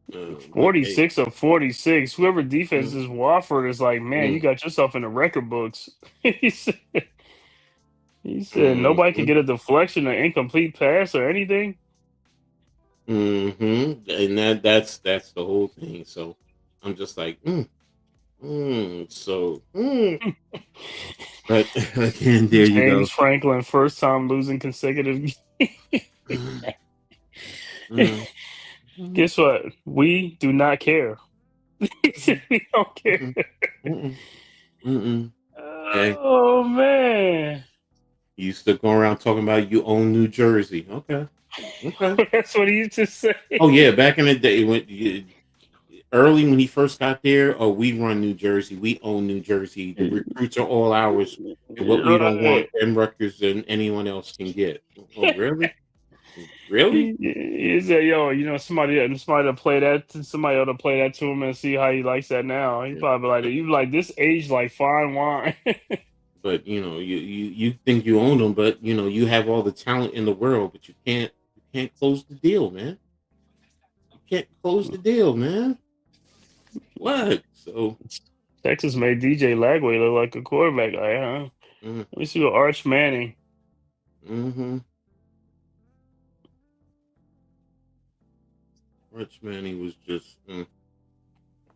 but hey, 46 of 46. Whoever defense mm, is Wofford is like, man, you mm, got yourself in the record books. He said nobody could mhm, get a deflection, an incomplete pass, or anything. and that's the whole thing. So I'm just like, but again, there you James go. Franklin, first time losing consecutive. Mm, mm, mm, Guess what? We do not care. He said mm, we don't care. mm, mm, mm. Hey, Oh man. you used to go around talking about you own New Jersey. Okay, okay. That's what he used to say. Oh yeah, back in the day early when he first got there. Oh, we run New Jersey. We own New Jersey. The recruits are all ours, and what we don't want, Right. them records than anyone else can get. Oh, really? Really? He said, "Yo, somebody to play that, somebody ought to play that to him and see how he likes that now." He Yeah. probably like, "You like this age like fine wine." But you think you own them, but you have all the talent in the world, but you can't close the deal, man. You can't close the deal, man. What? So, Texas made DJ Lagway look like a quarterback. Like, huh? mm, Let me see what Arch Manning. mm-hmm. Rich man, he was just. I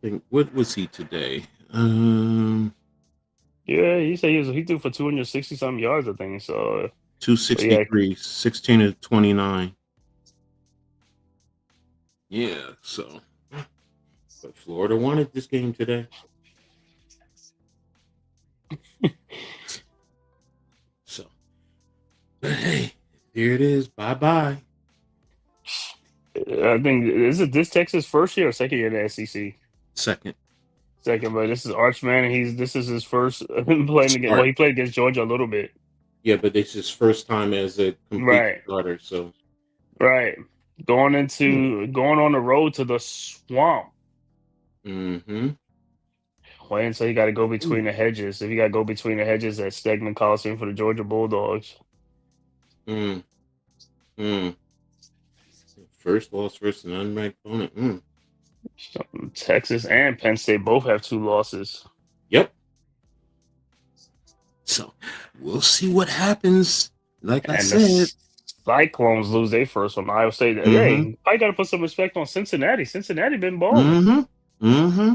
think what was he today? Yeah, he said he threw for 260 something yards, I think. So yeah, 263, 16 to 29. Yeah, so but Florida wanted this game today. So, but hey, here it is. Bye bye. I think is it this Texas first year or second year in the SEC? Second Second, but this is Arch Manning. This is his first playing against. Well, start. he played against Georgia a little bit. Yeah, but it's his first time as a complete Right, starter. So, right. Going on the road to the swamp. mm-hmm. Wayne said he got to go Mm, between the hedges. If you got to go between the hedges at Stegman Coliseum for the Georgia Bulldogs. mm, mm. First loss versus an unranked opponent. So, Texas and Penn State both have 2 losses. Yep. So we'll see what happens. Like I And the said. Cyclones lose their first one. Iowa State. Mm-hmm. Hey, I got to put some respect on Cincinnati. Cincinnati been balling. Mm-hmm. Mm-hmm.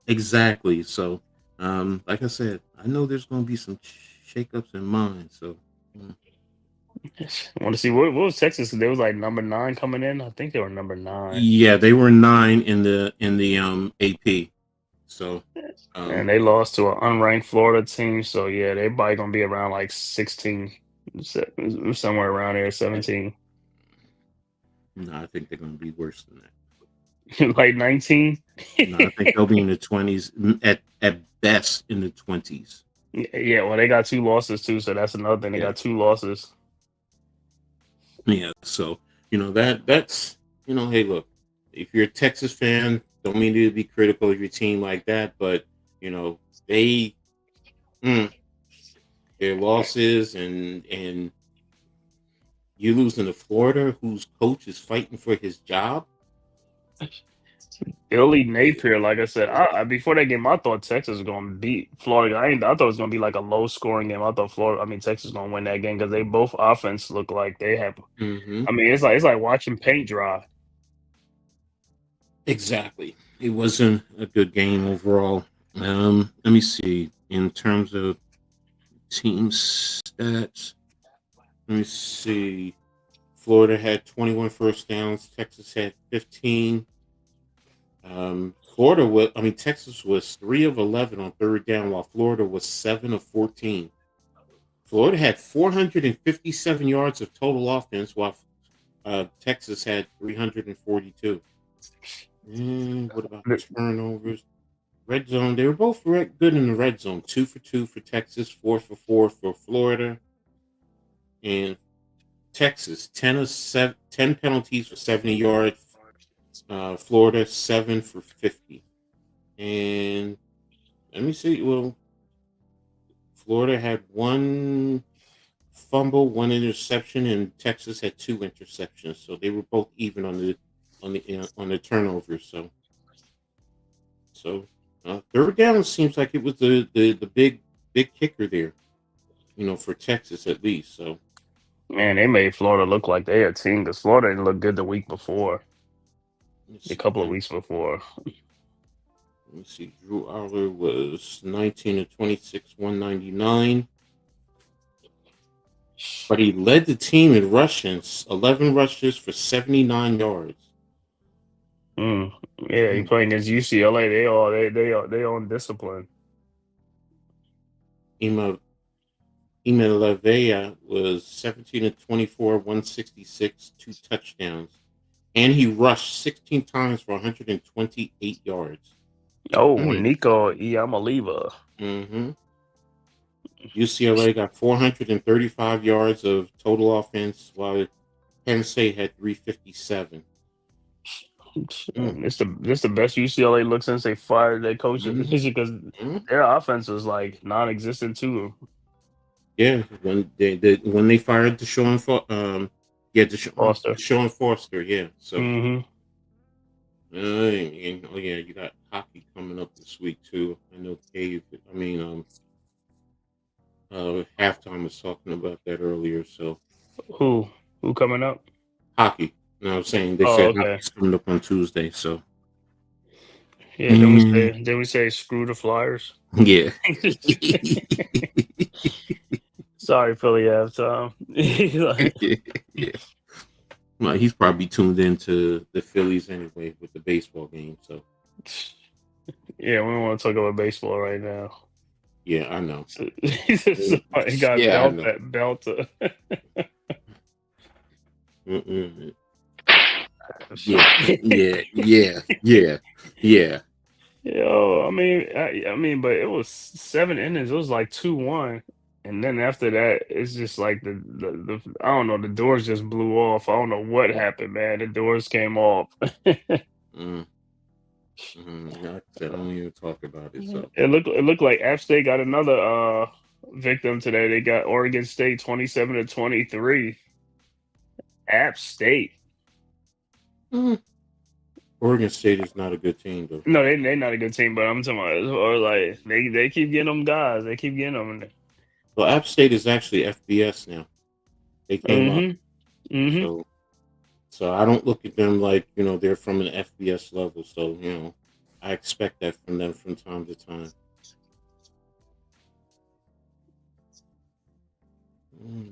Exactly. So, like I said, I know there's going to be some shakeups in mine. So, I want to see what was Texas. They was like number 9 coming in. I think they were number 9, yeah, they were 9 in the AP. So, and they lost to an unranked Florida team. So yeah, they probably gonna be around like 16, somewhere around there, 17, no, I think they're going to be worse than that. like 19. No, I think they'll be in the 20s at best in the 20s. Yeah, well, they got 2 losses too, so that's another thing. They Yeah, got 2 losses. yeah. So that's hey, look, if you're a Texas fan, don't mean to be critical of your team like that, but they their losses and you losing to Florida, whose coach is fighting for his job. Billy Napier, like I said, before that game, I thought Texas was gonna beat Florida. I thought it was gonna be like a low scoring game. I thought Texas was gonna win that game because they both offense look like they have. Mm-hmm. I mean, it's like watching paint dry. Exactly. It wasn't a good game overall. Let me see. In terms of team stats, let me see. Florida had 21 first downs. Texas had 15. Texas was 3 of 11 on third down, while Florida was 7 of 14. Florida had 457 yards of total offense, while Texas had 342. And what about turnovers? Red zone, they were both good in the red zone. 2 for 2 for Texas, 4 for 4 for Florida. And Texas, 10 penalties for 70 yards. Florida, 7 for 50. And let me see. Well, Florida had one fumble, one interception, and Texas had two interceptions. So they were both even on the turnovers. So third down seems like it was the big kicker there. For Texas at least. So Man, they made Florida look like they a team because Florida didn't look good the week before, let's a see. couple of weeks before. Let me see. Drew Aller was 19 of 26, 199. But he led the team in rushing, 11 rushes for 79 yards. Mm. Yeah, he playing against UCLA. They on discipline. Ema Levea was 17 of 24, 166, two touchdowns. And he rushed 16 times for 128 yards. Oh, Nico Iamaliva. Mm-hmm. UCLA got 435 yards of total offense, while Penn State had 357. It's the best UCLA look since they fired their coach because their offense was like non-existent too. Yeah, when they fired Foster. Deshaun Foster, yeah. So, Mm-hmm. you got hockey coming up this week too. I know Halftime was talking about that earlier. So, Who coming up? hockey. No, I'm saying they Oh, said okay. hockey's coming up on Tuesday. So, Yeah, then we say screw the Flyers. yeah. Sorry, Philly halftime. Yeah. Well, he's probably tuned into the Phillies anyway with the baseball game. So, Yeah, we don't want to talk about baseball right now. yeah, I know. Somebody got Yeah, I know. belt. Yeah. Yo, I mean, but it was 7 innings. It was like 2-1, and then after that, it's just like the I don't know. The doors just blew off. I don't know what happened, man. The doors came off. Like I said, I don't even talk about it. So It looked like App State got another victim today. They got Oregon State 27-23. App State. Oregon State is not a good team, though. No, they not a good team, but I'm talking about or like they keep getting them guys. They keep getting them. Well, App State is actually FBS now. They came up, Mm-hmm. so I don't look at them like they're from an FBS level. So I expect that from them from time to time.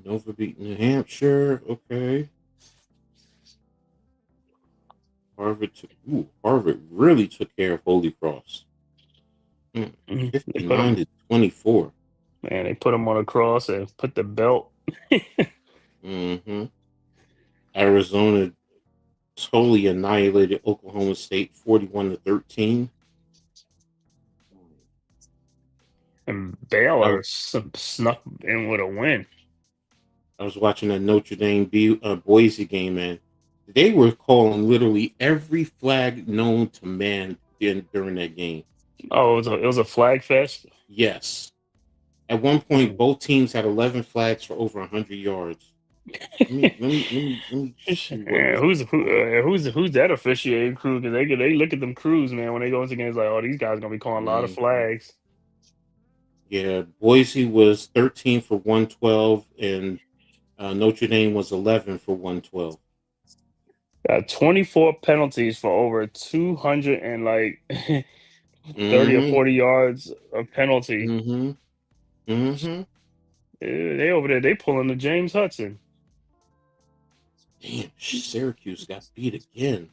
Nova beat New Hampshire. Okay. Harvard really took care of Holy Cross. 59-24. Man, they put them on a cross and put the belt. Arizona totally annihilated Oklahoma State 41-13. And Baylor snuck in with a win. I was watching a Notre Dame Boise game, and they were calling literally every flag known to man during that game. Oh, it was a flag fest? Yes. At one point, both teams had 11 flags for over 100 yards. Let me Yeah, who's that officiating crew? Because they look at them crews, man, when they go into games like, oh, these guys gonna be calling a lot of flags. Yeah, Boise was 13 for 112, and Notre Dame was 11 for 112. Got 24 penalties for over 200 and like 30 or 40 yards of penalty. They over there, they pulling the James Hudson. Damn, Syracuse got beat again.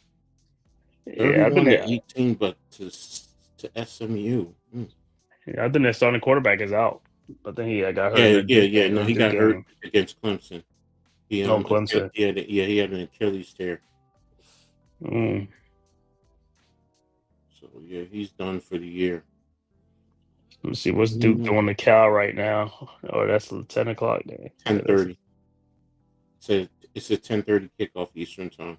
Yeah, 31-18, but to SMU. Yeah, I think their starting quarterback is out. I think he got hurt. Yeah. No, he got hurt against Clemson. Clemson. He had an Achilles tear. So yeah, he's done for the year. Let me see what's Duke doing to Cal right now. Oh, that's 10 o'clock there. 10:30. It's a 10:30 kickoff Eastern time.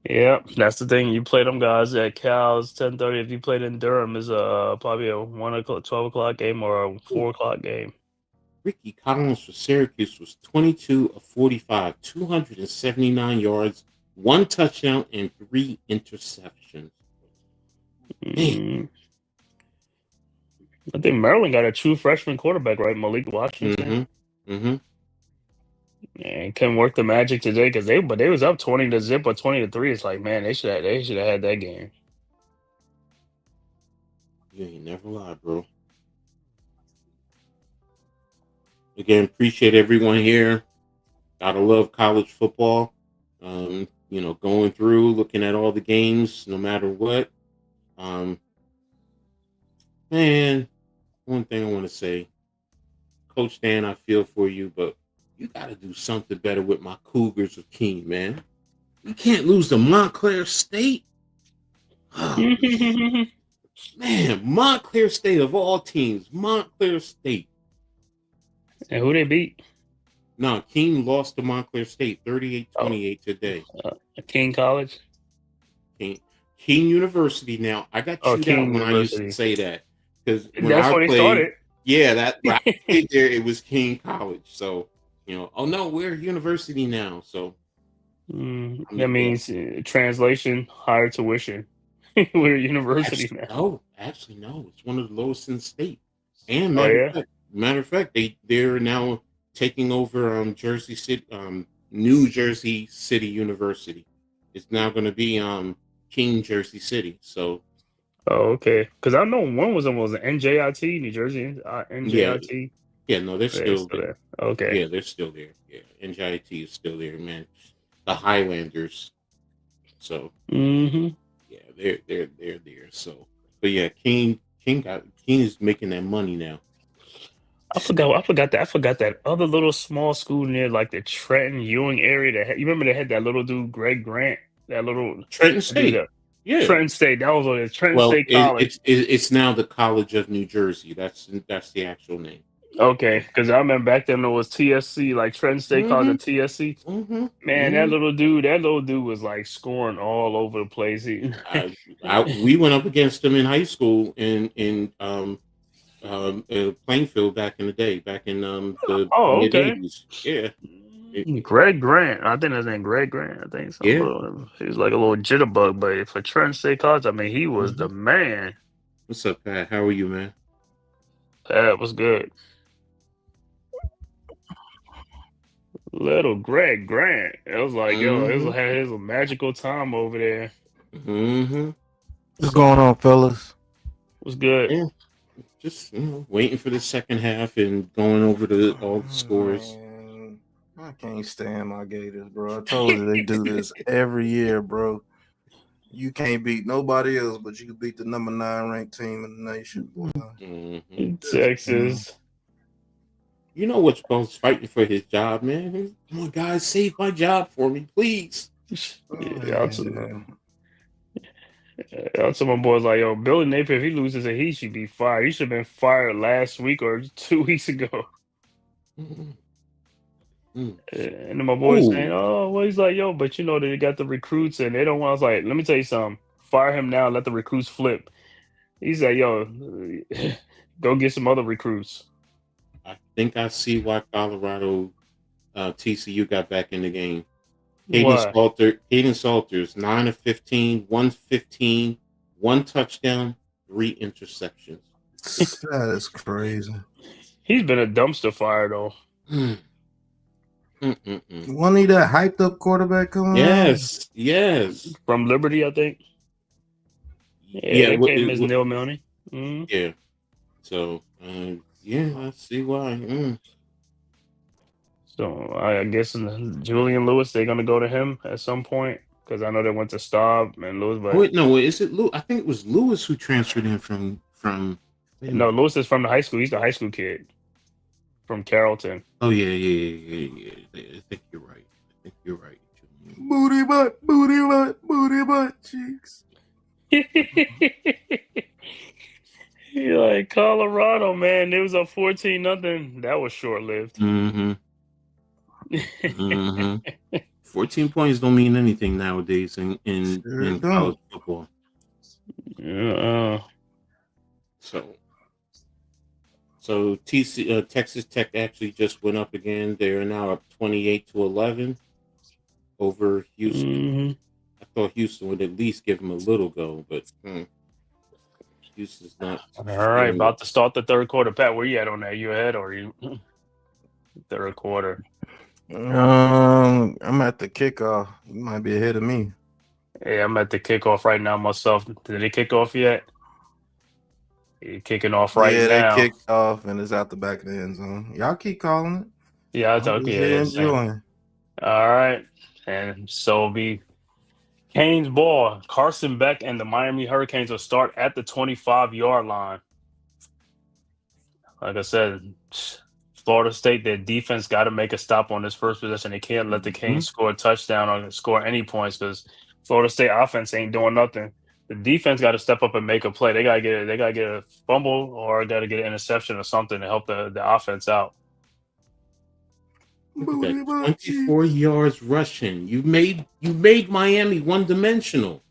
Yeah, that's the thing. You play them guys at Cal's 10:30. If you played in Durham, is probably a 1 o'clock, 12 o'clock game or a 4 o'clock game. Ricky Collins for Syracuse was 22 of 45, 279 yards, 1 touchdown, and 3 interceptions. Man. Mm, I think Maryland got a true freshman quarterback, right? Malik Washington. Mm-hmm. And couldn't work the magic today because they was up 20-0 or 20-3. It's like, man, they should have had that game. You ain't never lie, bro. Again, appreciate everyone here. Gotta love college football. Going through, looking at all the games, no matter what. Man, one thing I want to say, Coach Dan, I feel for you, but you got to do something better with my Cougars of Keene, man. You can't lose to Montclair State. Oh, man, Montclair State of all teams, Montclair State. And who they beat? No, Keene lost to Montclair State 38-28 today. King College? Keene University. Now, I got chewed out when I used to say that. Because that's when he started. Yeah, that right there, it was King College. So, oh no, we're a university now. So that means translation, higher tuition. We're a university now. Actually, no. It's one of the lowest in the state. And matter of fact, they're now taking over Jersey City, New Jersey City University. It's now going to be King Jersey City. So. Oh, okay. Because I know one was NJIT, New Jersey, NJIT. Yeah, no, they're still there. Okay. Yeah, they're still there. Yeah, NJIT is still there, man. The Highlanders. So. Yeah, they're there. So, but yeah, King is making that money now. I forgot that other little small school near like the Trenton Ewing area. You remember they had that little dude Greg Grant, that little Trenton State. Yeah, Trenton State. That was on it. Trenton State College. It's now the College of New Jersey. That's the actual name. Okay, because I remember back then it was TSC, like Trenton State College of TSC. Man, that little dude was like scoring all over the place. We went up against him in high school in Plainfield back in the day, back in the mid-80s. Yeah. Greg Grant. I think his name Greg Grant. I think so. Yeah. He was like a little jitterbug, but for Trenton State College, I mean, he was the man. What's up, Pat? How are you, man? Pat was good. Little Greg Grant. It was like, it had his magical time over there. What's going on, fellas? Was good. Yeah. Just waiting for the second half and going over all the scores. Man, I can't stand my Gators, bro. I told you they do this every year, bro. You can't beat nobody else, but you can beat the number 9 ranked team in the nation. Texas. You know what's Bo's fighting for his job, man. Come on, guys, save my job for me, please. I'll tell my boys like, yo, Billy Napier, if he loses he should be fired. He should have been fired last week or 2 weeks ago. And then my boys saying, oh, well, he's like, yo, but they got the recruits and they don't want. I was like, let me tell you something. Fire him now. Let the recruits flip. He's like, yo, go get some other recruits. I think I see why Colorado TCU got back in the game. Hayden Salters, 9 of 15, 115, 1 touchdown, 3 interceptions. That is crazy. He's been a dumpster fire, though. Wasn't he that hyped up quarterback coming Yes. From Liberty, I think. Yeah, Ms. Neil Milne. Yeah. So, I see why. So I guess Julian Lewis, they're gonna go to him at some point because I know they went to Staub and Lewis. But is it Lewis? I think it was Lewis who transferred in from. No, Lewis is from the high school. He's the high school kid from Carrollton. Oh yeah. I think you're right. Booty butt cheeks. Like Colorado, man, it was a 14-0. That was short lived. 14 points don't mean anything nowadays in Sure college don't. football. Uh, So Texas Tech actually just went up again. They are now up 28-11 over Houston. mhm. I thought Houston would at least give them a little go, but Houston's not All right, showing about to start the third quarter. Pat, where you at on that? You ahead or you third quarter? I'm at the kickoff. You might be ahead of me. Yeah, I'm at the kickoff right now myself. Did it kick off yet? You're kicking off right Yeah, they now. kicked off and it's out the back of the end zone. Y'all keep calling it. Yeah, I I'm took just yeah, here it's same. enjoying. All right, and so it'll be Canes ball. Carson Beck and the Miami Hurricanes will start at the 25-yard line. Like I said, Florida State, their defense got to make a stop on this first possession. They can't let the Canes score a touchdown or score any points because Florida State offense ain't doing nothing. The defense got to step up and make a play. They gotta get a fumble or got to get an interception or something to help the offense out. Look at that, 24 yards rushing. You made Miami one-dimensional.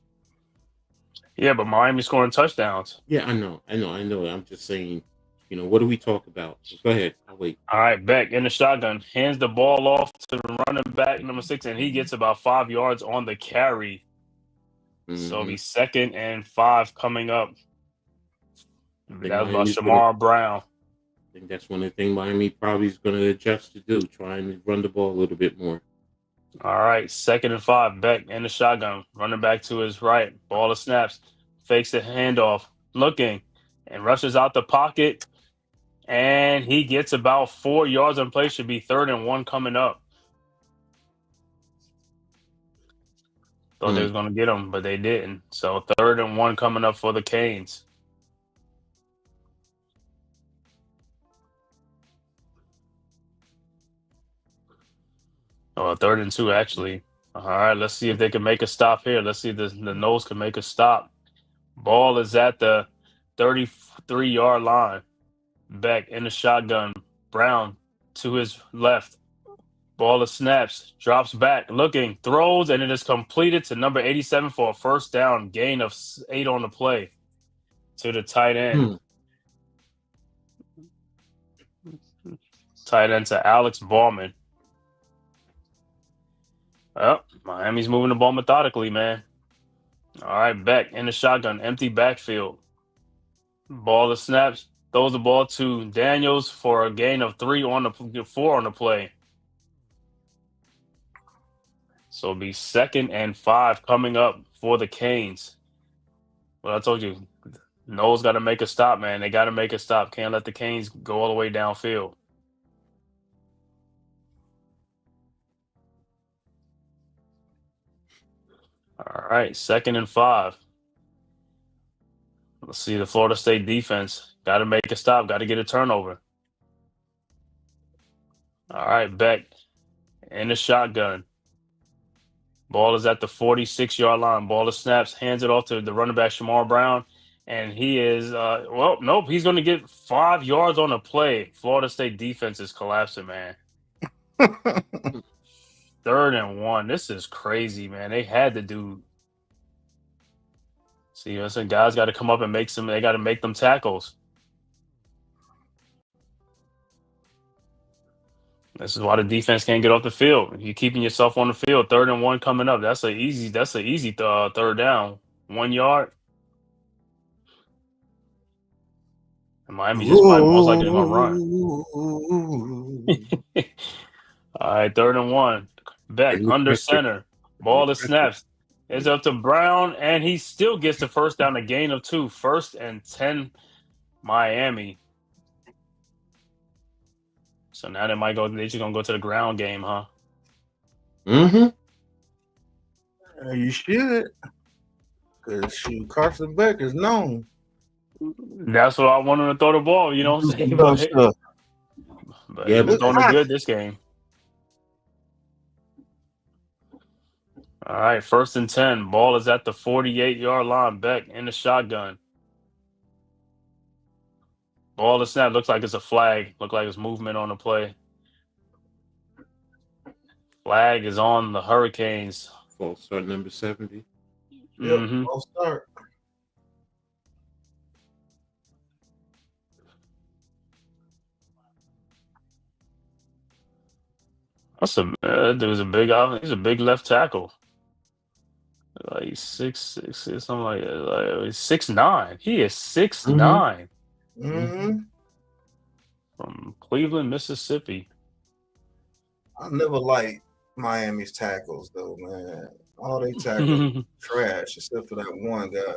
Yeah, but Miami's scoring touchdowns. Yeah, I know. I'm just saying, what do we talk about? Go ahead. I'll wait. All right, Beck in the shotgun, hands the ball off to the running back, number 6, and he gets about 5 yards on the carry. So it'll be 2nd and 5 coming up. That was about Shamar Brown. I think that's one of the things Miami probably is going to adjust to do, try and run the ball a little bit more. All right, 2nd and 5, Beck in the shotgun, running back to his right. Ball of snaps, fakes the handoff, looking, and rushes out the pocket. And he gets about 4 yards on play. Should be 3rd and 1 coming up. Thought they was going to get him, but they didn't. So 3rd and 1 coming up for the Canes. Oh, 3rd and 2, actually. All right, let's see if they can make a stop here. Let's see if the nose can make a stop. Ball is at the 33-yard line. Beck in the shotgun. Brown to his left. Ball of snaps. Drops back. Looking. Throws. And it is completed to number 87 for a first down. Gain of 8 on the play. To the tight end. Tight end to Alex Ballman. Oh, Miami's moving the ball methodically, man. All right, Beck in the shotgun. Empty backfield. Ball of snaps. Throws the ball to Daniels for a gain of 4 on the play. So it'll be 2nd and 5 coming up for the Canes. Well, I told you, Noel's got to make a stop, man. They got to make a stop. Can't let the Canes go all the way downfield. All right, 2nd and 5. Let's see the Florida State defense. Got to make a stop. Got to get a turnover. All right, Beck in the shotgun. Ball is at the 46-yard line. Ball of snaps. Hands it off to the running back, Shamar Brown. And he is, nope. He's going to get 5 yards on the play. Florida State defense is collapsing, man. 3rd and 1. This is crazy, man. They had to do. See, listen, guys got to come up and they got to make them tackles. This is why the defense can't get off the field. You're keeping yourself on the field. 3rd and 1 coming up. That's an easy 3rd down. 1 yard. And Miami just might most likely going to run. All right, 3rd and 1. Beck under center. Ball is snaps. It's up to Brown, and he still gets the first down, a gain of 2. 1st and 10, Miami. So now they're just going to go to the ground game, huh? You should. Because Carson Beck is known. That's what I wanted to throw the ball, you know what I'm saying? But he was doing good this game. All right, 1st and 10. Ball is at the 48-yard line. Beck in the shotgun. Ball is snap. Looks like it's a flag. Look like it's movement on the play. Flag is on the Hurricanes. False start number 70. Yep, Mm-hmm. I'll start. There's a big. He's a big left tackle. Like 6'6", something like that. Like 6'9". He is 6'9" Mm-hmm. from Cleveland, Mississippi. I never liked Miami's tackles though, man. All they tackles trash except for that one guy.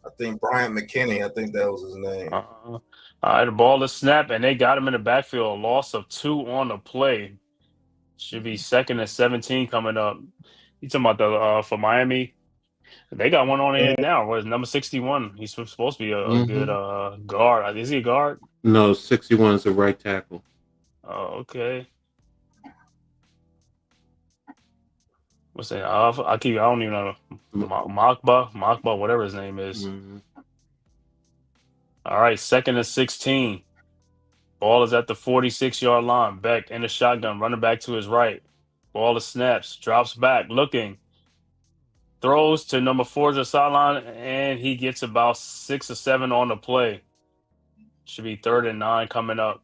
I think Bryant McKinney. I think that was his name. All right, the ball is snapped, and they got him in the backfield. A loss of 2 on the play. Should be 2nd and 17 coming up. You talking about the for Miami? They got one on here now. What is number 61? He's supposed to be a good guard. Is he a guard? No, 61 is the right tackle. Oh, okay. What's that? I don't even know. Makba, whatever his name is. All right, 2nd and 16. Ball is at the 46-yard line. Beck in the shotgun, running back to his right. Ball is snaps, drops back, looking. Throws to number 4 to the sideline, and he gets about 6 or 7 on the play. Should be 3rd and 9 coming up.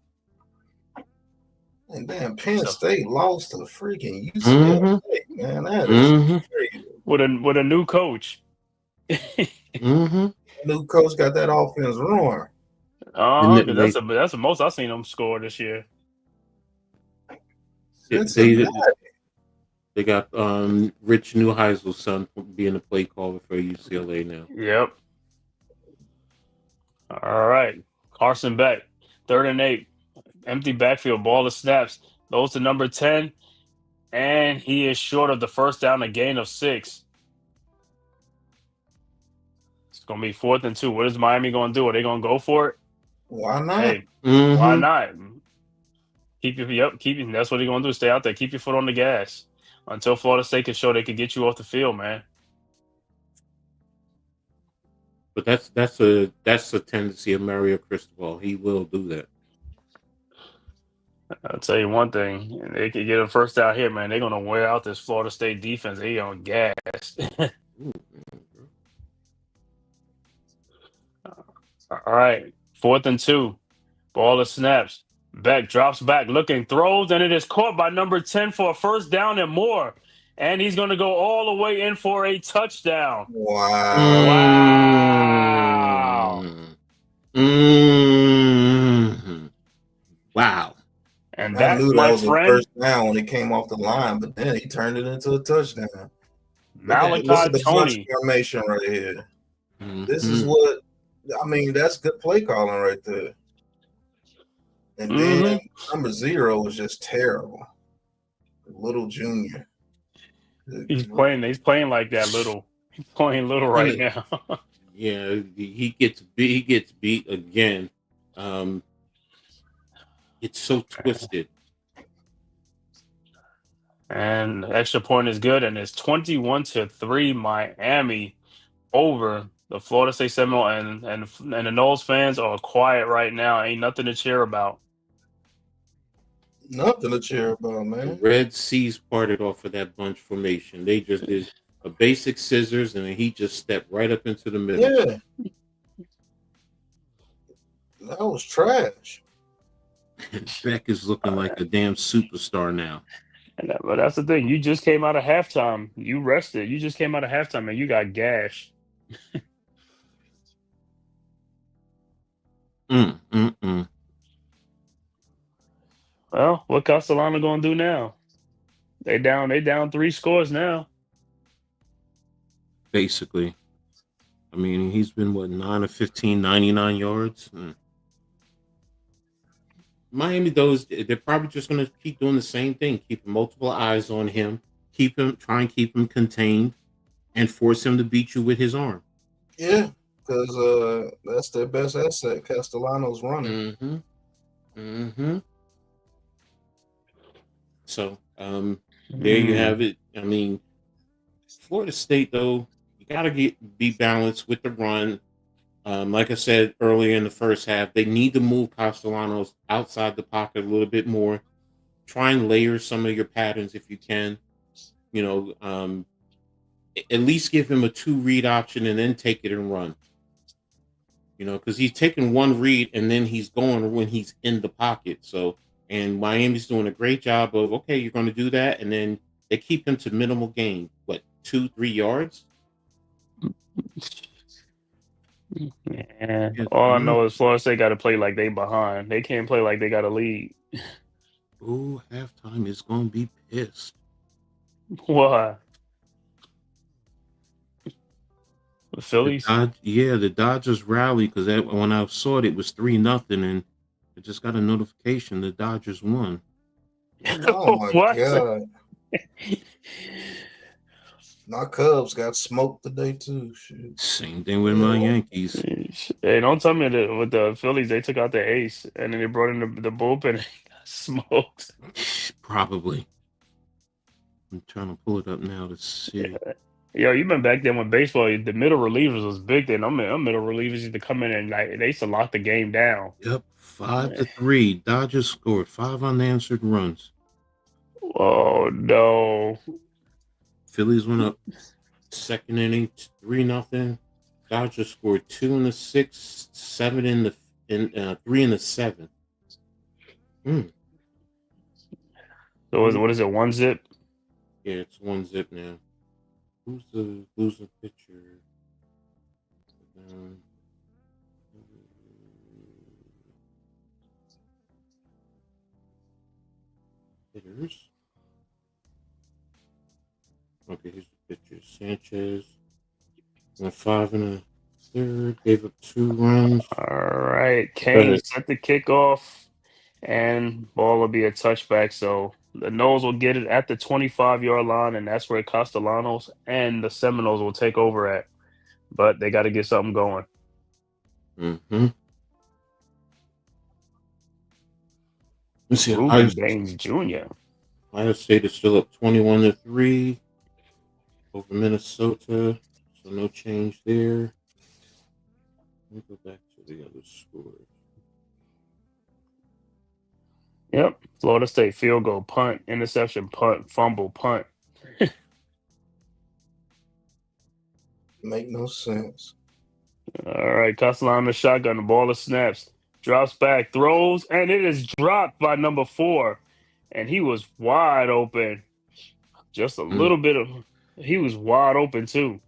And then Penn State lost to freaking UCLA, man. That is crazy. With a new coach. New coach got that offense ruined. Oh, that's the most I've seen them score this year. They got Rich Neuheisel's son being a play caller for UCLA now. Yep. All right. Carson Beck, 3rd and 8. Empty backfield, ball is snaps. Those to number 10. And he is short of the first down, a gain of 6. It's going to be 4th and 2. What is Miami going to do? Are they going to go for it? Why not? Hey, why not? That's what they're going to do. Stay out there. Keep your foot on the gas until Florida State can show they can get you off the field, man. But that's a tendency of Mario Cristobal. He will do that. I'll tell you one thing. They can get a first down here, man. They're going to wear out this Florida State defense. They on gas. All right. 4th and 2. Ball is snaps. Beck drops back, looking, throws, and it is caught by number 10 for a first down and more. And he's going to go all the way in for a touchdown. Wow. Wow. And I knew that was my friend, a first down when it came off the line, but then he turned it into a touchdown. Malachi Look at the Tony. formation right here. This is what I mean. That's good play calling right there. And then number 0 was just terrible. Little Junior. He's playing like that little. He's playing little right now. Yeah, he gets beat again. It's so twisted. And the extra point is good, and it's 21-3 Miami over the Florida State Seminoles, and the Noles fans are quiet right now. Ain't nothing to cheer about. Nothing to cheer about, man. The Red Seas parted off of that bunch formation. They just did a basic scissors, and he just stepped right up into the middle. Yeah. That was trash. Beck is looking like a damn superstar now. But that's the thing. You just came out of halftime. You rested. You just came out of halftime, and you got gashed. Well, what Castellano gonna do now? They down 3 scores now. Basically. I mean, he's been 9 of 15, 99 yards. Miami, they're probably just going to keep doing the same thing. Keep multiple eyes on him. Try and keep him contained, and force him to beat you with his arm. Yeah, because that's their best asset. Castellano's running. So there you have it. I mean, Florida State, though, you got to be balanced with the run. Like I said earlier in the first half, they need to move Castellanos outside the pocket a little bit more. try and layer some of your patterns if you can. You know, at least give him a 2-read option and then take it and run. You know, because he's taking 1 read and then he's going when he's in the pocket. So, and Miami's doing a great job of, okay, you're going to do that, and then they keep him to minimal gain. What, 2-3 yards? Yeah. Yeah, All I know is Florida State got to play like they behind. They can't play like they got a lead. Oh, halftime is going to be pissed. Why? The Phillies? The Dodgers rallied because when I saw it was 3-0, and I just got a notification the Dodgers won. Oh my What? god. My Cubs got smoked today too. Shit. Same thing with my Yankees. Hey, don't tell me that with the Phillies they took out the ace and then they brought in the bullpen and got smoked. Probably. I'm trying to pull it up now to see. Yo, you been back then with baseball. The middle relievers was big then. Them middle relievers used to come in and like they used to lock the game down. Yep, 5-3. Dodgers scored 5 unanswered runs. Oh no! Phillies went up second inning, 3-0. Dodgers scored 2 in the 6th, 7 in the 3 in the 7th. So what is it? 1-0? Yeah, it's 1-0 now. Who's the losing pitcher? Hitters. Okay, here's the pitcher. Sanchez went 5 1/3, gave up 2 runs. All right, Kane set the kickoff, and ball will be a touchback. So the Noles will get it at the 25-yard line, and that's where Castellanos and the Seminoles will take over at. But they got to get something going. Mm-hmm. Let's see. Ruben Baines Jr. Ohio State is still up 21-3 over Minnesota, so no change there. Let me go back to the other scores. Yep. Florida State field goal, punt, interception, punt, fumble, punt. Make no sense. All right, Castellanos shotgun, the ball is snaps, drops back, throws, and it is dropped by number 4. And he was wide open. Just a little bit of he was wide open too.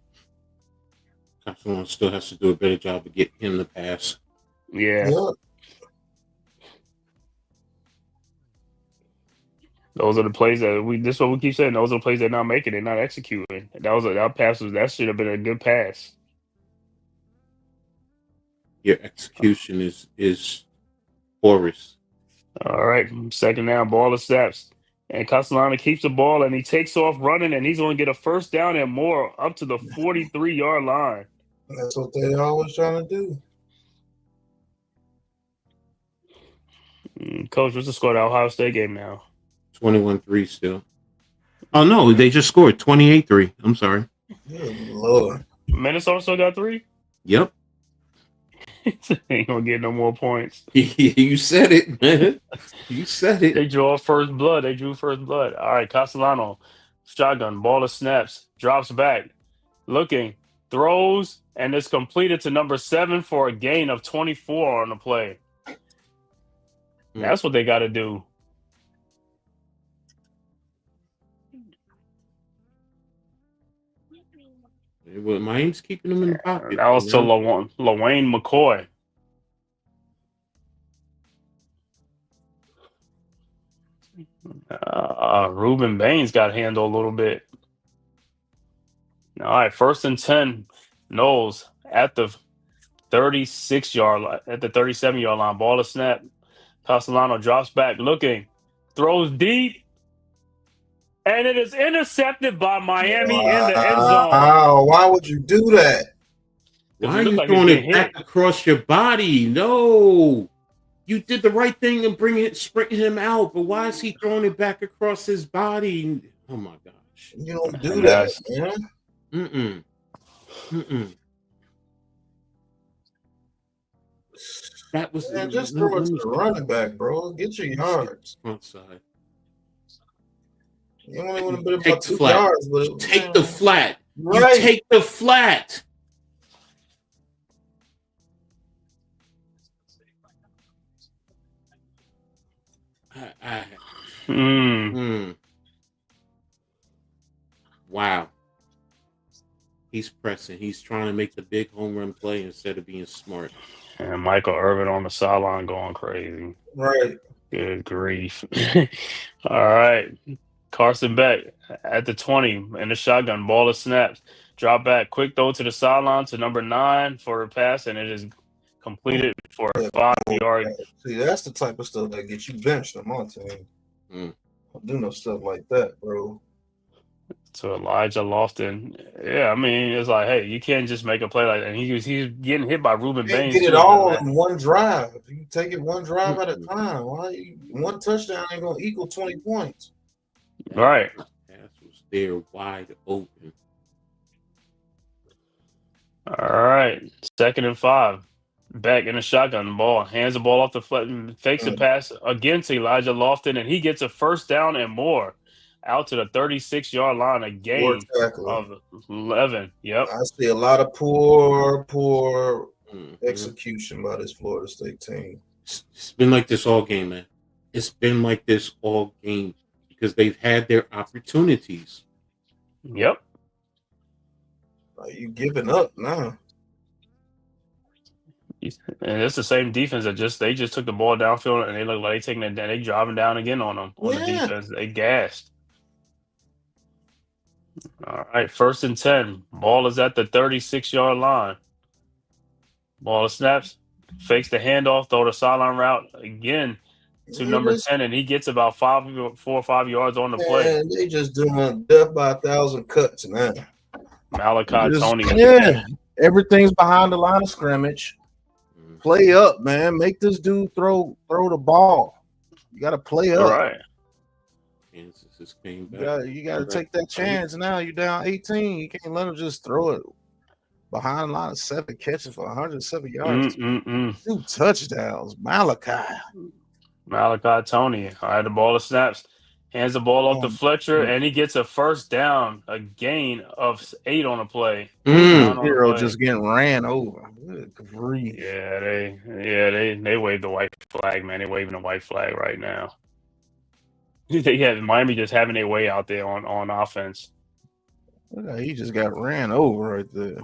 Castellanos still has to do a better job of getting him the pass. Yeah. Those are the plays that this is what we keep saying. Those are the plays they're not making, they're not executing. That should have been a good pass. Your execution is porous. All right, second down, ball is snaps. And Castellano keeps the ball and he takes off running and he's going to get a first down and more up to the 43-yard line. That's what they always trying to do. Coach, what's the score of the Ohio State game now? 21-3 still. Oh, no, they just scored 28-3. I'm sorry. Good Lord. Minnesota still got 3? Yep. Ain't going to get no more points. You said it, man. You said it. They drew first blood. All right, Castellano, shotgun, ball of snaps, drops back, looking, throws, and it's completed to number 7 for a gain of 24 on the play. That's what they got to do. Well, Miami's keeping them in the pocket. That was to Lawayne McCoy. Ruben Baines got handled a little bit. All right, 1st and 10. Knowles at the 36-yard line, at the 37-yard line. Ball to snap. Castellano drops back, looking, throws deep, and it is intercepted by Miami in the end zone. Wow, why would you do that? Why are you throwing it back across your body? No. You did the right thing and sprinting him out, but why is he throwing it back across his body? Oh my gosh! You don't do that, man. That was just throw it to the running back, bro. Get your yards. Front side. It only would have been Take about the 2 flat. yards, but You take the flat. Right. You take the flat. Wow. He's pressing. He's trying to make the big home run play instead of being smart. And Michael Irvin on the sideline going crazy. Right. Good grief. All right. Carson Beck at the 20 in the shotgun. Ball is snapped. Drop back. Quick throw to the sideline to number 9 for a pass, and it is completed for a 5-yard. See, that's the type of stuff that gets you benched on my team. I do no stuff like that, bro. To Elijah Lofton. Yeah, I mean, it's like, hey, you can't just make a play like that. And he's getting hit by Ruben Baines. Get it all in one drive. You take it one drive at a time. One touchdown ain't gonna equal 20 points. Right. Pass was there wide open. All right. 2nd and 5. Back in the shotgun. Ball. Hands the ball off the flat. Fakes the pass again to Elijah Lofton, and he gets a first down and more. Out to the 36-yard line, a gain of 11. Yep. I see a lot of poor execution by this Florida State team. It's been like this all game, man. It's been like this all game because they've had their opportunities. Yep. Are you giving up now? And it's the same defense that they just took the ball downfield and they look like they driving down again on them on the defense. They gassed. All right, 1st and 10. Ball is at the 36-yard line. Ball snaps, fakes the handoff, throw the sideline route again to number 10, and he gets about 4 or 5 yards on the play. They just doing death by 1,000 cuts now. Malachi Tony. Yeah, everything's behind the line of scrimmage. Play up, man. Make this dude throw the ball. You got to play up. All right. You got to take that chance now. You're down 18. You can't let him just throw it behind the line of 7 catches for 107 yards. 2 touchdowns. Malachi Tony. All right, the ball snaps. Hands the ball off to Fletcher, and he gets a first down, a gain of 8 on the play. Hero just getting ran over. Good grief. Yeah, they waved the white flag, man. They're waving the white flag right now. They had Miami just having their way out there on offense. He just got ran over right there.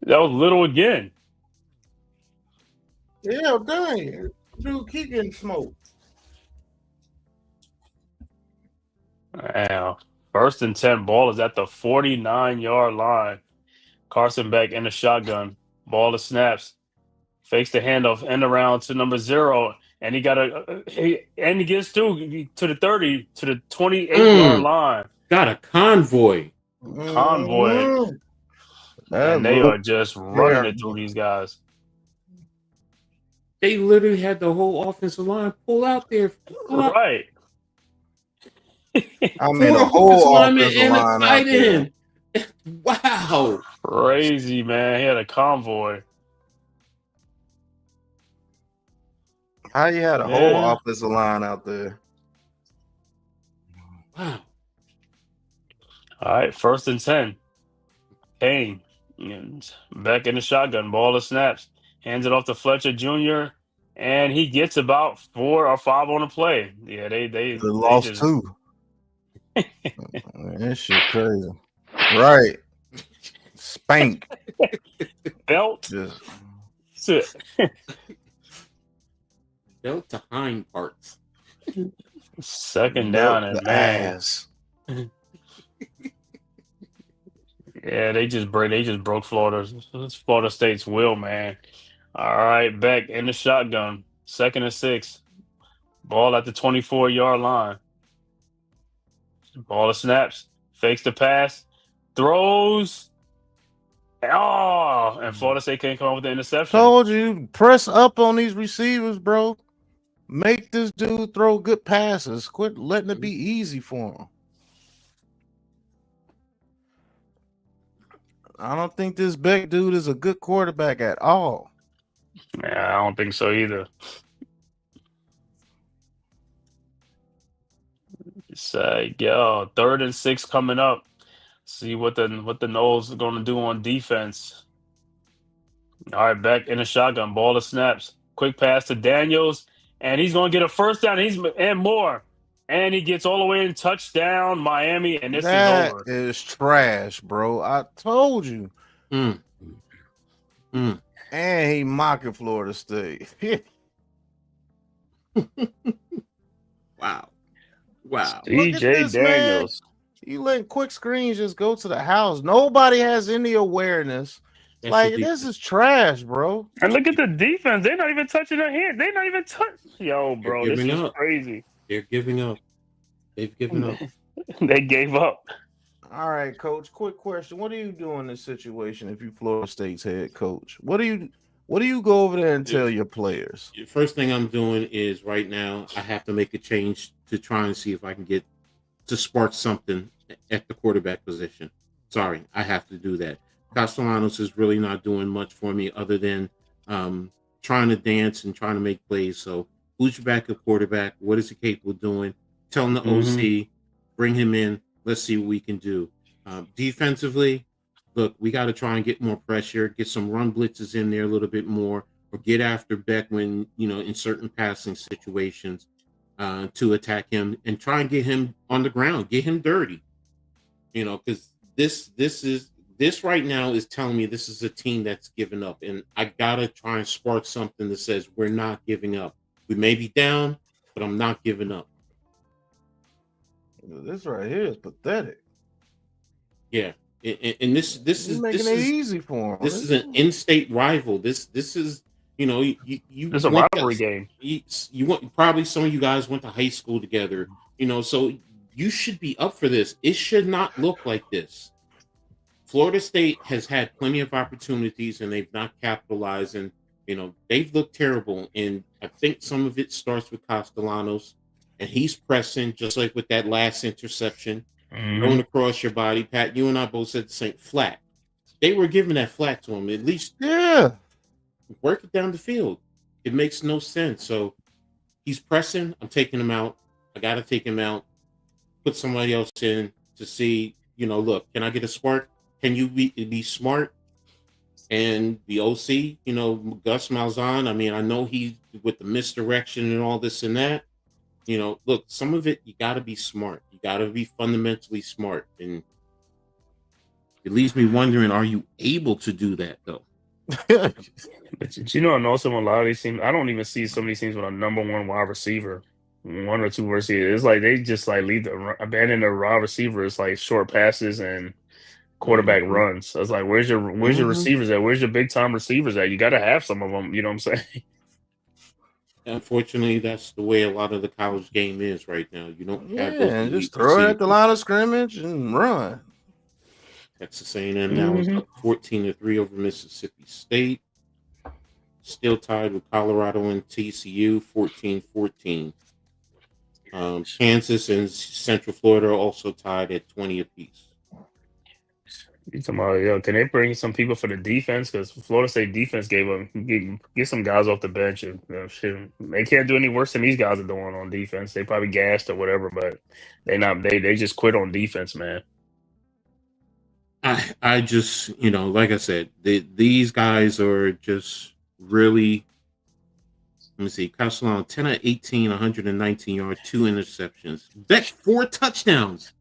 That was Little again. Yeah, dang. Dude, keep getting smoked. Wow. 1st and 10. Ball is at the 49-yard line. Carson Beck in the shotgun. Ball is snaps. Fakes the handoff, end around to number 0. And he he gets to the 30, to the 28-yard line. Got a convoy. And they are just running it through these guys. They literally had the whole offensive line pull out there. Right. I mean, the whole offensive line out there. Wow. Crazy, man. He had a convoy. How you had a whole offensive line out there? Wow. All right, 1st and 10. Kane back in the shotgun. Ball is snaps. Hands it off to Fletcher Jr. And he gets about 4 or 5 on the play. Yeah, they lost 2. That shit crazy. Right. Spank. Belt. Belt to hind parts. 2nd down and ass. Yeah, they just broke Florida State's will, man. All right, Beck in the shotgun. 2nd and 6. Ball at the 24-yard line. Ball snaps. Fakes the pass. Throws. And Florida State can't come up with the interception. Told you, press up on these receivers, bro. Make this dude throw good passes. Quit letting it be easy for him. I don't think this Beck dude is a good quarterback at all. Yeah, I don't think so either. Yo, 3rd and 6 coming up. See what the Noles are going to do on defense. All right, back in the shotgun. Ball to snaps. Quick pass to Daniels, and he's going to get a first down. And more, and he gets all the way in touchdown Miami, and this is That over. is trash, bro. I told you. Mm. And he mocking Florida State. Wow. C.J. Daniels. You letting quick screens just go to the house. Nobody has any awareness. That's Like, the this is trash, bro. And look at the defense. They're not even touching their hand. They're not even touching. Yo, bro, this giving is up. crazy. They're giving up. They've given up. They gave up. All right, coach. Quick question. What do you do in this situation if you Florida State's head coach? What do you go over there and tell your players? The first thing I'm doing is right now I have to make a change to try and see if I can get to spark something at the quarterback position. Sorry, I have to do that. Castellanos is really not doing much for me other than trying to dance and trying to make plays. So who's your backup quarterback? What is he capable of doing? Tell him the OC, bring him in. Let's see what we can do. Defensively, look, we got to try and get more pressure, get some run blitzes in there a little bit more, or get after Beck when, in certain passing situations to attack him and try and get him on the ground, get him dirty. Because this right now is telling me this is a team that's given up, and I gotta try and spark something that says we're not giving up. We may be down, but I'm not giving up. This right here is pathetic. Yeah, and this is making it easy for him. This is an in-state rival. This is you. It's a rivalry game. You want probably some of you guys went to high school together. So you should be up for this. It should not look like this. Florida State has had plenty of opportunities and they've not capitalized, and they've looked terrible. And I think some of it starts with Castellanos, and he's pressing just like with that last interception, going across your body. Pat, you and I both said the same, flat. They were giving that flat to him. At least, work it down the field. It makes no sense. So he's pressing. I'm taking him out. I got to take him out. Put somebody else in to see. Look, can I get a spark? Can you be smart? And the OC, Gus Malzahn, I mean, I know he with the misdirection and all this and that. Look, some of it, you got to be smart. You got to be fundamentally smart. And it leaves me wondering, are you able to do that, though? But I know some a lot of these teams, I don't even see some of these teams with a number one wide receiver, one or two receivers. It's like they just like abandon their wide receivers, like short passes and quarterback runs. So it's like, where's your receivers at? Where's your big time receivers at? You got to have some of them. You know what I'm saying? Unfortunately, that's the way a lot of the college game is right now. You don't have those. And just throw it at the line of scrimmage and run. Texas A&M now is up 14-3 over Mississippi State. Still tied with Colorado and TCU, 14-14. Kansas and Central Florida are also tied at 20 apiece. You talking about, can they bring some people for the defense? Because Florida State defense get some guys off the bench. And, shit. They can't do any worse than these guys are doing on defense. They probably gassed or whatever, but they just quit on defense, man. I just, like I said, these guys are just really. Let me see. Castellano, 10 of 18, 119 yards, 2 interceptions. Beck, 4 touchdowns.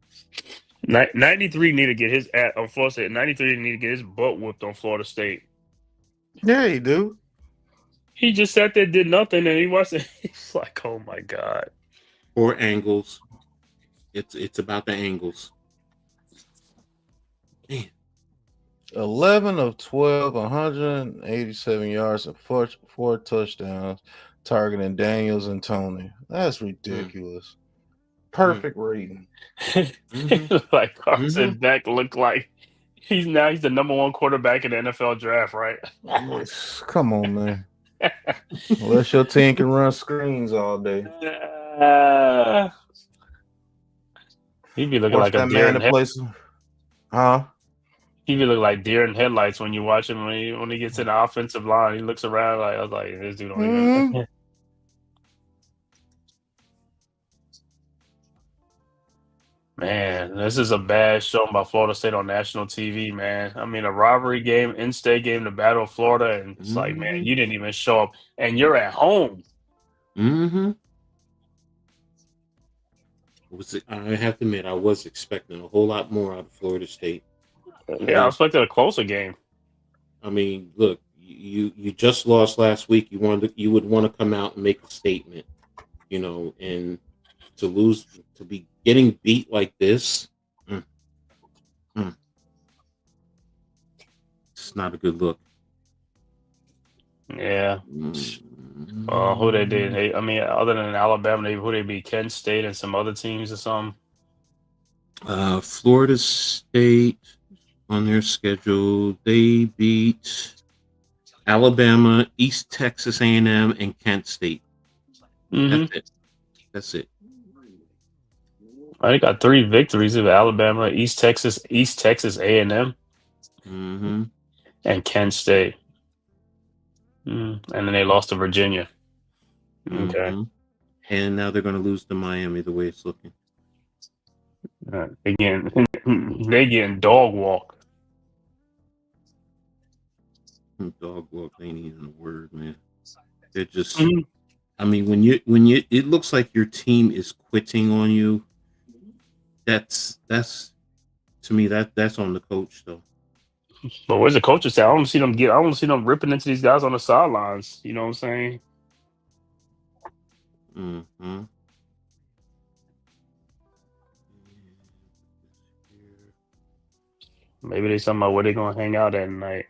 93 need to get his on Florida State. 93 need to get his butt whooped on Florida State. Yeah, he do. He just sat there, did nothing, and he wasn't. He's like, oh my god. 4 angles. It's about the angles. Man. 11 of 12, 187 yards and 4 touchdowns, targeting Daniels and Tony. That's ridiculous. Perfect rating. Like Carson Beck looked like he's the number 1 quarterback in the NFL draft, right? Come on, man. Unless your team can run screens all day. He'd be looking like a deer in headlights. Huh? He be look like deer in headlights when you watch him when he gets in the offensive line. He looks around like, I was like, this dude don't even. Man, this is a bad showing by Florida State on national TV, man. I mean, a rivalry game, in-state game, the Battle of Florida, and it's like, man, Mm-hmm. you didn't even show up, and you're at home. Mm-hmm. I have to admit, I was expecting a whole lot more out of Florida State. Yeah, I expected a closer game. I mean, look, you just lost last week. You would want to come out and make a statement, and to lose, to be getting beat like this, it's not a good look. Yeah. Who they did? I mean, other than Alabama, who they beat? Kent State and some other teams or something. Florida State on their schedule, they beat Alabama, East Texas A&M, and Kent State. Mm-hmm. That's it. I think got 3 victories of Alabama, East Texas A&M, and Kent State. And then they lost to Virginia. Okay. And now they're going to lose to Miami the way it's looking. Again, they getting dog walk. Dog walk ain't even a word, man. They're just. I mean, when you, it looks like your team is quitting on you. That's to me that's on the coach though. But where's the coaches at? I don't see them ripping into these guys on the sidelines. You know what I'm saying? Mm-hmm. Maybe they talking about where they gonna hang out at night.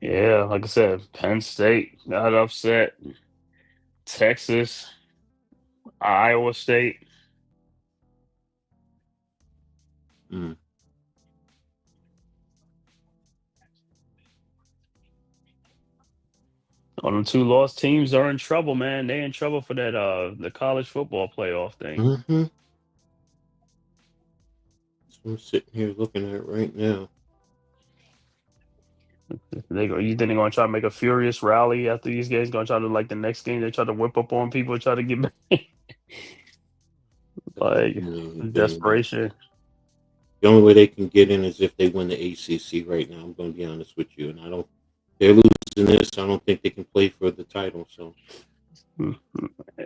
Yeah, like I said, Penn State got upset. Texas, Iowa State. On the 2 lost teams are in trouble, man. They in trouble for that the college football playoff thing. Mm-hmm. So I'm sitting here looking at it right now. You think they're gonna try to make a furious rally after these games? Gonna try to, like, the next game they try to whip up on people, try to get back. Like desperation. The only way they can get in is if they win the ACC right now. I'm going to be honest with you, and they're losing this. I don't think they can play for the title. So I'm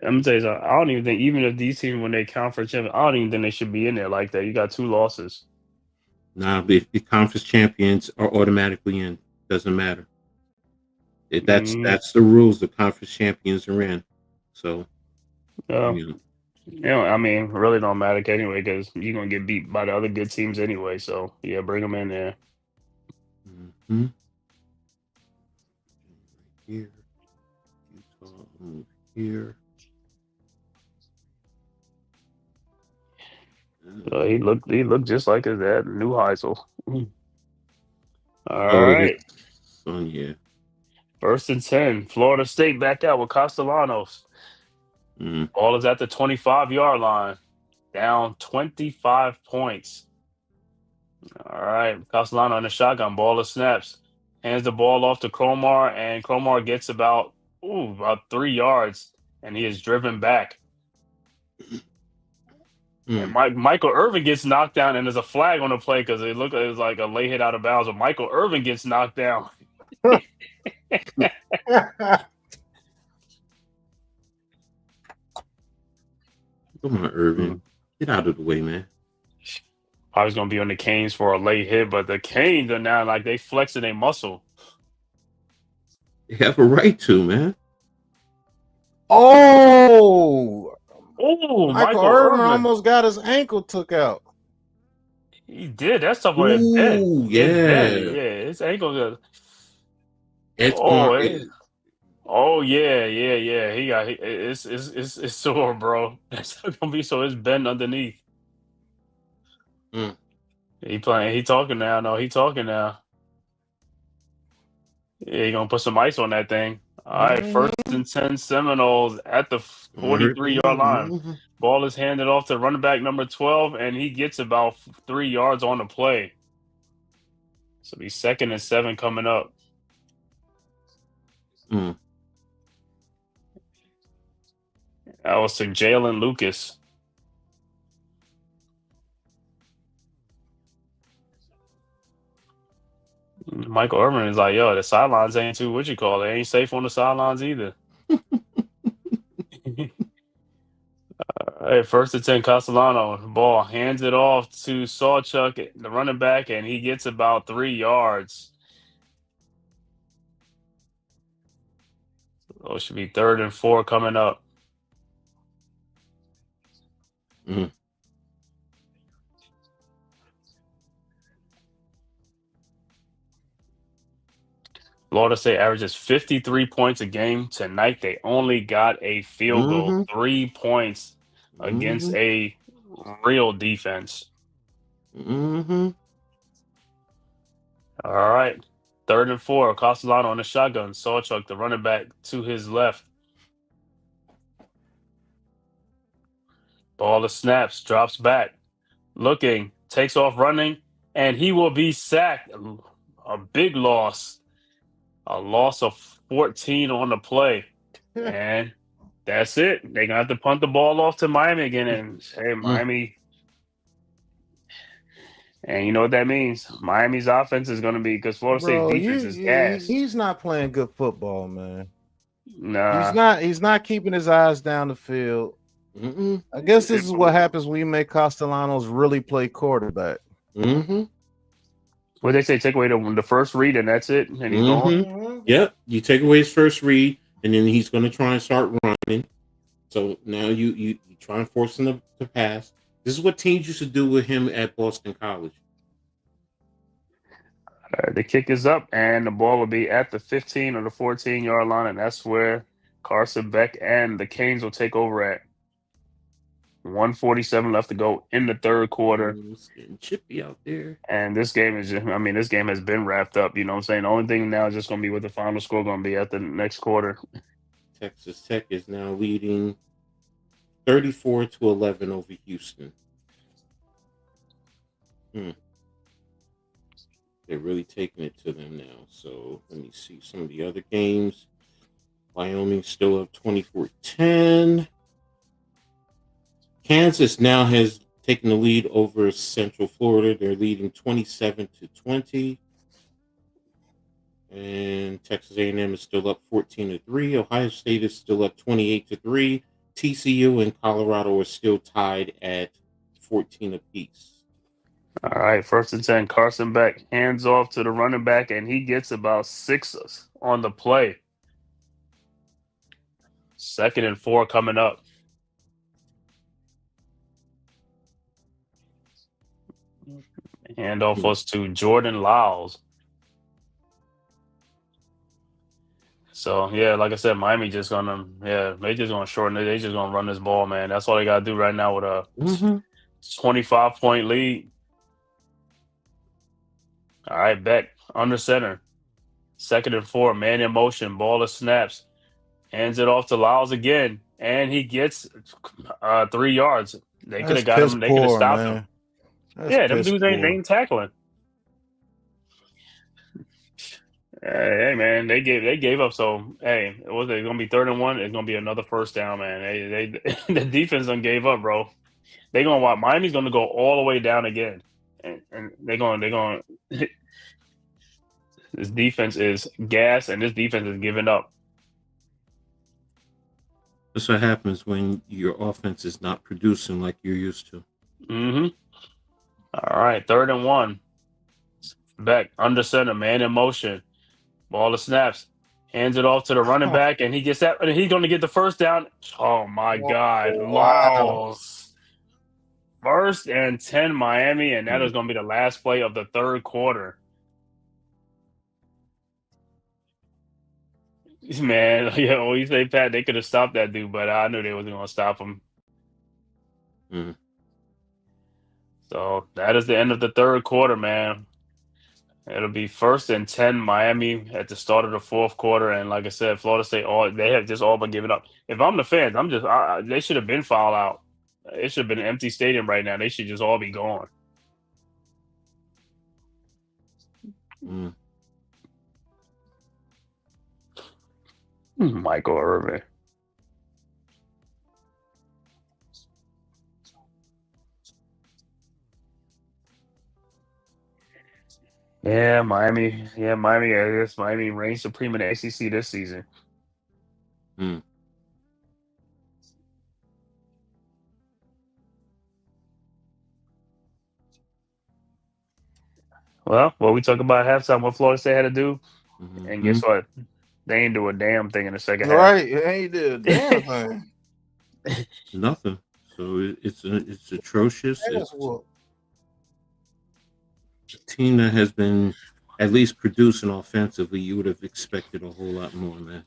gonna tell you something. I don't even think, even if these teams win their conference champion, I don't even think they should be in there like that. You got 2 losses. Nah, but if the conference champions are automatically in, doesn't matter. That's the rules. The conference champions are in. So, I mean, really don't matter anyway, because you're gonna get beat by the other good teams anyway. So yeah, bring them in there. Here, Utah, move here. He looked just like his dad, Neuheisel. All right. Yeah. 1st and 10. Florida State back out with Castellanos. Ball is at the 25-yard line. Down 25 points. All right. Castellano in the shotgun. Ball is snaps. Hands the ball off to Cromar, and Cromar gets about 3 yards, and he is driven back. And Michael Irvin gets knocked down, and there's a flag on the play because it was like a late hit out of bounds. But Michael Irvin gets knocked down. Come on, Irvin. Get out of the way, man. I was going to be on the Canes for a late hit, but the Canes are now like they flexing their muscle. They have a right to, man. Michael Irvin almost got his ankle took out. He did. That's tough for his bed. His ankle. Yeah. He got it's sore, bro. That's not gonna be so. It's bent underneath. He talking now. No, he talking now. Yeah, he gonna put some ice on that thing. All right, 1st and 10 Seminoles at the 43-yard line. Ball is handed off to running back number 12, and he gets about 3 yards on the play. So it'll be 2nd and 7 coming up. Mm. That was to Jalen Lucas. Michael Irvin is like, yo, the sidelines ain't too, what you call it, ain't safe on the sidelines either. All right, 1st and 10, Castellano. Ball hands it off to Sawchuk, the running back, and he gets about 3 yards. So it should be 3rd and 4 coming up. Mm. Florida State averages 53 points a game. Tonight, they only got a field goal, 3 points against a real defense. Mm-hmm. All right. 3rd and 4, Castellano on the shotgun. Sawchuk, the running back, to his left. Ball of snaps, drops back, looking, takes off running, and he will be sacked. A big loss. A loss of 14 on the play. And that's it. They're going to have to punt the ball off to Miami again. And hey, Miami. And you know what that means? Miami's offense is going to be, because Florida State's defense is gas. He's not playing good football, man. Nah. He's not keeping his eyes down the field. Mm-mm. I guess this is what happens when you make Castellanos really play quarterback. Mm-hmm. What they say, take away the first read and that's it, and he's gone. Yep, you take away his first read, and then he's going to try and start running. So now you try and force him to pass. This is what teams used to do with him at Boston College. The kick is up, and the ball will be at the 15 or the 14-yard line, and that's where Carson Beck and the Canes will take over at. 1:47 left to go in the 3rd quarter. It's getting chippy out there. And this game is just, this game has been wrapped up. You know what I'm saying? The only thing now is just going to be what the final score going to be at the next quarter. Texas Tech is now leading 34-11 over Houston. They're really taking it to them now. So let me see some of the other games. Wyoming still up 24-10. Kansas now has taken the lead over Central Florida. They're leading 27-20. And Texas A&M is still up 14-3. Ohio State is still up 28-3. TCU and Colorado are still tied at 14 apiece. All right, 1st and 10, Carson Beck hands off to the running back, and he gets about 6 on the play. 2nd and 4 coming up. Handoff was to Jordan Lyles. So, yeah, like I said, Miami just going to, they just going to shorten it. They just going to run this ball, man. That's all they got to do right now with a 25-point lead. All right, Beck under center. 2nd and 4, man in motion, ball of snaps. Hands it off to Lyles again, and he gets 3 yards. They could have got him. They could have stopped him. Them dudes ain't tackling. Hey man, they gave up. So hey, it was going to be 3rd and 1. It's going to be another 1st down, man. They the defense done gave up, bro. They going to watch. Miami's going to go all the way down again, and they're going. This defense is gas, and this defense is giving up. That's what happens when your offense is not producing like you're used to. Mm-hmm. All right, 3rd and 1. Beck under center, man in motion. Ball of snaps. Hands it off to the running back, and he gets that, and he's going to get the 1st down. Oh, my God. Lyles. 1st and 10, Miami, and that is going to be the last play of the 3rd quarter. Man, when you say, Pat, they could have stopped that dude, but I knew they wasn't going to stop him. So that is the end of the 3rd quarter, man. It'll be 1st and 10 Miami at the start of the 4th quarter, and like I said, Florida State they have just all but given up. If I'm the fans, they should have been fouled out. It should have been an empty stadium right now. They should just all be gone. Michael Irvin. Yeah, Miami. Yeah, Miami. I guess Miami reigns supreme in the ACC this season. Well, what we talk about at halftime, what Florida State had to do, and guess what? They ain't do a damn thing in the second half. Right, it ain't did a damn thing. Nothing. So it's atrocious. It's What? a team that has been at least producing offensively. You would have expected a whole lot more, man.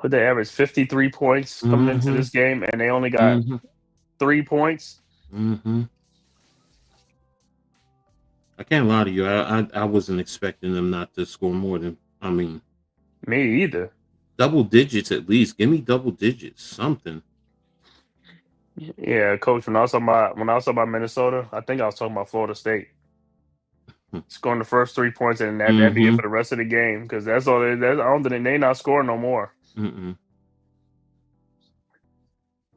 They averaged 53 points coming into this game, and they only got 3 points. I can't lie to you. I wasn't expecting them not to score more than. I mean, me either. Double digits at least. Give me double digits. Something. Yeah, Coach. When I was talking about Minnesota, I think I was talking about Florida State. Scoring the first 3 points, and that'd be it for the rest of the game, because that's all. I don't think they not scoring no more.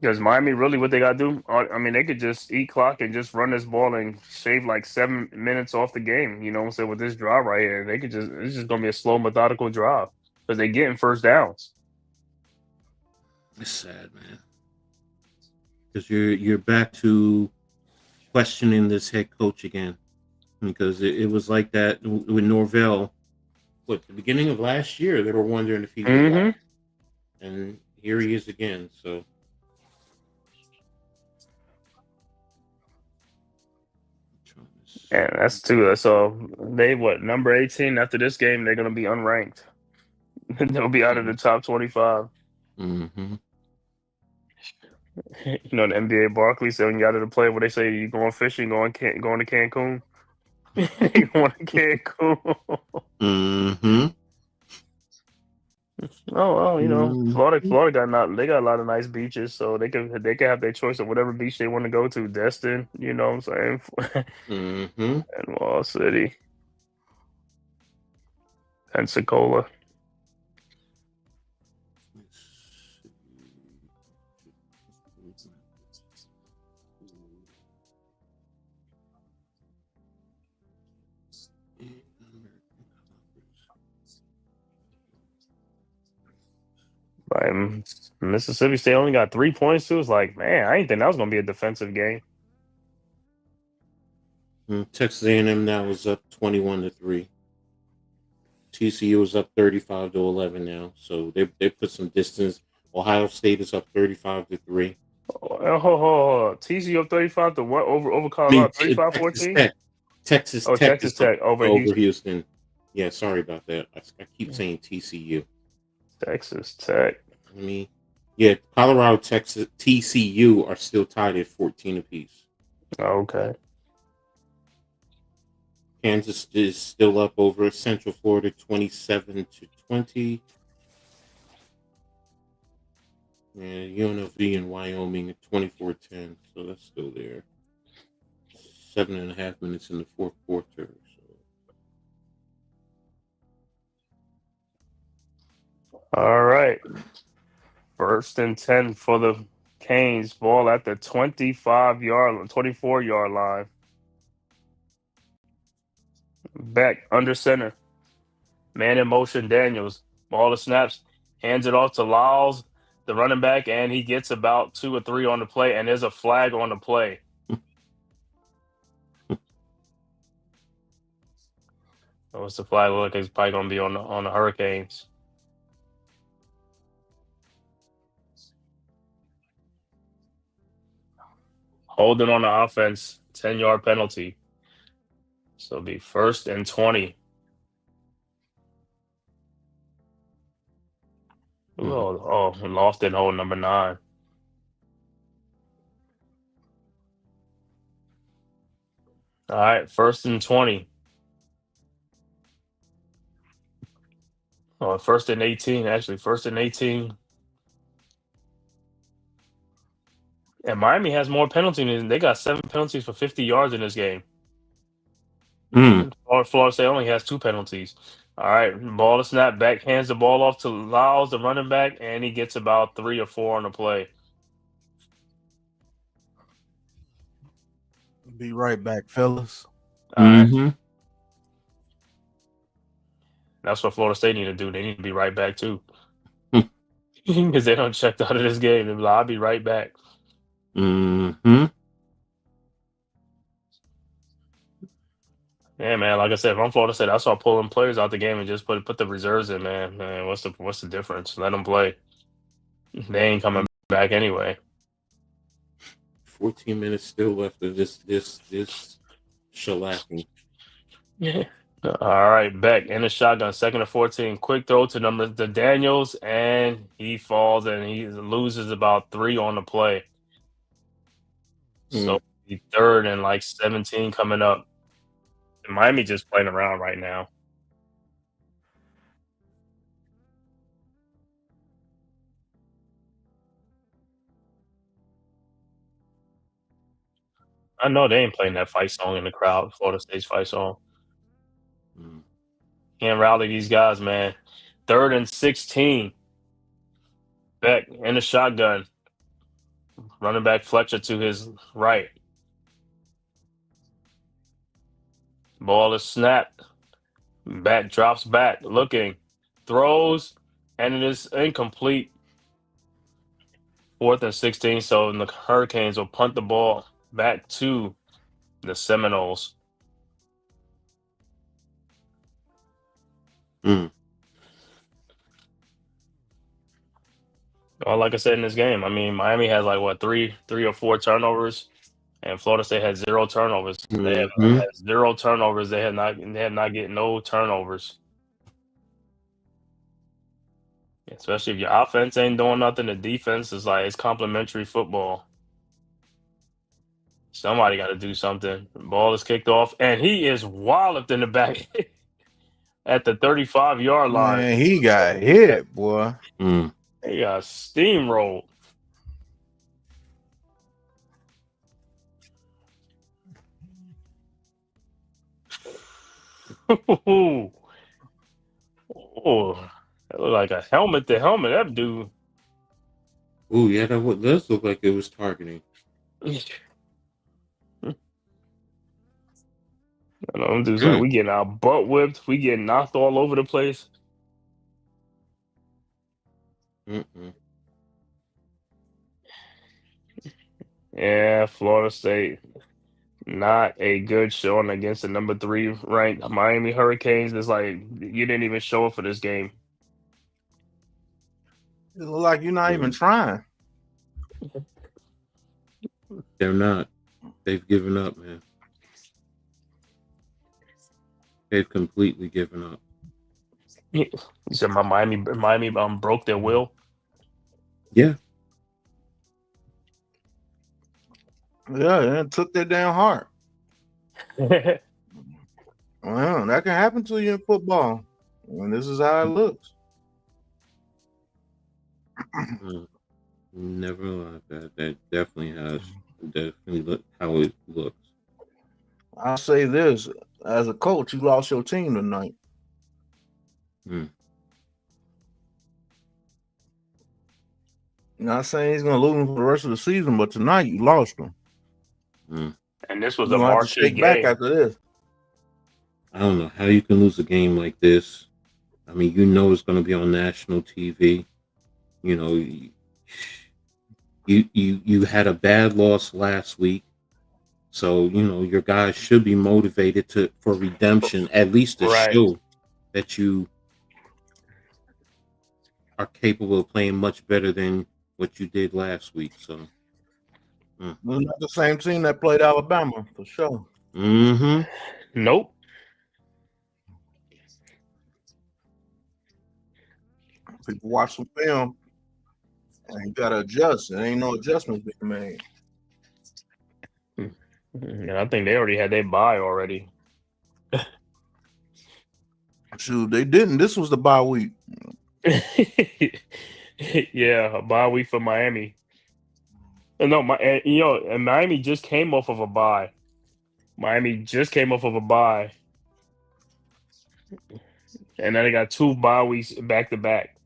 Because Miami, really, what they got to do, I mean, they could just eat clock and just run this ball and shave like 7 minutes off the game. You know what I'm saying? With this drive right here, it's just going to be a slow, methodical drive because they're getting first downs. It's sad, man. Because you're back to questioning this head coach again. Because it was like that with Norvell. What, the beginning of last year, they were wondering if he was back. And here he is again, so. And that's too. So they number 18 after this game, they're gonna be unranked. They'll be out of the top 25. You know, the NBA Barkley said when you out of the play, where they say you going fishing, going to Cancun. You going to Cancun. Oh, you know, Florida got a lot of nice beaches, so they can have their choice of whatever beach they want to go to. Destin, you know what I'm saying? And Wall City, Pensacola. Mississippi State only got 3 points too. It's like, man, I didn't think that was gonna be a defensive game. Texas A&M now is up 21-3. TCU is up 35-11 now, so they put some distance. Ohio State is up 35-3. TCU up 35 to what over Colorado? 35-14. Texas Tech over Houston. Yeah, sorry about that. I keep saying TCU. Texas Tech. Yeah, Colorado, Texas, TCU are still tied at 14 apiece. Okay. Kansas is still up over Central Florida, 27-20. And UNLV and Wyoming at 24-10, so that's still there. 7.5 minutes in the fourth quarter. So. All right. 1st and 10 for the Canes. Ball at the 24-yard line. Back under center. Man in motion, Daniels. Ball to snaps. Hands it off to Lyles, the running back, and he gets about 2 or 3 on the play, and there's a flag on the play. What's the flag look? It's probably going to be on the Hurricanes. Holding on the offense, 10-yard penalty. So it'll be 1st and 20. Lofton hold number 9. All right, 1st and 20. 1st and 18, actually. 1st and 18. And Miami has more penalties. They got 7 penalties for 50 yards in this game. Florida State only has 2 penalties. All right, ball to snap, back hands the ball off to Lyles, the running back, and he gets about 3 or 4 on the play. Be right back, fellas. All right. That's what Florida State need to do. They need to be right back too, because they don't check out of this game. They'll be like, I'll be right back. Yeah, man. Like I said, if I'm Florida State, I start pulling players out the game and just put the reserves in. Man, what's the difference? Let them play. They ain't coming back anyway. 14 minutes still left of this shellacking. Yeah. All right, Beck in the shotgun, 2nd and 14. Quick throw to Daniels, and he falls and he loses about 3 on the play. So 3rd and like 17 coming up. And Miami just playing around right now. I know they ain't playing that fight song in the crowd, Florida State's fight song. Can't rally these guys, man. 3rd and 16. Beck in the shotgun. Running back Fletcher to his right. Ball is snapped. Back drops back, looking, throws, and it is incomplete. 4th and 16. So the Hurricanes will punt the ball back to the Seminoles. Well, like I said in this game, I mean, Miami has like what 3 or 4 turnovers, and Florida State had 0 turnovers. They have had 0 turnovers. They have not getting no turnovers. Especially if your offense ain't doing nothing, the defense is like it's complimentary football. Somebody got to do something. The ball is kicked off, and he is walloped in the back at the 35-yard line. Man, he got hit, boy. He got steamrolled. Oh, that looked like a helmet to helmet. That dude. Oh yeah, that does look like it was targeting. Dudes like we getting our butt whipped. We getting knocked all over the place. Yeah, Florida State. Not a good showing against the number 3 ranked Miami Hurricanes. It's like you didn't even show up for this game. It look like you're not even trying. They're not. They've given up, man. They've completely given up. You said my Miami broke their will. Yeah. Yeah, it took their damn heart. Well, that can happen to you in football. And this is how it looks. Never like that. That definitely has how it looks. I'll say this. As a coach, you lost your team tonight. Not saying he's going to lose them for the rest of the season, but tonight you lost them. And this was a marquee game. Back after this. I don't know how you can lose a game like this. I mean, you know it's going to be on national TV. You know, you had a bad loss last week, so you know your guys should be motivated for redemption, at least to show that you are capable of playing much better than what you did last week. So, it's not the same team that played Alabama for sure. Nope. People watch some film and you gotta adjust. There ain't no adjustments being made. And I think they already had their bye already. Shoot, they didn't. This was the bye week. Yeah, a bye week for Miami. No, and Miami just came off of a bye. Miami just came off of a bye. And then they got 2 bye weeks back to back.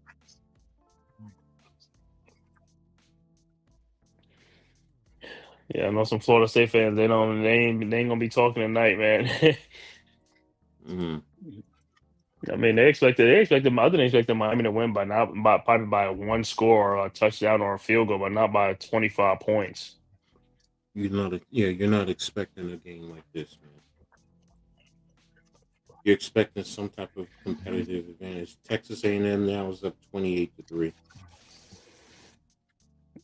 Yeah, I know some Florida State fans. They ain't gonna be talking tonight, man. Mm-hmm. I mean, they expected. I think they expected Miami to win probably by 1 score, or a touchdown, or a field goal, but not by 25 points. You're not expecting a game like this, man. You're expecting some type of competitive advantage. Texas A&M now is up 28-3.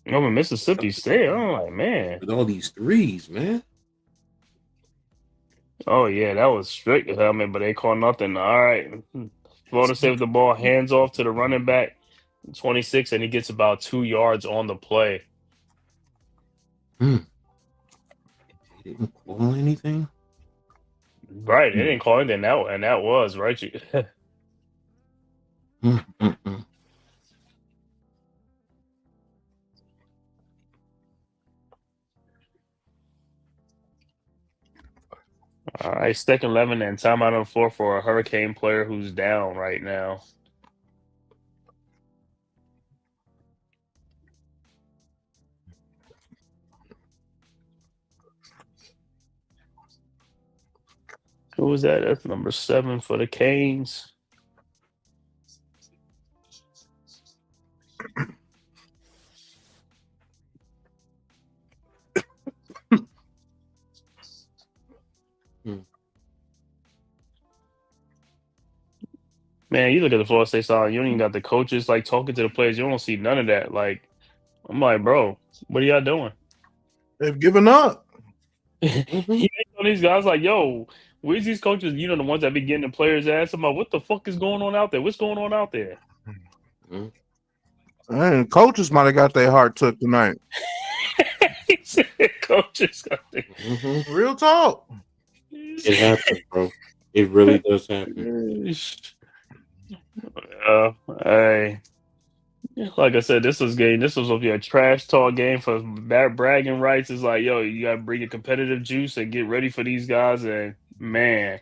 No, but Mississippi State. I'm like, man. With all these threes, man. Oh yeah, that was strict. I mean, but they call nothing. All right, Florida saved the ball, hands off to the running back, 26, and he gets about 2 yards on the play. They didn't call anything. Right, they didn't call anything. That was right. All right, second 11 and timeout on the floor for a Hurricane player who's down right now. Who was that? That's number 7 for the Canes. Man, you look at the Florida State side, you don't even got the coaches like talking to the players. You don't see none of that. Like, I'm like, bro, what are y'all doing? They've given up. These guys like, yo, where's these coaches? You know, the ones that be getting the players' ass. I'm like, what the fuck is going on out there? What's going on out there? And coaches might have got their heart took tonight. Coaches got Real talk. It happens, bro. It really does happen. Hey, like I said, this was supposed to be a trash talk game for bragging rights. It's like, yo, you gotta bring a competitive juice and get ready for these guys. And man,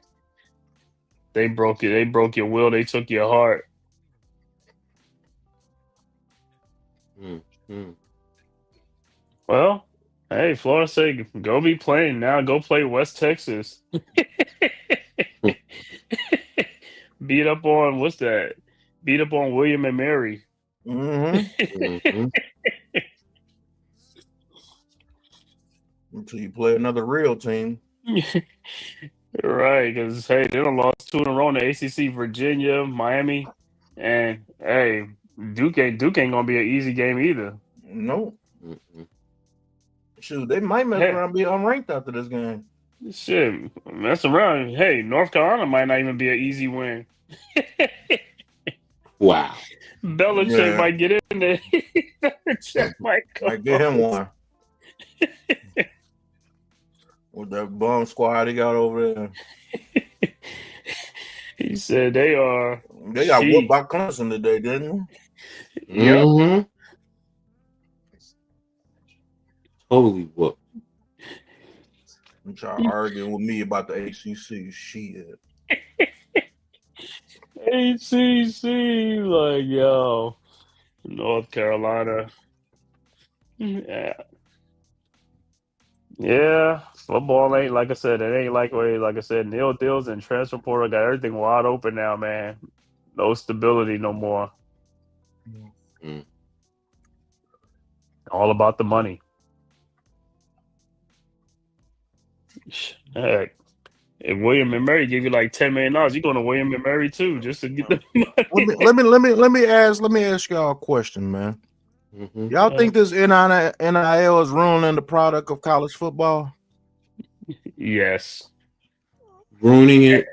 they broke it. They broke your will. They took your heart. Well, hey, Florida State, go be playing now. Go play West Texas. Beat up on what's that? Beat up on William and Mary. Until you play another real team. Right, because hey, they done lost 2 in a row in the ACC, Virginia, Miami, and hey, Duke ain't gonna be an easy game either. Nope. Shoot, they might mess around and be unranked after this game. Shit, mess around. Hey, North Carolina might not even be an easy win. Wow. Belichick might get in there. Belichick might get him one. With that bum squad he got over there. He said they got whooped by Clemson today, didn't they? Yep. Totally whooped. I'm trying to argue with me about the ACC shit. ACC, like, yo, North Carolina. Yeah, football ain't, like I said, it ain't like I said, Neil Dills and transfer portal got everything wide open now, man. No stability no more. All about the money. Heck, if William and Mary give you like $10 million, you're going to William and Mary too, just to get the money. Let me ask y'all a question, man. Y'all think this NIL is ruining the product of college football? Yes. Ruining it.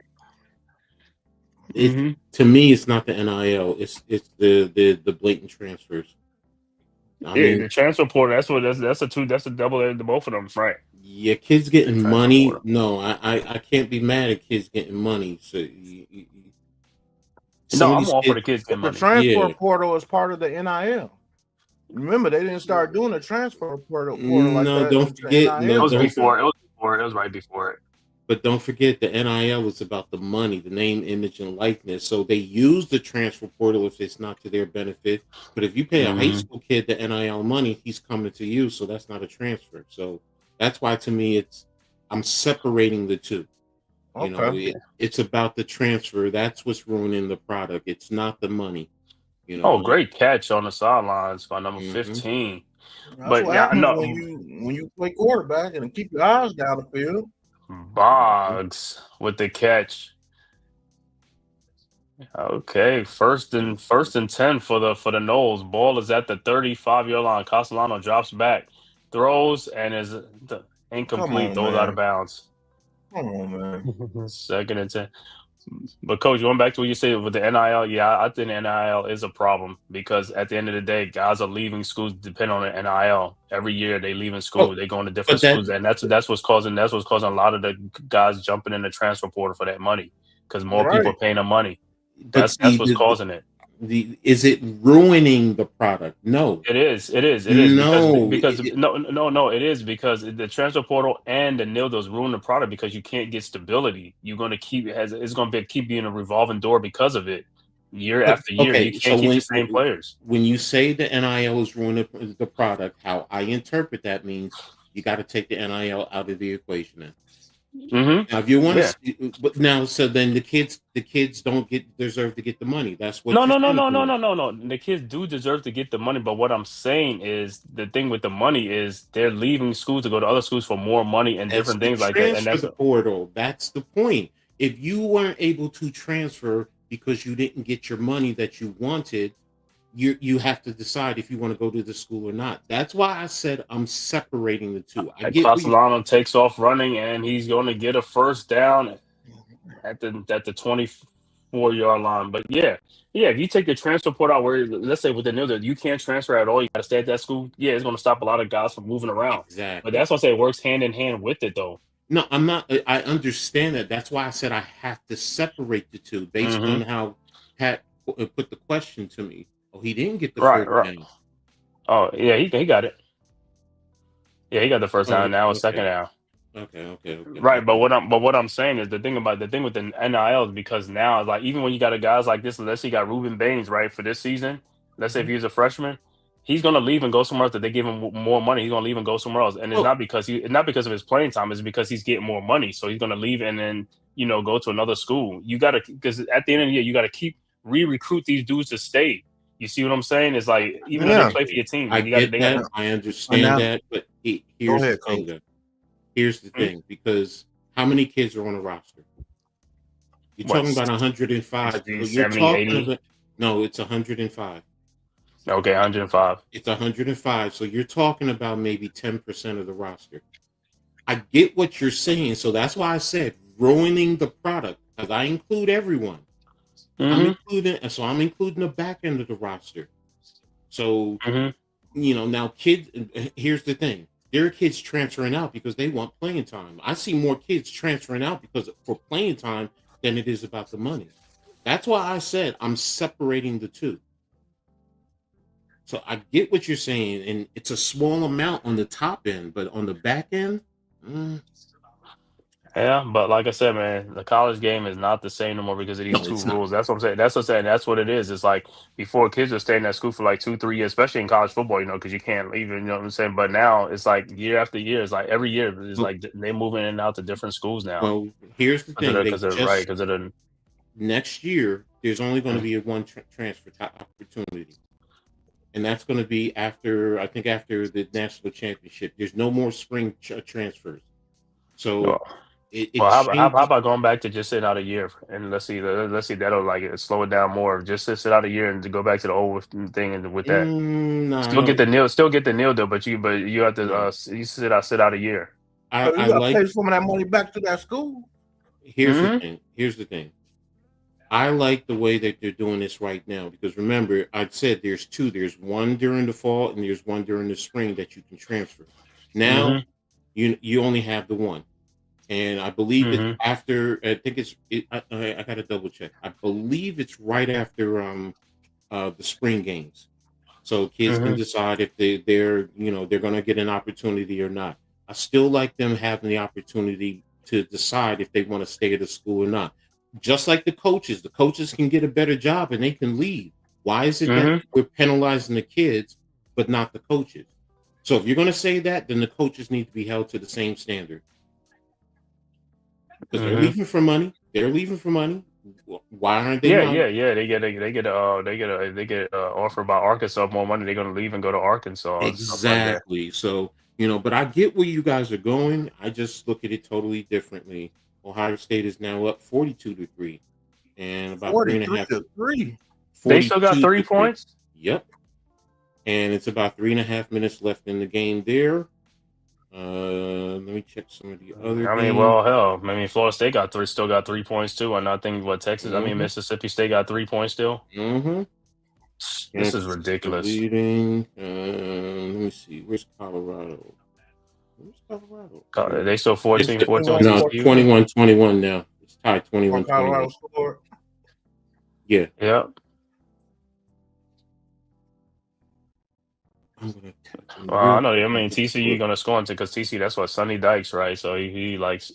To me, it's not the NIL. It's the blatant transfers. I mean, the transfer portal. That's a double edged, both of them, right? Yeah, kids getting money. No, I can't be mad at kids getting money. So I'm all for the kids getting money. The transfer portal is part of the NIL. Remember, they didn't start doing the transfer portal like that. Don't forget. It was before. It was right before it. But don't forget the NIL is about the money, the name, image, and likeness. So they use the transfer portal if it's not to their benefit. But if you pay a high Mhm. school kid the NIL money, he's coming to you. So that's not a transfer. So that's why to me I'm separating the two. You know, Okay. it's about the transfer. That's what's ruining the product. It's not the money. You Oh, know. great catch on the sidelines by number Hmm. 15. That's But what yeah, happens when no, you play quarterback and keep your eyes down the field. Boggs with the catch. Okay, first and 10 for the Knowles. Ball is at the 35-yard line. Castellano drops back, throws, and is Come incomplete. on, Throws out of man. bounds. Come on, man. Second and 10. But coach, going back to what you said with the NIL, yeah, I think NIL is a problem because at the end of the day, guys are leaving schools depending on the NIL. Every year they leaving school, Oh, they going to different but that, schools, and that's what's causing a lot of the guys jumping in the transfer portal for that money because more people Right. are paying them money. but That's see, what's causing it. is it ruining the product? No, It is no. because no, it is because the transfer portal and the nil ruin the product because you can't get stability. You're going to it's going to keep being a revolving door because of it, year But after year. You okay, so can't keep the same players. when you say the NIL is ruining the product, how I interpret that means you got to take the NIL out of the equation. Hmm. Now, if you want Yeah. to, but now, so then the kids don't deserve to get the money. That's what No, you're no, no, saying no, to no, me. no, no, no. The kids do deserve to get the money, but what I'm saying is the thing with the money is they're leaving school to go to other schools for more money and That's different the things like that. And transfer that's the portal. That's the point. If you weren't able to transfer because you didn't get your money that you wanted, you have to decide if you want to go to the school or not. That's why I said I'm separating the two. I get what you. Castellano takes off running and he's going to get a first down at the 24-yard line. But yeah, if you take the transfer port out where let's say with the new that you can't transfer at all, you got to stay at that school. Yeah, it's going to stop a lot of guys from moving around. But Exactly. that's what I say it works hand in hand with it though. No, I'm not. I understand that. That's why I said I have to separate the two based Hmm. on how Pat put the question to me. Oh, he didn't get the Right, first right. down. Oh yeah, he got it. Yeah, he got the first Oh, down. Now it's second okay, down. okay. Right, but what I'm saying is the thing with the NIL is because now like even when you got a guys like this, let's say you got Ruben Baines right for this season. Let's say if Mhm. he's a freshman, he's gonna leave and go somewhere else that they give him more money. He's gonna leave and go somewhere else, and Well, it's not because of his playing time. It's because he's getting more money. So he's gonna leave and then go to another school. You gotta because at the end of the year you gotta keep re-recruit these dudes to stay. You see what I'm saying? It's like even though they Yeah. play for your team, I you got get they got to. that. I And understand now, that. But go here's the ahead, thing, coach. though. Here's the thing, because how many kids are on a roster? You're What talking about 105. 60, You're 70, talking 80? about no, it's 105. Okay, 105. It's 105. So you're talking about maybe 10% of the roster. I get what you're saying. So that's why I said ruining the product because I include everyone. Hmm. I'm including the back end of the roster. So, Hmm. now kids, here's the thing. There are kids transferring out because they want playing time. I see more kids transferring out because for playing time than it is about the money. That's why I said I'm separating the two. So I get what you're saying, and it's a small amount on the top end, but on the back end, mm, Yeah, but like I said, man, the college game is not the same no more because of these no, two it's not. rules. That's what I'm saying. That's what I'm saying. That's what it is. It's like before kids are staying at school for like 2, 3 years, especially in college football, because you can't leave. You know what I'm saying? But now it's like year after year. It's like every year it's Well, like they moving in and out to different schools now well, here's the because of thing. the They because of right just because of the. next year there's only going to be a one transfer opportunity, and that's going to be after I think after the national championship. There's no more spring transfers, so Well, it well, how changes. about going back to just sitting out a year and let's see that'll like slow it down more. Just to sit out a year and to go back to the old thing and with that. No, I Still get the nil though, but you have to no. you sit out a year. So I you got to like. pay some of that money back to that school. Here's the Hmm. thing. Here's the thing. I like the way that they're doing this right now because remember, I said there's two. There's one during the fall and there's one during the spring that you can transfer. Now Hmm. you only have the one, and I believe it's Hmm. after. I think I got to double check. I believe it's right after the spring games, so kids can Hmm. decide if they're going to get an opportunity or not. I still like them having the opportunity to decide if they want to stay at the school or not. Just like the coaches can get a better job and they can leave. Why is it that we're penalizing the kids but not the coaches? So if you're going to say that, then the coaches need to be held to the same standard, because they're leaving for money. Why aren't they? Yeah. They get offered by Arkansas more money. They're gonna leave and go to Arkansas. And stuff like that. Exactly. So, but I get where you guys are going. I just look at it totally differently. Ohio State is now up 42-3, and about 43-3. They still got 3 points. Yep. And it's about 3.5 minutes left in the game there. Let me check some of the other games. Well, hell, Florida State still got 3 points too, and I think Texas. Mississippi State got 3 points still. This is ridiculous. Leading. Let me see. Where's Colorado? They still 14. No, 21-21 now. It's tied 21-21. Colorado scored. Yeah. Yep. I know. TCU gonna score into, because TCU, that's what Sonny Dykes, right? So he likes.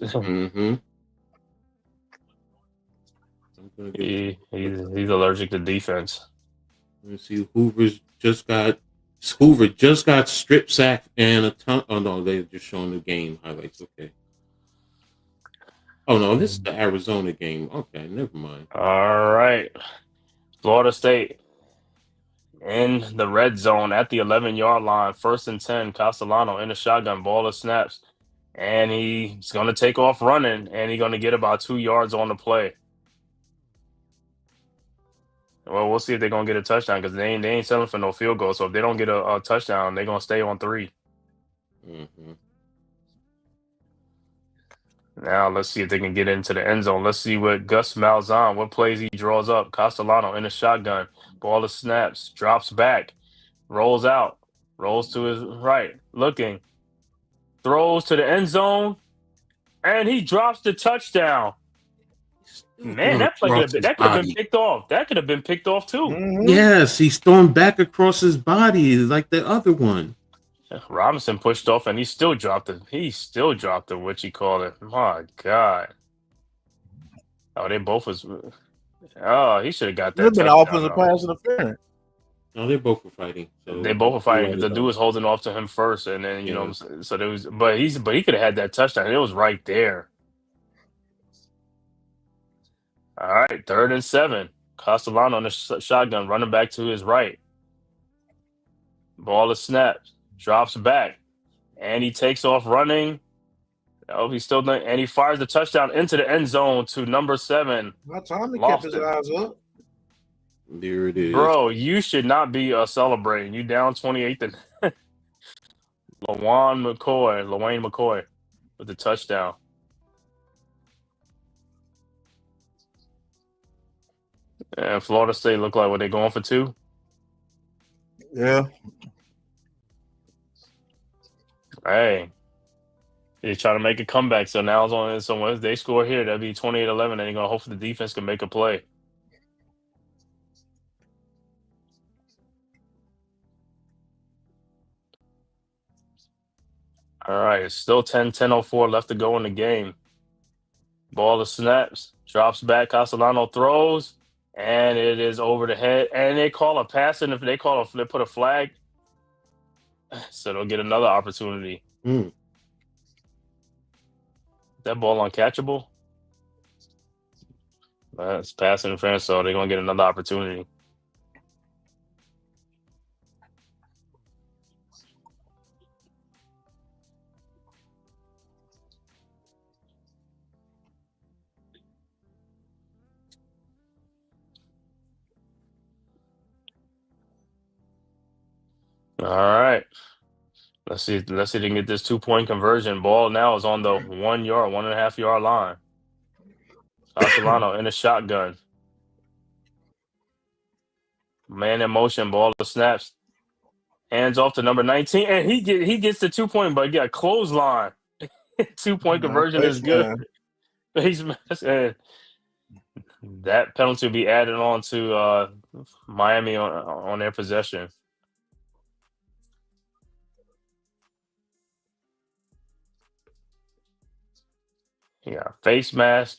He's allergic to defense. Let's see. Hoover just got strip sacked and a ton. Oh no, they're just showing the game highlights. Okay. Oh no, this is the Arizona game. Okay, never mind. All right, Florida State in the red zone at the 11-yard line, 1st and 10. Castellano in the shotgun, ball of snaps, and he's going to take off running, and he's going to get about 2 yards on the play. Well, we'll see if they're going to get a touchdown, because they ain't selling for no field goal. So if they don't get a touchdown, they're going to stay on 3. Now let's see if they can get into the end zone. Let's see what Gus Malzahn, what plays he draws up. Castellano in the shotgun. Ball of snaps. Drops back. Rolls out. Rolls to his right. Looking. Throws to the end zone. And he drops the touchdown. Man, that play could have been picked off. That could have been picked off too. Yes, he's throwing back across his body like the other one. Robinson pushed off, and he still dropped it. He still dropped it. What you call it? My God! Oh, they both was. Oh, he should have got that. It's been an offensive pass interference. No, they both were fighting. So they both were fighting. The dude was holding off to him first, and then so there was. But he could have had that touchdown. It was right there. All right, 3rd and 7. Castellano on the shotgun, running back to his right. Ball is snapped. Drops back, and he takes off running. Oh, he's still done, and he fires the touchdown into the end zone to number 7. What time he kept his eyes up? There it is. Bro, you should not be celebrating. You down 28 to Lawayne McCoy with the touchdown. And Florida State look like, what, they going for 2? Yeah. Hey, they're trying to make a comeback. So now it's on. So if they score here, that'd be 28-11, and they're gonna hopefully the defense can make a play. All right, it's still 10:04 left to go in the game. Ball of snaps, drops back. Castellano throws, and it is over the head. And they call a pass, and if they put a flag, so they'll get another opportunity. That ball uncatchable? It's pass interference, so they're going to get another opportunity. All right. Let's see if they can get this 2-point conversion. Ball now is on the 1.5 yard line. Castellano in a shotgun. Man in motion, ball of snaps. Hands off to number 19, and he gets the 2-point, but yeah, clothesline. 2-point conversion is good. That penalty will be added on to Miami on their possession. Yeah, face mask.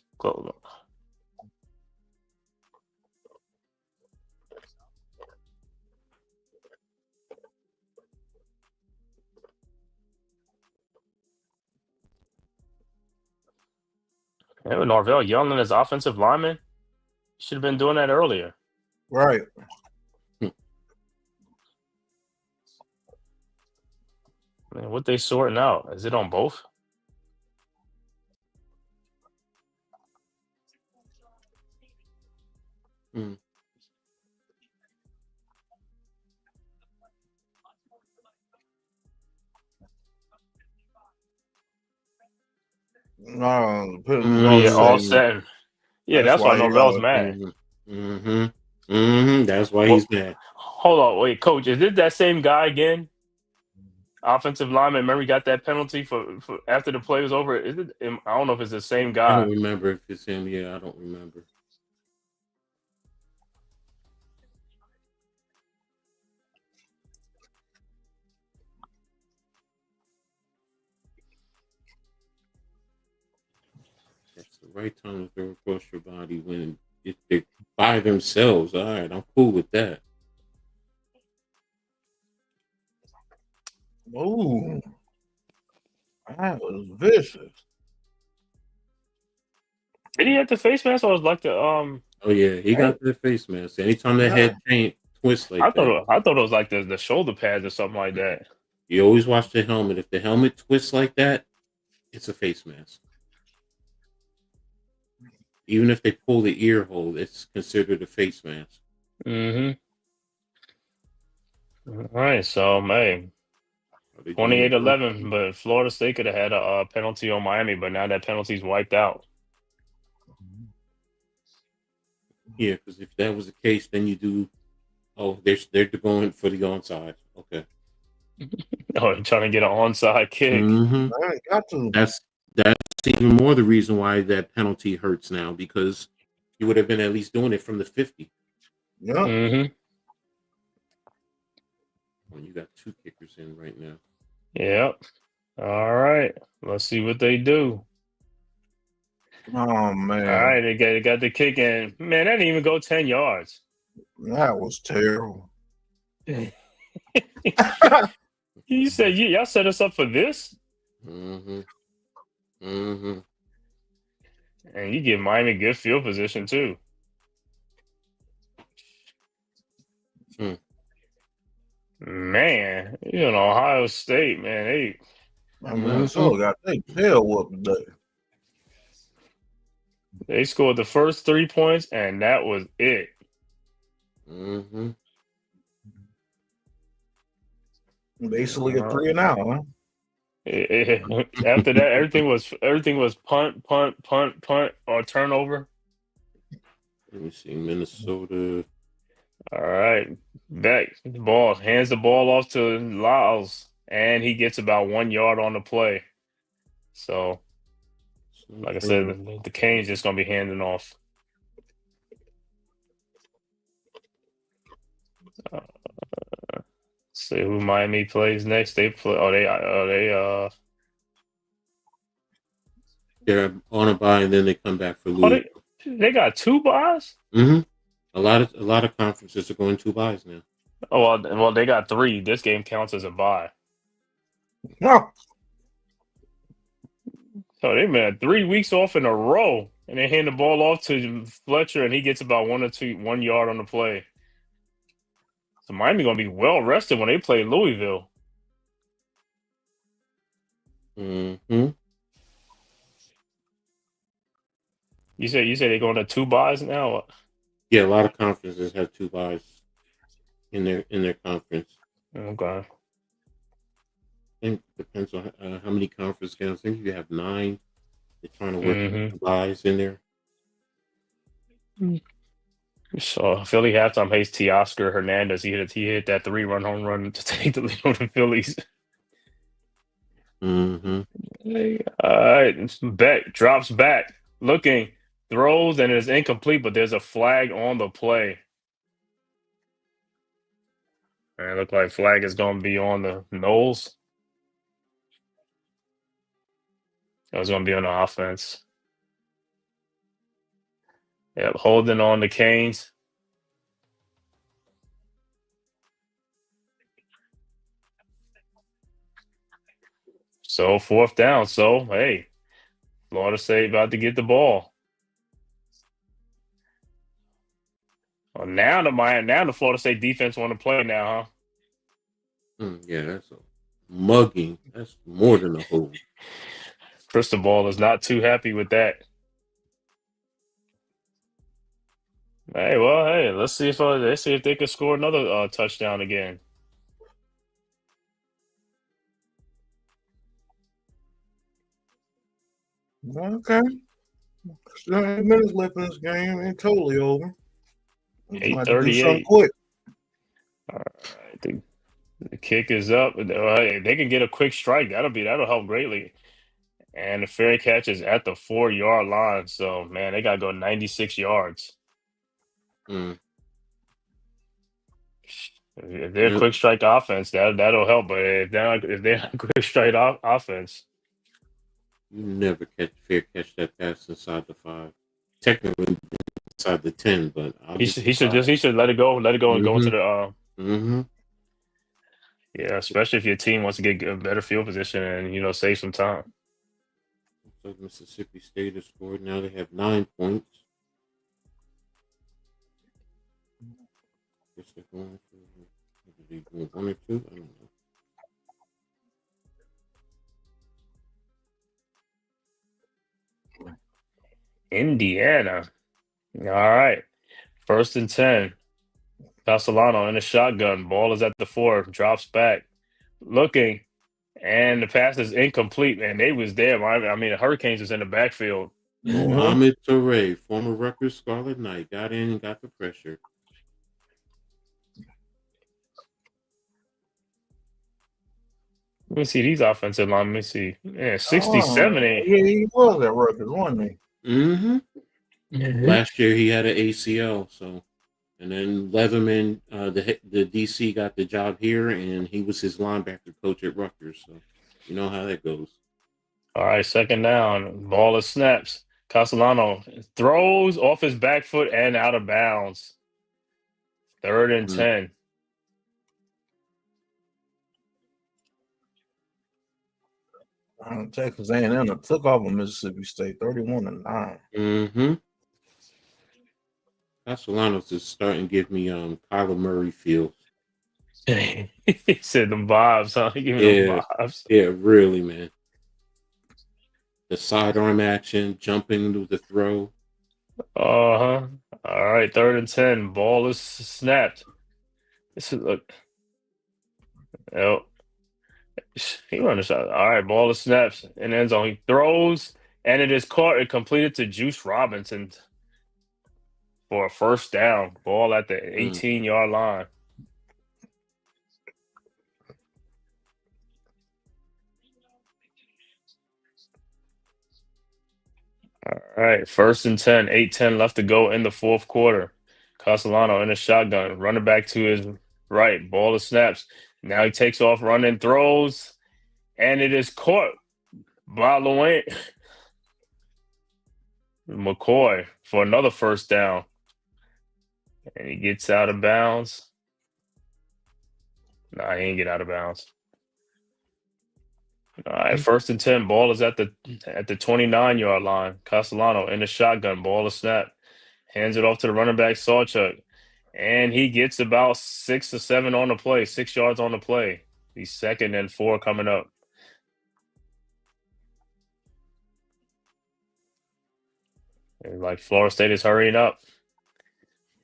Yeah, Norvell yelling at his offensive lineman. Should have been doing that earlier. Right. Man, what they sorting out? Is it on both? Mm. No, penalties Mm, all Yeah, yeah. all set. set. Yeah, That's that's why why he Norvell's lost. mad. Mm-hmm. Mm-hmm. That's why Well, he's mad. hold on, wait, coach, is it that same guy again? Offensive lineman, remember he got that penalty for after the play was over. Is it? I don't know if it's the same I don't guy. remember if it's him. Yeah, I don't remember. That's the right time to throw across your body when if they're by themselves. All right, I'm cool with that. Ooh, that was vicious. Did he have the face mask or was like the Oh yeah, he Hey, got the face mask. Anytime the yeah. head change twist I like that, thought I thought it was like the shoulder pads or something like that. you always watch the helmet. If the helmet twists like that, it's a face mask. Even if they pull the ear hole, it's considered a face mask. Mm-hmm. All right, so hey, Are they doing it real 28-11, time? but Florida State could have had a penalty on Miami, but now that penalty's wiped out. Yeah, because if that was the case, then you do. Oh, they're going for the onside. Okay. Oh, trying to get an onside kick. Mm-hmm. I ain't got to. That's even more the reason why that penalty hurts now because you would have been at least doing it from the 50. Yeah. Mm-hmm. When you got two kickers in right now. Yep. All right. Let's see what they do. Oh All man, right, they got the kick in. Man, that didn't even go 10 yards. that was terrible. You said y'all set us up for this, Mm-hmm. Mm-hmm. and you give Miami good field position too. Hmm. Man, you know Ohio State, man, Minnesota got their tail whooped today. they scored the first 3 points, and that was it. Mm-hmm. Basically a 3-and-out, huh? After that, everything was punt, punt, punt, punt, or turnover. Let me see. Minnesota. All right, back the ball hands the ball off to Lyles, and he gets about 1 yard on the play. So, like I said, the Canes just gonna be handing off. See who Miami plays next. They play. They're on a bye and then they come back for Oh, Louis. they got two buys. Mm-hmm. A lot of conferences are going two buys now. Oh well, they got three. This game counts as a buy. No. So they had 3 weeks off in a row, and they hand the ball off to Fletcher, and he gets about 1 yard on the play. So Miami gonna be well rested when they play Louisville. Mm-hmm. You say they're going to two buys now. Yeah, a lot of conferences have two buys in their conference. Okay. I think it depends on how many conference games. I think you have 9. They're trying to work the buys in there. So Philly halftime hates Teoscar Hernandez. He hit that 3-run home run to take the lead on the Phillies. Mm-hmm. All right, Beck drops back, looking, throws, and it is incomplete. But there's a flag on the play. And it looked like flag is going to be on the Knowles. It was going to be on the offense. Yep, holding on the Canes. So 4th down. So hey, Florida State about to get the ball. Well, now the Florida State defense want to play now, huh? Yeah, that's a mugging. That's more than a hold. Cristobal is not too happy with that. Hey, let's see if they can score another touchdown again. Okay. Still 8 minutes left in this game. Ain't totally over. I'm trying to do something 8:38. quick. All right, the kick is up. Hey, they can get a quick strike. That'll help greatly. And the fair catch is at the 4-yard line. So man, they gotta go 96 yards. Mm. If they're a quick strike offense, that'll help. But if they're not a quick strike offense, You never catch that pass inside the 5. Technically inside the 10, but he should let it go and go into the yeah, especially if your team wants to get a better field position and save some time. So Mississippi State has scored. Now they have 9 points. Guess they're going for 1 or 2. I don't know. Indiana. All right. 1st and 10. Castellano in a shotgun. Ball is at the 4. Drops back. Looking. And the pass is incomplete, man. They was there. I mean, the Hurricanes was in the backfield. Ahmed Toure, former Rutgers Scarlet Knight, got in and got the pressure. Let me see these offensive line. Let me see. Yeah, 67. Yeah, he was at Rutgers, wasn't he? Last year he had an ACL, and then Leatherman, the DC got the job here, and he was his linebacker coach at Rutgers. So you know how that goes. All right, 2nd down. Ball is snaps. Castellano throws off his back foot and out of bounds. 3rd and 10. Texas A&M took off on Mississippi State, 31-9. Castellanos is starting to give me Kyler Murray feels. He said them vibes, huh? Give me them vibes. Yeah, really, man. The sidearm action, jumping to the throw. All right, 3rd and 10. Ball is snapped. This is look. He run the shot. All right, ball is snaps in end zone. He throws, and it is caught and completed to Juice Robinson for a 1st down. Ball at the 18-yard line. All right, 1st and 10, 8:10 left to go in the 4th quarter. Castellano in a shotgun, running back to his right. Ball is snaps. Now he takes off, running, throws, and it is caught by McCoy for another 1st down. And he gets out of bounds. Nah, he ain't get out of bounds. All right, 1st and 10. Ball is at the 29-yard line. Castellano in the shotgun. Ball is snapped. Hands it off to the running back, Sawchuk. And he gets about 6 or 7 on the play, 6 yards on the play. He's 2nd and 4 coming up. And like Florida State is hurrying up.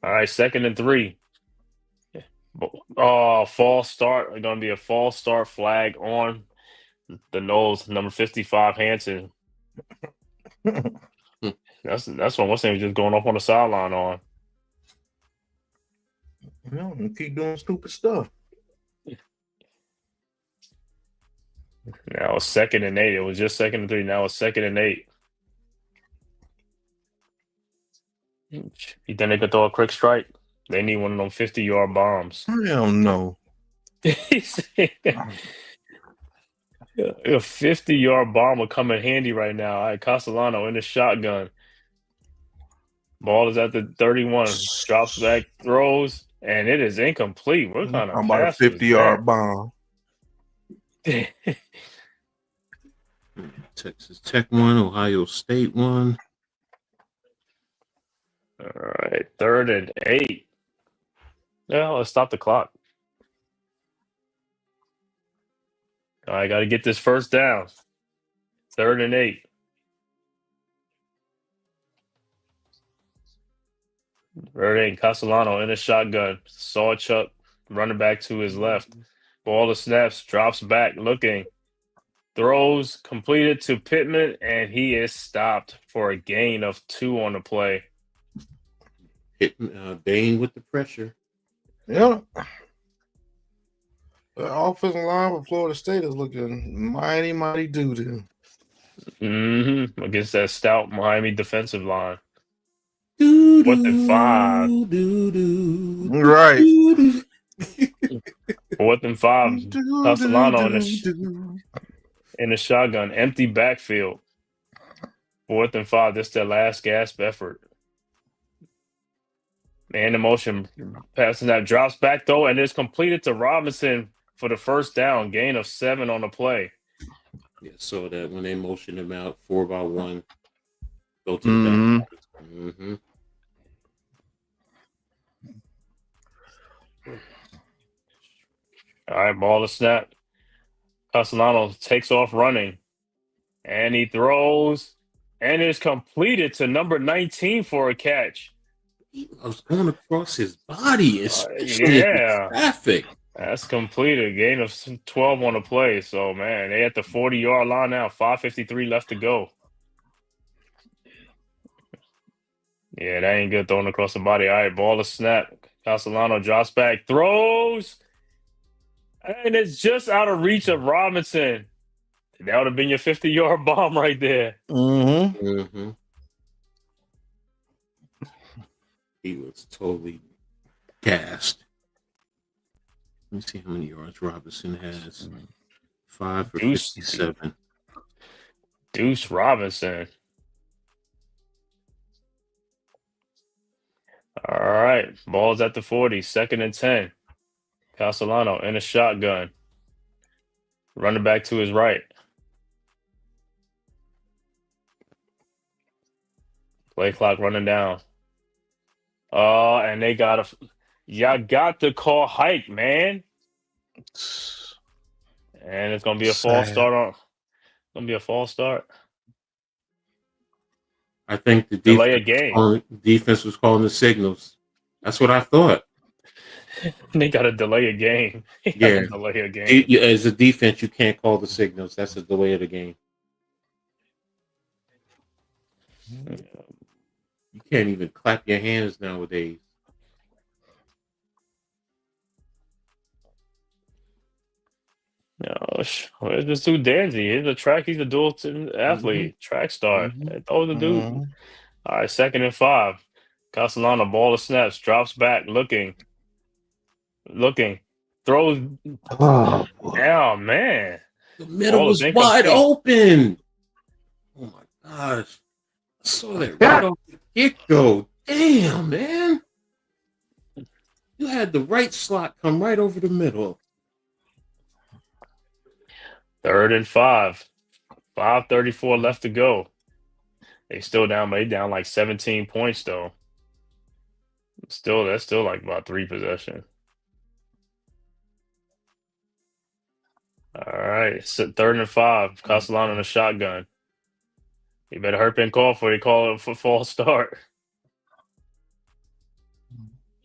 All right, 2nd and 3. Oh, false start. Going to be a false start flag on the nose, number 55, Hanson. That's what what's name just going off on the sideline on. Keep doing stupid stuff. Now it's 2nd and 8. It was just 2nd and 3. Now it's 2nd and 8. You think they could throw a quick strike? They need one of them 50-yard bombs. Hell no. A 50-yard bomb would come in handy right now. All right, Castellano in the shotgun. Ball is at the 31. Drops back, throws, and it is incomplete. What kind of I'm about a pass was 50-yard bomb. that? Texas Tech one, Ohio State one. All right, 3rd and 8. Yeah, let's stop the clock. All right, got to get this first down. 3rd and 8. Verde Castellano in a shotgun. Sawchuck running back to his left. Ball to snaps, drops back, looking. Throws completed to Pittman, and he is stopped for a gain of 2 on the play. Bane with the pressure. Yeah. The offensive line for Florida State is looking mighty doo-doo. Against that stout Miami defensive line. Doo, 4th and 5. doo, doo, Right. doo, doo. 4th and 5. Castellano Doo-doo-doo-doo. in the shotgun. Empty backfield. 4th and 5. This is their last gasp effort. Man in motion. Passing that drops back, though, and it's completed to Robinson for the first down. Gain of 7 on the play. Yeah, so that when they motioned him out 4-by-1, go to the back. Mm-hmm. All right, ball to snap. Castellano takes off running, and he throws, and it's completed to number 19 for a catch. He was going across his body, especially in traffic. That's completed. Gain of 12 on the play. So, man, they at the 40-yard line now. 5:53 left to go. Yeah, that ain't good throwing across the body. All right, ball to snap. Castellano drops back, throws, and it's just out of reach of Robinson. That would have been your 50-yard bomb right there. Mm-hmm. He was totally gassed. Let me see how many yards Robinson has. 5 for 57. Deuce Robinson. All right. Ball's at the 40. 2nd and 10. Castellano in a shotgun. Running back to his right. Play clock running down. And they y'all got to call hike, man. And it's gonna be a false start I think the Delay a game. defense was calling the signals. That's what I thought. They got to delay a game. Yeah. Delay a game. As a defense, you can't call the signals. That's a delay of the game. You can't even clap your hands nowadays. No, it's just too Danzy. He's a dual athlete, track star. Throw the dude. All right, 2nd and 5. Castellano, ball to snaps, drops back, looking, throws. Oh man, the middle was wide open. Oh my gosh, I saw that right off the get-go. Damn, man, you had the right slot come right over the middle. 3rd and 5. 5:34 left to go. They still down, but they down like 17 points though. That's still like about 3 possessions. All right, so 3rd and 5. Castellano in a shotgun. You better hurry up and call for it. Call it for false start.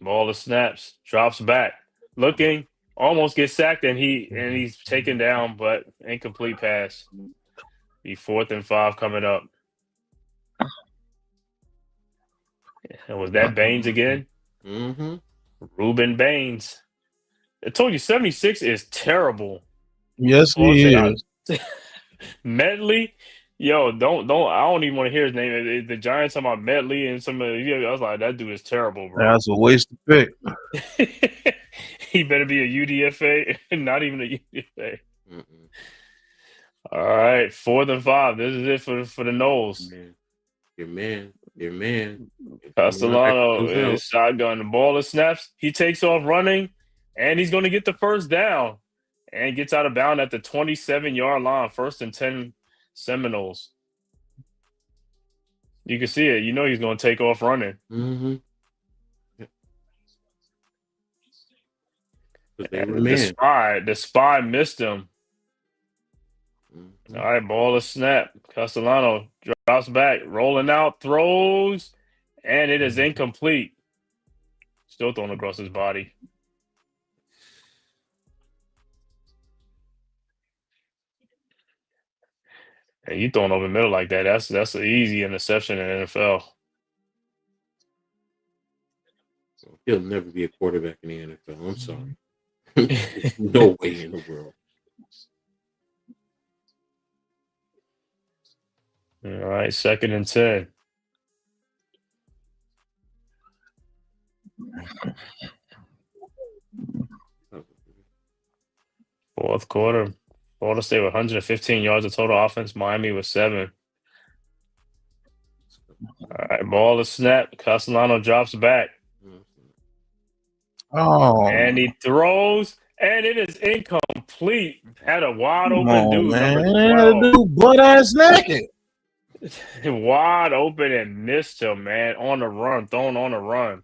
Ball to snaps, drops back, looking, almost gets sacked, and he's taken down, but incomplete pass. The 4th and 5 coming up. And was that Baines again? Mm-hmm. Ruben Baines. I told you 76 is terrible. Yes, he is. Medley, yo, don't. I don't even want to hear his name. The Giants talking about Medley and some of I was like, that dude is terrible, bro. That's a waste of pick. He better be a UDFA, not even a UDFA. All right, 4th and 5. This is it for the Noles. Your man. Your man. Castellano is shotgun. The ball is snaps. He takes off running, and he's going to get the first down and gets out of bounds at the 27-yard line. 1st and 10 Seminoles. You can see it. You know he's going to take off running. Mm-hmm. The spy missed him. Mm-hmm. All right, ball is snap. Castellano drops back, rolling out, throws, and it is incomplete. Still thrown across his body. And you throwing over the middle like that, that's an easy interception in the NFL. He'll never be a quarterback in the NFL. I'm sorry. No way in the world. All right, 2nd and 10. Fourth quarter. Florida State with 115 yards of total offense. Miami with 7. All right, ball is snapped. Castellano drops back. Oh, And he throws, and it is incomplete. Had a wide come open on, dude, man. number 12. Dude, butt ass naked. Wide open and missed him, man. On the run, thrown on the run.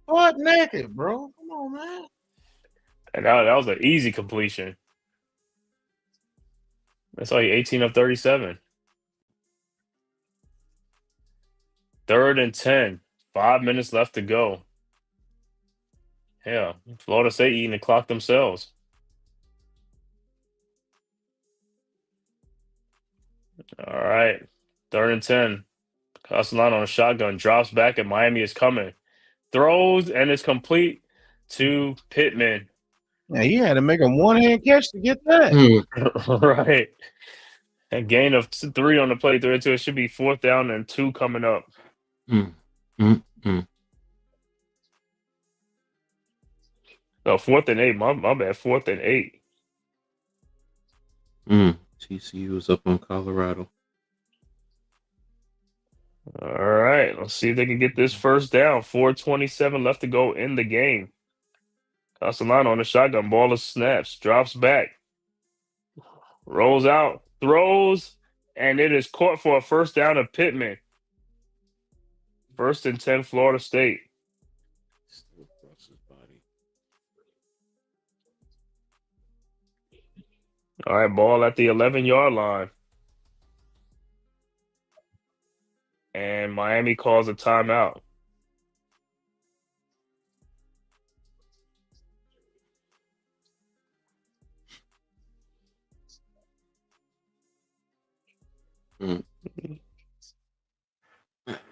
Butt naked, bro. Come on, man. And that was an easy completion. That's only 18 of 37. 3rd and 10. 5 minutes left to go. Yeah, Florida State eating the clock themselves. All right, 3rd and 10. Castellano on a shotgun, drops back, and Miami is coming. Throws, and it's complete to Pittman. Yeah, he had to make a one-hand catch to get that. Right. A gain of 3 on the play, 3 and 2. It should be 4th down and 2 coming up. No, 4th and 8. My bad. 4th and 8. TCU is up on Colorado. All right. Let's see if they can get this first down. 4:27 left to go in the game. Castellano on the shotgun. Ball is snaps. Drops back. Rolls out. Throws. And it is caught for a first down of Pittman. 1st and 10 Florida State. Still across his body. All right, ball at the 11-yard line. And Miami calls a timeout.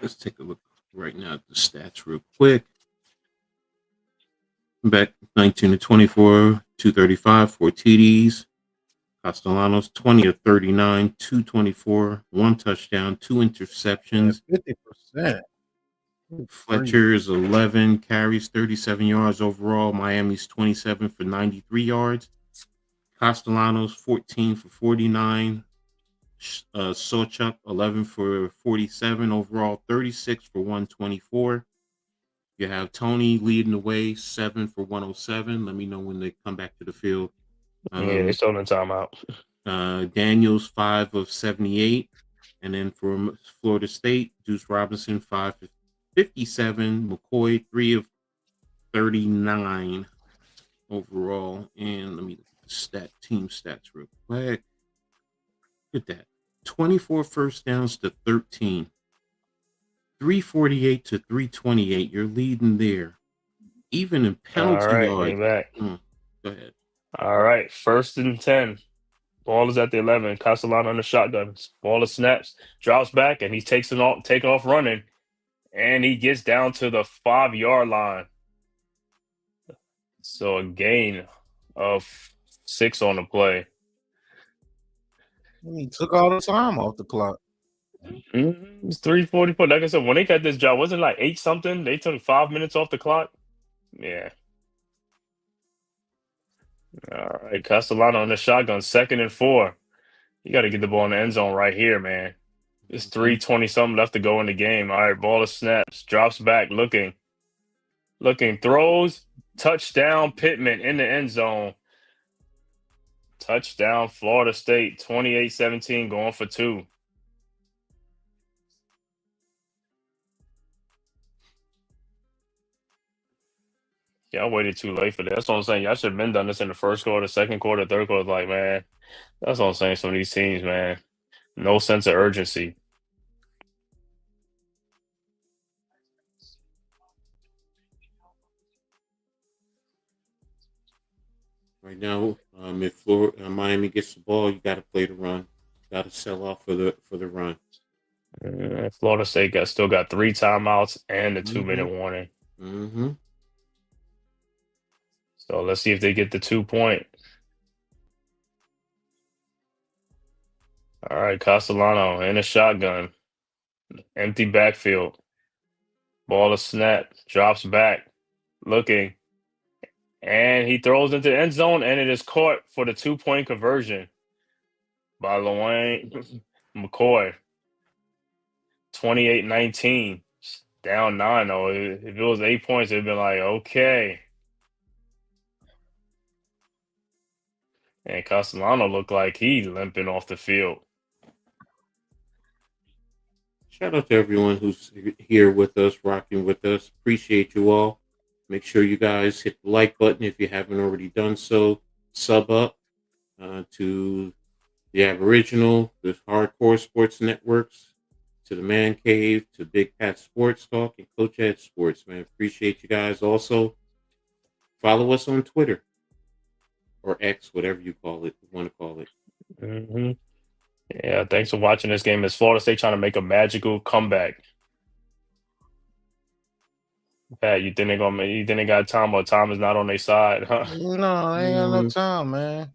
Let's take a look right now at the stats real quick. Back 19 to 24, 235, 4 TDs. Castellanos 20 of 39, 224, 1 touchdown, 2 interceptions. 50%. Fletcher's 11 carries, 37 yards overall. Miami's 27 for 93 yards. Castellanos 14 for 49. Sawchuk 11 for 47 overall, 36 for 124. You have Tony leading the way, 7 for 107. Let me know when they come back to the field. Yeah, they're still in the timeout. Daniels 5 of 78. And then for Florida State, Deuce Robinson 5 for 57. McCoy 3 of 39 overall. And let me look at the team stats real quick. Look at that. 24 first downs to 13. 348 to 328. You're leading there. Even in penalty yards. Back. Go ahead. All right. 1st and 10. Ball is at the 11. Castellano on the shotgun. Ball is snaps. Drops back, and he's taking off running. And he gets down to the 5-yard line. So a gain of 6 on the play. He took all the time off the clock. It's 3:44. Like I said, when they got this job, wasn't it like 8 something? They took 5 minutes off the clock. Yeah. All right, Castellano on the shotgun, 2nd and 4. You got to get the ball in the end zone right here, man. It's 3:20 something left to go in the game. All right, ball is snaps, drops back, looking, throws, touchdown, Pittman in the end zone. Touchdown, Florida State, 28-17, going for 2. Yeah, I waited too late for that. That's what I'm saying. Y'all should have been done this in the first quarter, second quarter, third quarter. Like, man, that's what I'm saying. Some of these teams, man, no sense of urgency. Right now, if Miami gets the ball, you got to play the run. Got to sell off for the run. Florida State still got 3 timeouts and a 2-minute warning. Mm-hmm. So let's see if they get the 2-point. All right, Castellano in a shotgun. Empty backfield. Ball is snap. Drops back. Looking. And he throws into the end zone, and it is caught for the 2-point conversion by Lawayne McCoy. 28-19. Down 9, though. If it was 8 points, it'd been like, okay. And Castellano looked like he limping off the field. Shout out to everyone who's here with us, rocking with us. Appreciate you all. Make sure you guys hit the like button if you haven't already done so. Sub up to the Aboriginal, the Hardcore Sports Networks, to the Man Cave, to Big Pat Sports Talk, and Coach Ed Sports, man. Appreciate you guys. Also, follow us on Twitter or X, whatever you want to call it. Mm-hmm. Yeah, thanks for watching this game. Is Florida State trying to make a magical comeback? Pat, you think they got time, or time is not on their side, huh? No, I ain't got no time, man.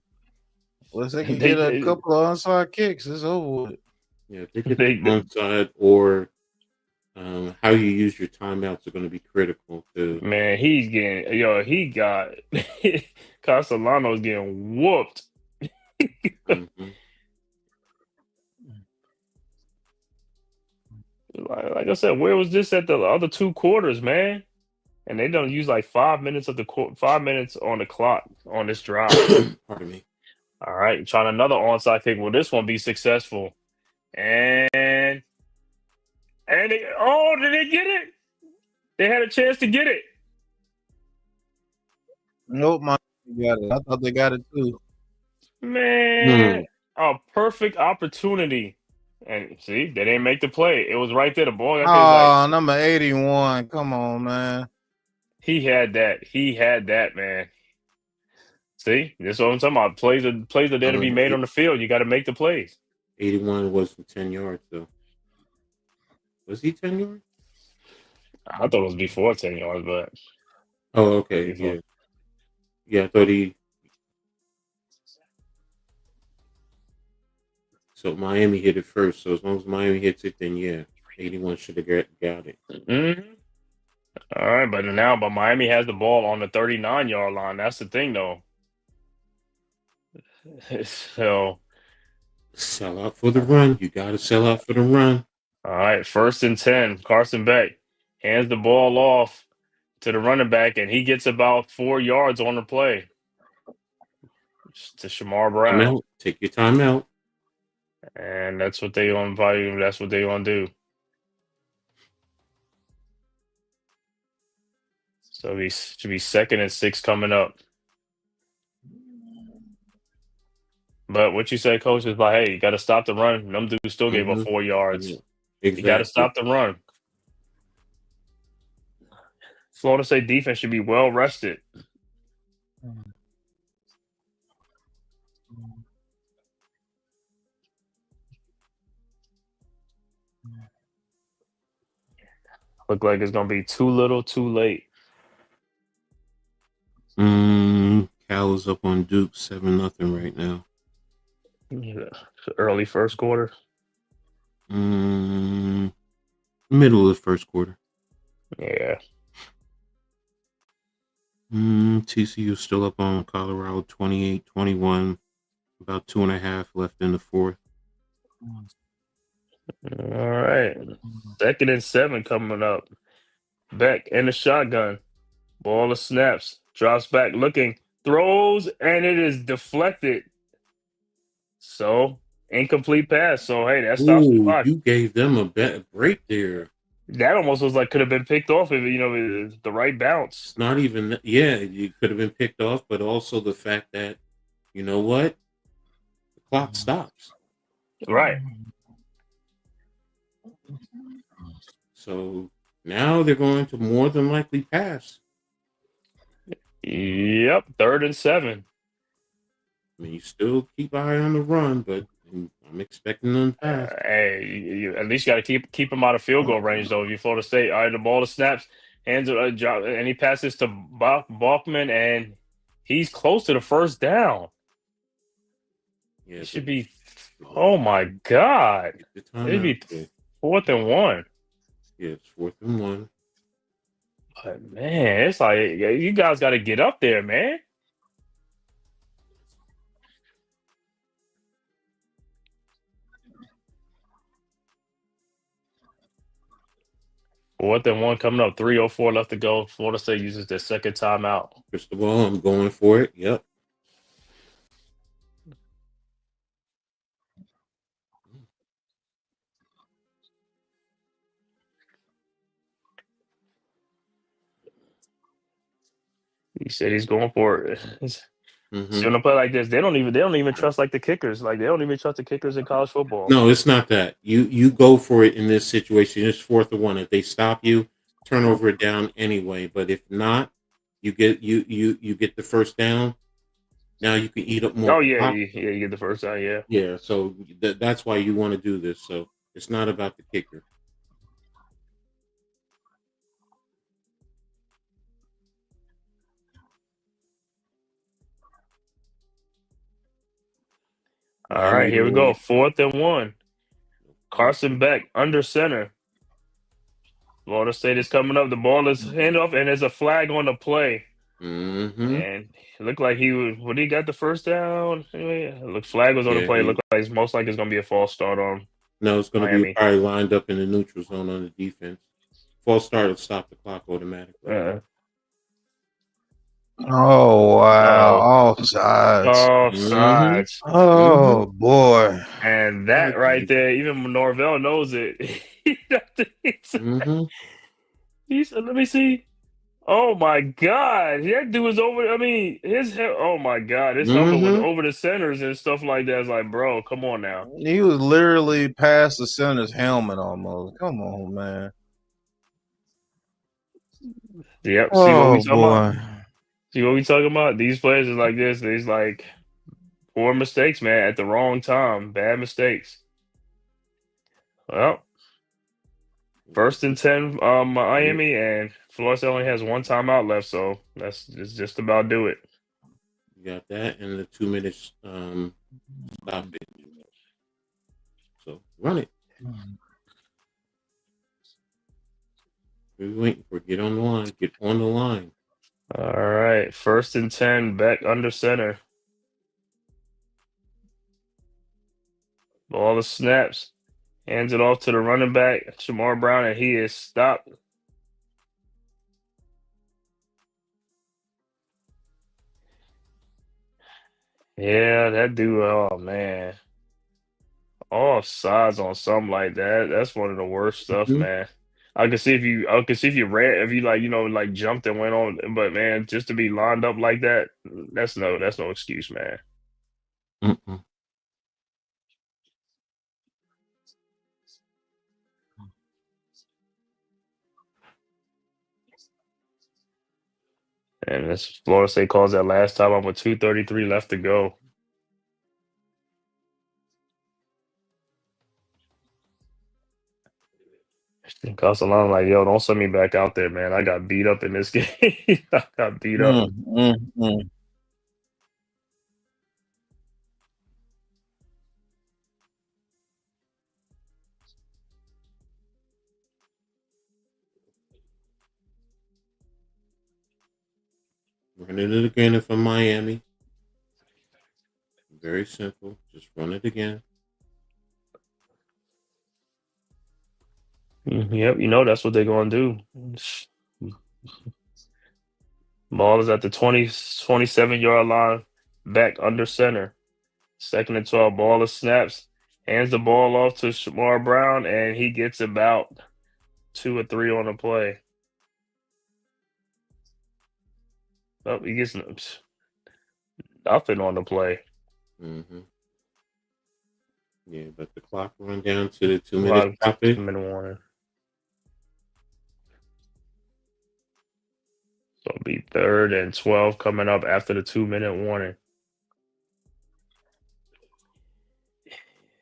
Unless they can get a couple of onside kicks, it's over with. Yeah, if they get the onside or how you use your timeouts are going to be critical too. Man, he got Castellano's getting whooped. Mm-hmm. Like I said, where was this at the other 2 quarters, man? And they don't use like 5 minutes of 5 minutes on the clock on this drive. Pardon me. All right, trying another onside kick. Will this one be successful? And did they get it? They had a chance to get it. Nope, got it. I thought they got it too. Man, a perfect opportunity. And see, they didn't make the play. It was right there. The ball. Number 81. Come on, man. He had that, man. See, this is what I'm talking about. Plays are there to be made on the field. You got to make the plays. 81 wasn't 10 yards, though. Was he 10 yards? I thought it was before 10 yards, but. Oh, okay. Before. Yeah, I thought he. So Miami hit it first. So as long as Miami hits it, then yeah, 81 should have got it. Mm-hmm. All right, but Miami has the ball on the 39-yard line. That's the thing, though. So sell out for the run. You got to sell out for the run. All right, 1st and 10. Carson Beck hands the ball off to the running back, and he gets about 4 yards on the play. To Shamar Brown. Take your time out. And that's what they on volume. That's what they gonna do. So he should be 2nd and 6 coming up. But what you say, Coach, is like, hey, you got to stop the run. Them dudes still gave up 4 yards. Yeah, exactly. You got to stop the run. Florida State defense should be well rested. Look like it's gonna be too little, too late. Cal is up on Duke 7-0 right now. Yeah. Early first quarter. Middle of the first quarter. Yeah. TCU still up on Colorado 28-21. About 2.5 left in the fourth. All right. 2nd and 7 coming up. Beck in the shotgun. Ball of snaps. Drops back looking. Throws, and it is deflected. So, incomplete pass. So, hey, that stops the Ooh, clock. you gave them a break there. That almost was like could have been picked off if, the right bounce. It's not even, yeah, you could have been picked off, but also the fact that, you know what? The clock stops. Right. So now they're going to more than likely pass. Yep. 3rd and 7. I mean, you still keep an eye on the run, but I'm expecting them to pass. Hey, you at least got to keep him out of field goal range, though. If you Florida State, all right, the ball to snaps, hands it, drop, and he passes to Bachman, and he's close to the first down. Yeah, It should be. Oh my God! It'd be 4th and 1. Yeah, it's 4th and 1. But man, it's like you guys got to get up there, man. Fourth and 1 coming up. 3:04 left to go. Florida State uses their second timeout. Crystal ball, I'm going for it. Yep. He said he's going for it. Mm-hmm. See, when I play like this, they don't even trust like the kickers. Like they don't even trust the kickers in college football. No, it's not that. You go for it in this situation. It's 4th and 1. If they stop you, turn over it down anyway. But if not, you get the first down. Now you can eat up more. Oh yeah, you get the first down. Yeah. Yeah. So that's why you want to do this. So it's not about the kicker. All right, here we go. 4th and 1. Carson Beck under center. Florida State is coming up. The ball is handoff, and there's a flag on the play. Mm-hmm. And it looked like he would. Would he got the first down? Anyway, look, flag was on the play. It looked like it's most likely it's gonna be a false start on. No, it's going to Miami. be probably lined up in the neutral zone on the defense. False start will stop the clock automatically. Oh wow! Offsides. Offsides. Oh boy! And that right there, even Norvell knows it. He said, "Let me see." Oh my God, that dude was over. I mean, oh my God, his helmet was over the centers and stuff like that. It's like, bro, come on now. He was literally past the center's helmet almost. Come on, man. Yep. Oh, see what we talking boy. about? See what we talking about? These players are like this. These like poor mistakes, man, at the wrong time. Bad mistakes. Well, 1st and 10, Miami, and Florida only has one timeout left, so that's just about do it. You got that and the 2 minutes stop it. So run it. We're waiting for it. Get on the line. Get on the line. All right, 1st and 10, Beck under center. Ball of snaps. Hands it off to the running back, Shamar Brown, and he is stopped. Yeah, that dude, oh man. Offsides on something like that. That's one of the worst stuff, man. I could see if you ran, if you like, like jumped and went on, but man, just to be lined up like that, that's no excuse, man. And this Florida State calls that last time up with 2:33 left to go. Castellano like, yo, don't send me back out there, man. I got beat up in this game. I got beat up. Running it again if I'm Miami. Very simple. Just run it again. Yep, you know that's what they're gonna do. Ball is at the 27-yard line, back under center. 2nd and 12. Ball is snaps. Hands the ball off to Shamar Brown, and he gets about 2 or 3 on the play. Oh, he gets nothing on the play. Mm-hmm. Yeah, but the clock run down to the 2-minute stoppage. 2-minute warning. So it'll be 3rd and 12 coming up after the 2-minute warning.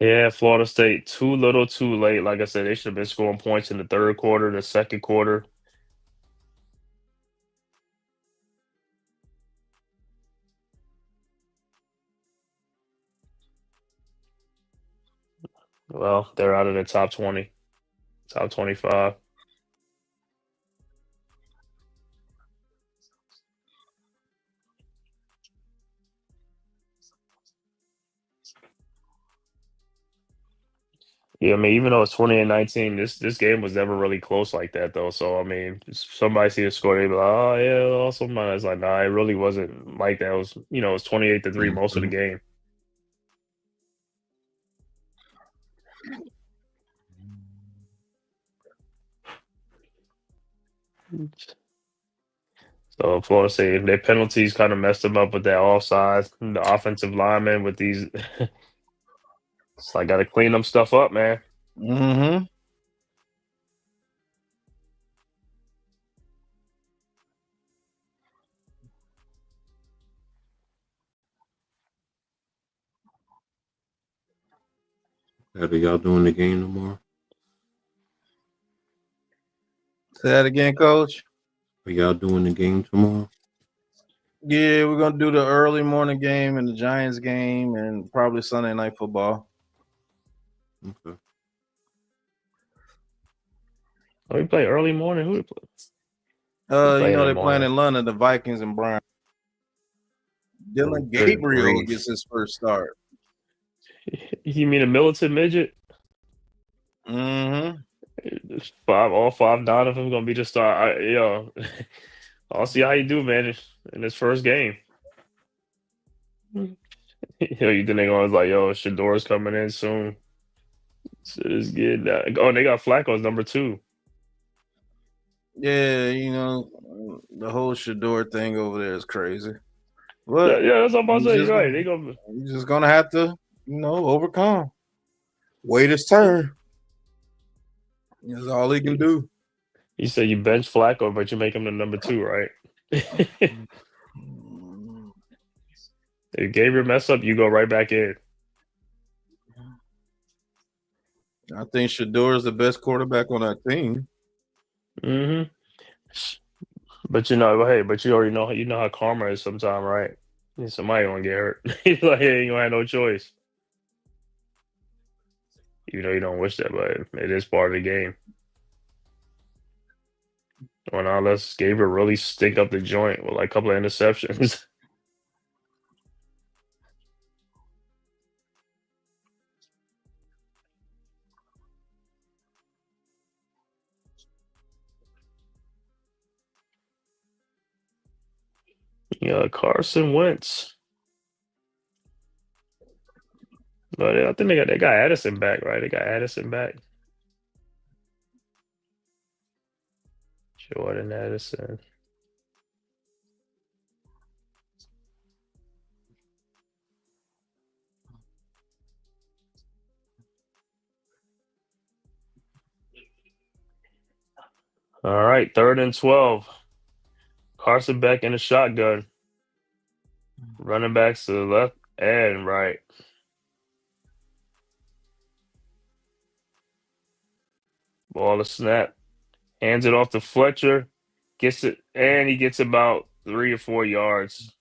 Yeah, Florida State, too little, too late. Like I said, they should have been scoring points in the 3rd quarter, the 2nd quarter. Well, they're out of the top 20, top 25. Yeah, I mean, even though it's 28-19, this game was never really close like that, though. So, I mean, somebody see the score, they be like, oh, yeah, also mine. It's like, nah, it really wasn't like that. It was, it was 28-3 most of the game. So, Florida State, their penalties kind of messed them up with that offside. The offensive lineman with these, it's like, got to clean them stuff up, man. Mm-hmm. Are y'all doing the game tomorrow? Say that again, Coach. Are y'all doing the game tomorrow? Yeah, we're gonna do the early morning game and the Giants game and probably Sunday night football. Okay. Oh, we play early morning. Who we play? They're playing in London, the Vikings and Browns. Dylan Gabriel gets his first start. You mean a militant midget? Mm-hmm. All 5'9" of them gonna be the star. I'll see how you do, man, in his first game. You think they're going like, Shador's coming in soon. So it's good. They got Flacco's number 2. Yeah, the whole Shador thing over there is crazy. But yeah, that's what I'm about to say. Right, he's just gonna have to, overcome. Wait his turn. That's all he can do. You say you bench Flacco, but you make him the number 2, right? If Gabriel mess up, you go right back in. I think Shador is the best quarterback on that team. Mm-hmm. But you already know how karma is sometimes, right? Somebody gonna get hurt. He's like, hey, you don't have no choice. Even though you don't wish that, but it is part of the game. Well, now let's Gabriel really stink up the joint with like a couple of interceptions. Yeah, Carson Wentz. But I think they got Addison back, right? They got Addison back. Jordan Addison. All right, 3rd and 12. Carson back in the shotgun. Running backs to the left and right. Ball to snap. Hands it off to Fletcher. Gets it, and he gets about 3 or 4 yards.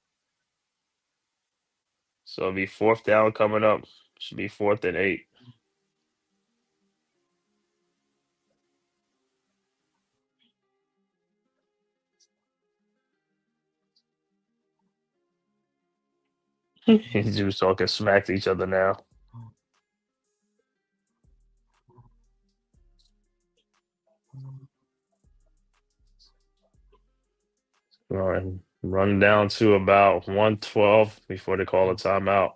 So it'll be 4th down coming up. Should be 4th and 8. He's just talking smack to each other now. Run down to about 112 before they call a timeout.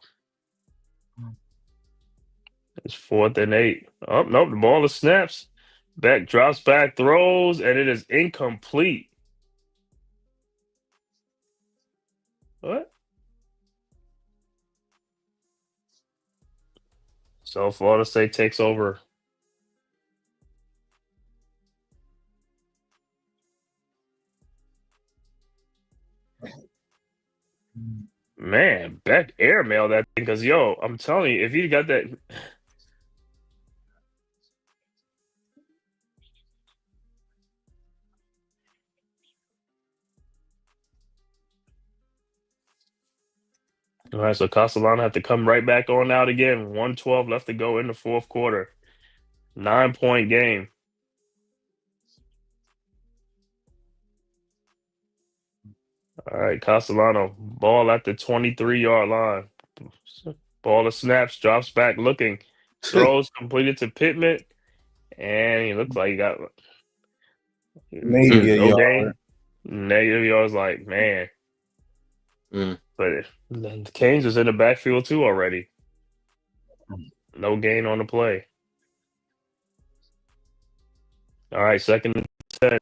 It's 4th and 8. Oh, nope, the ball is snaps. Beck drops back, throws, and it is incomplete. What? So Florida State takes over. Man, Beck airmail that thing because, yo, I'm telling you, if he got that. All right, so Castellano have to come right back on out again. 112 left to go in the fourth quarter. 9-point game. All right, Castellano, ball at the 23-yard line. Ball of snaps, drops back looking. Throws completed to Pittman. And he looks like he got Maybe a no yard. gain. Negative yards, like, man. But the Canes is in the backfield too already. No gain on the play. All right, 2nd and 10.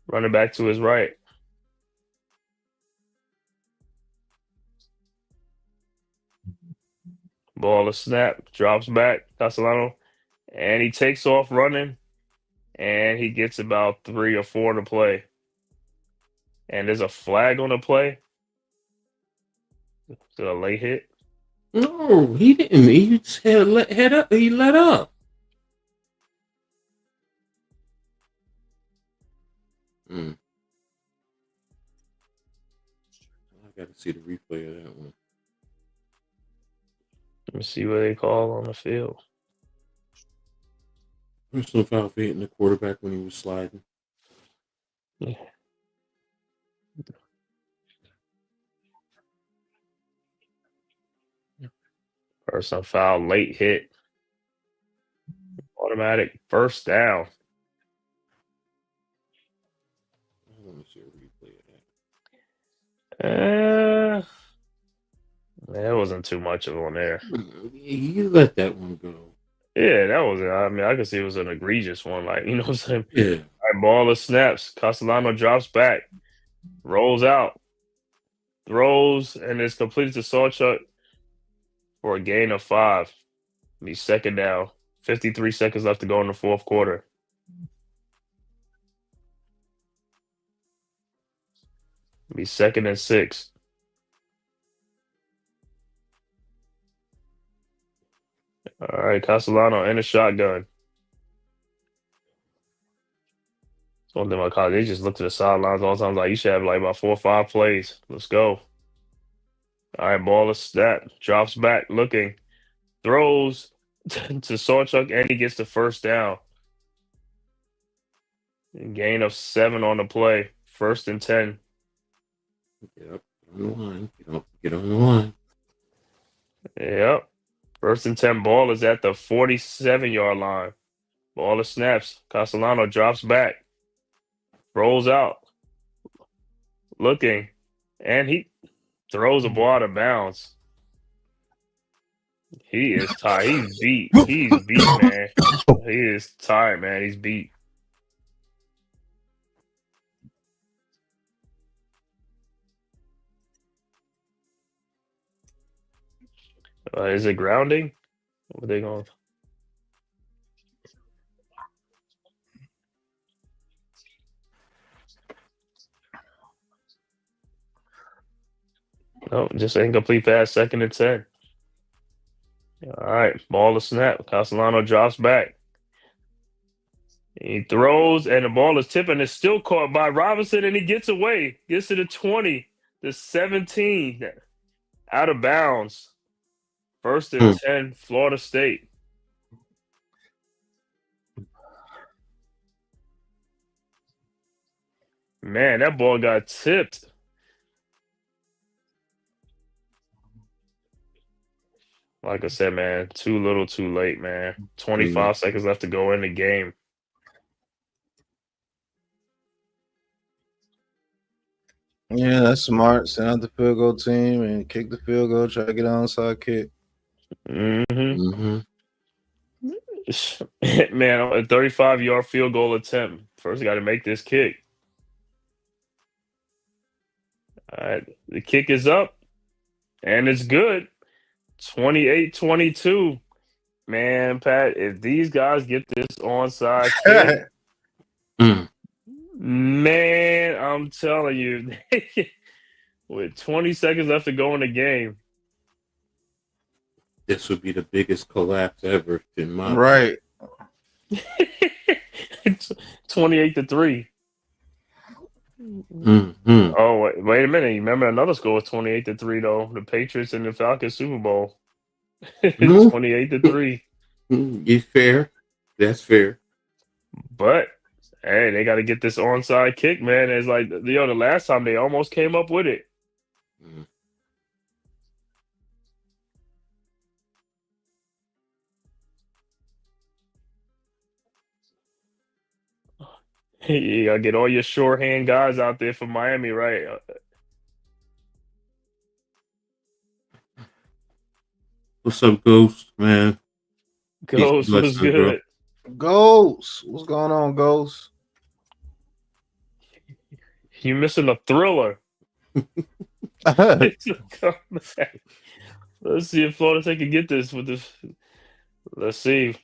Running back to his right. Ball of snap, drops back, Castellano, and he takes off running, and he gets about 3 or 4 to play. And there's a flag on the play. Is it a late hit? No, he didn't. He just head up. He let up. I got to see the replay of that one. Let me see what they call on the field. Personal foul for hitting the quarterback when he was sliding. Yeah. Personal foul, late hit. Automatic first down. I want to see a replay of that. There wasn't too much of on there. You let that one go. Yeah, that was. I mean, I could see it was an egregious one. Like, you know what I'm saying? Yeah. All right, ball of snaps. Castellano drops back, rolls out, throws, and is completed to Sawchuk for a gain of 5. Be 2nd down. 53 seconds left to go in the fourth quarter. Be 2nd and 6. All right, Castellano in a shotgun. One thing about college, they just look to the sidelines all the time. Like, you should have like about 4 or 5 plays. Let's go. All right, ball of snap. Drops back, looking. Throws to Sawchuk, and he gets the first down. Gain of 7 on the play. 1st and 10. Get up on the line. Get on the line. Yep. 1st and 10. Ball is at the 47-yard line. Ball of snaps. Castellano drops back. Rolls out. Looking. And he throws the ball out of bounds. He is tired. He's beat. He's beat, man. He is tired, man. He's beat. Is it grounding? What are they going? No, just incomplete pass. 2nd and 10. All right, ball to snap. Castellano drops back. He throws, and the ball is tipping. It's still caught by Robinson, and he gets away. Gets to the 20, the 17, out of bounds. 1st and 10, Florida State. Man, that ball got tipped. Like I said, man, too little, too late, man. 25 seconds left to go in the game. Yeah, that's smart. Send out the field goal team and kick the field goal. Try to get an onside kick. Mm-hmm. Man, a 35-yard field goal attempt. First, got to make this kick. All right, the kick is up, and it's good. 28-22. Man, Pat, if these guys get this onside kick, man, I'm telling you, with 20 seconds left to go in the game. This would be the biggest collapse ever in my Right. 28-3. Mm-hmm. Oh, wait a minute. You remember another score was 28-3, though. The Patriots and the Falcons Super Bowl. 28-3. You fair. That's fair. But hey, they got to get this onside kick, man. It's like, the last time they almost came up with it. Mm. You gotta get all your shorthand guys out there for Miami, right? What's up, Ghost, man? Peace and Ghost was blessings, bro. good. Ghost. What's going on, Ghost? You missing a thriller. Right. Come back. Let's see if Florida State can get this with this. Let's see.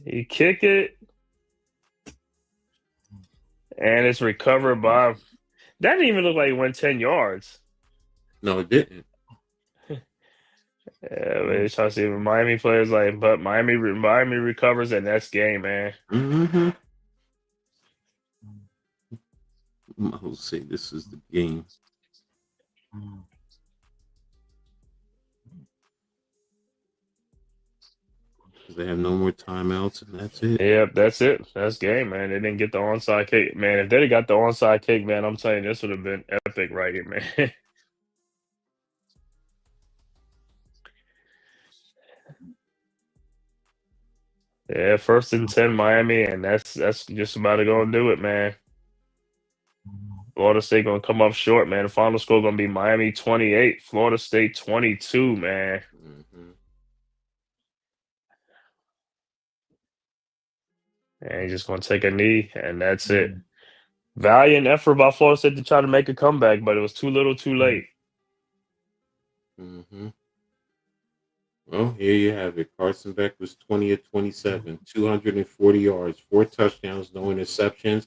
You kick it, and it's recovered by. That didn't even look like it went 10 yards. No, it didn't. Yeah, man, trying to see if Miami players but Miami recovers, and that's game, man. Mm-hmm. I will say this is the game. They have no more timeouts, and that's it. Yep, that's it. That's game, man. They didn't get the onside kick, man. If they'd have got the onside kick, man, I'm telling you, this would have been epic right here, man. Yeah, 1st and 10, Miami, and that's just about to go and do it, man. Florida State gonna come up short, man. The final score gonna be Miami 28, Florida State 22, man. Mm-hmm. And he's just gonna take a knee, and that's it. Valiant effort by Florida State to try to make a comeback, but it was too little, too late. Mm-hmm. Well, here you have it. Carson Beck was 20 of 27, 240 yards, 4 touchdowns, no interceptions.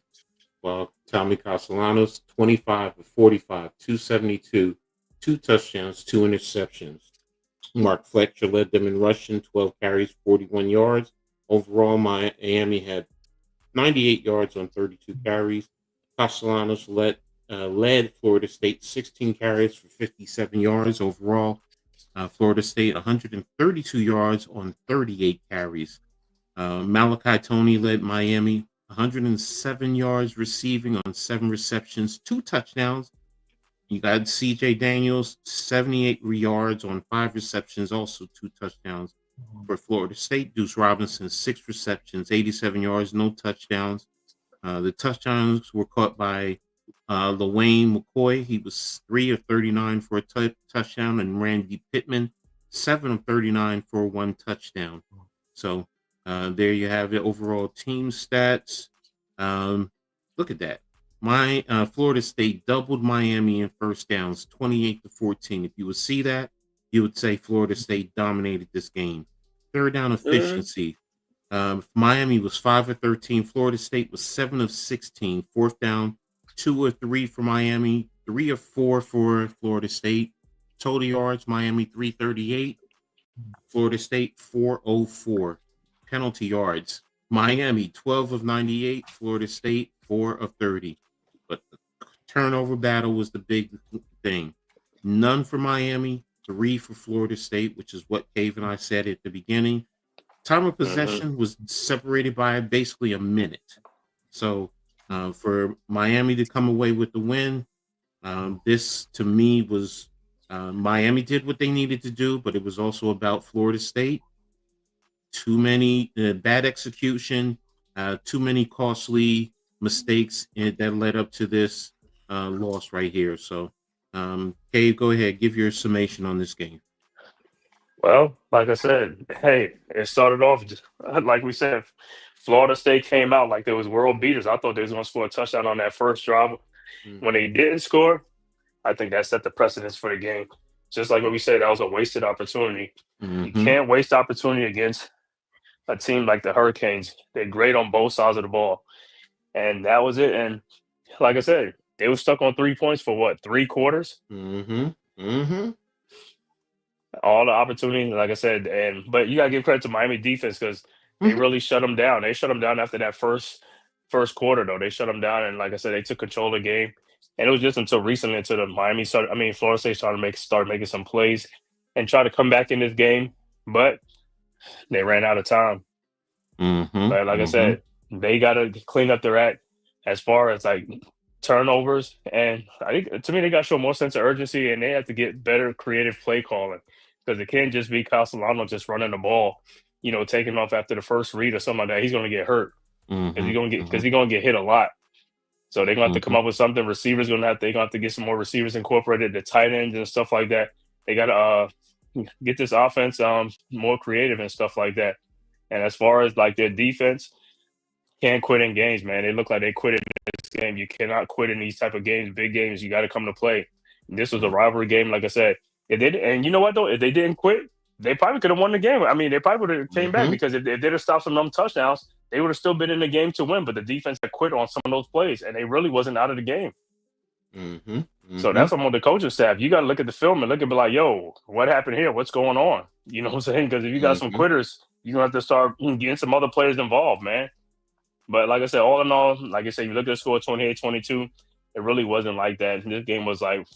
While Tommy Castellanos, 25 of 45, 272, 2 touchdowns, 2 interceptions. Mark Fletcher led them in rushing, 12 carries, 41 yards. Overall, Miami had 98 yards on 32 carries. Castellanos led Florida State 16 carries for 57 yards. Overall, Florida State 132 yards on 38 carries. Malachi Tony led Miami 107 yards receiving on 7 receptions, 2 touchdowns. You got CJ Daniels 78 yards on 5 receptions, also 2 touchdowns. For Florida State, Deuce Robinson 6 receptions, 87 yards, no touchdowns. The touchdowns were caught by LaWayne McCoy. He was 3 of 39 for a touchdown, and Randy Pittman 7 of 39 for 1 touchdown. So there you have it. Overall team stats. Look at that. Florida State doubled Miami in first downs, 28-14. If you would see that, you would say Florida State dominated this game. Third down efficiency. Miami was 5 of 13. Florida State was 7 of 16. Fourth down, 2 of 3 for Miami, 3 of 4 for Florida State. Total yards, Miami 338. Florida State 404. Penalty yards, Miami 12 of 98. Florida State 4 of 30. But the turnover battle was the big thing. None for Miami, 3 for Florida State, which is what Cave and I said at the beginning. Time of possession was separated by basically a minute. So for Miami to come away with the win, this to me was Miami did what they needed to do, but it was also about Florida State. Too many bad execution, too many costly mistakes that led up to this. loss right here. So, Cave, go ahead, give your summation on this game. Well, like I said, hey, it started off like we said. Florida State came out like they was world beaters. I thought they was going to score a touchdown on that first drive. When they didn't score, I think that set the precedence for the game. Just like what we said, that was a wasted opportunity. You can't waste opportunity against a team like the Hurricanes. They're great on both sides of the ball. And that was it. And like I said, they were stuck on 3 points for what, 3 quarters? All the opportunities, like I said, but you gotta give credit to Miami defense because they really shut them down. They shut them down after that first quarter, though. They shut them down, and like I said, they took control of the game. And it was just until recently, until Florida State started making some plays and try to come back in this game, but they ran out of time. But like I said, they gotta clean up their act as far as like turnovers, and I think to me they got to show more sense of urgency, and they have to get better creative play calling because it can't just be Castellano just running the ball, taking off after the first read or something like that. He's going to get hurt because he's going to get hit a lot. So they're going to have to come up with something. Receivers they're going to have to get some more receivers incorporated, the tight ends and stuff like that. They got to get this offense more creative and stuff like that. And as far as like their defense, can't quit in games, man. They look like they quit in this game. You cannot quit in these type of games, big games. You got to come to play. This was a rivalry game, like I said. And you know what, though? If they didn't quit, they probably could have won the game. I mean, they probably would have came back because if they'd have stopped some of them touchdowns, they would have still been in the game to win. But the defense had quit on some of those plays, and they really wasn't out of the game. So that's what the coaching staff. You got to look at the film and look and be like, yo, what happened here? What's going on? You know what I'm saying? Because if you got some quitters, you're going to have to start getting some other players involved, man. But like I said, all in all, like I said, you look at the score 28-22, it really wasn't like that. This game was like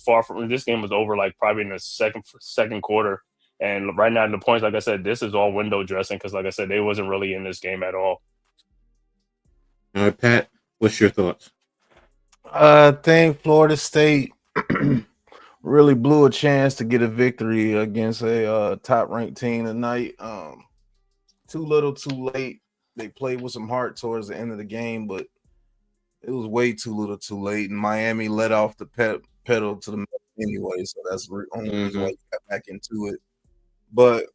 this game was over like probably in the second quarter. And right now, the points, like I said, this is all window dressing because, like I said, they wasn't really in this game at all. All right, Pat, what's your thoughts? I think Florida State really blew a chance to get a victory against a top-ranked team tonight. Too little, too late. They played with some heart towards the end of the game, but it was way too little, too late. And Miami let off the pedal to the metal anyway, so that's the only reason why you got back into it. But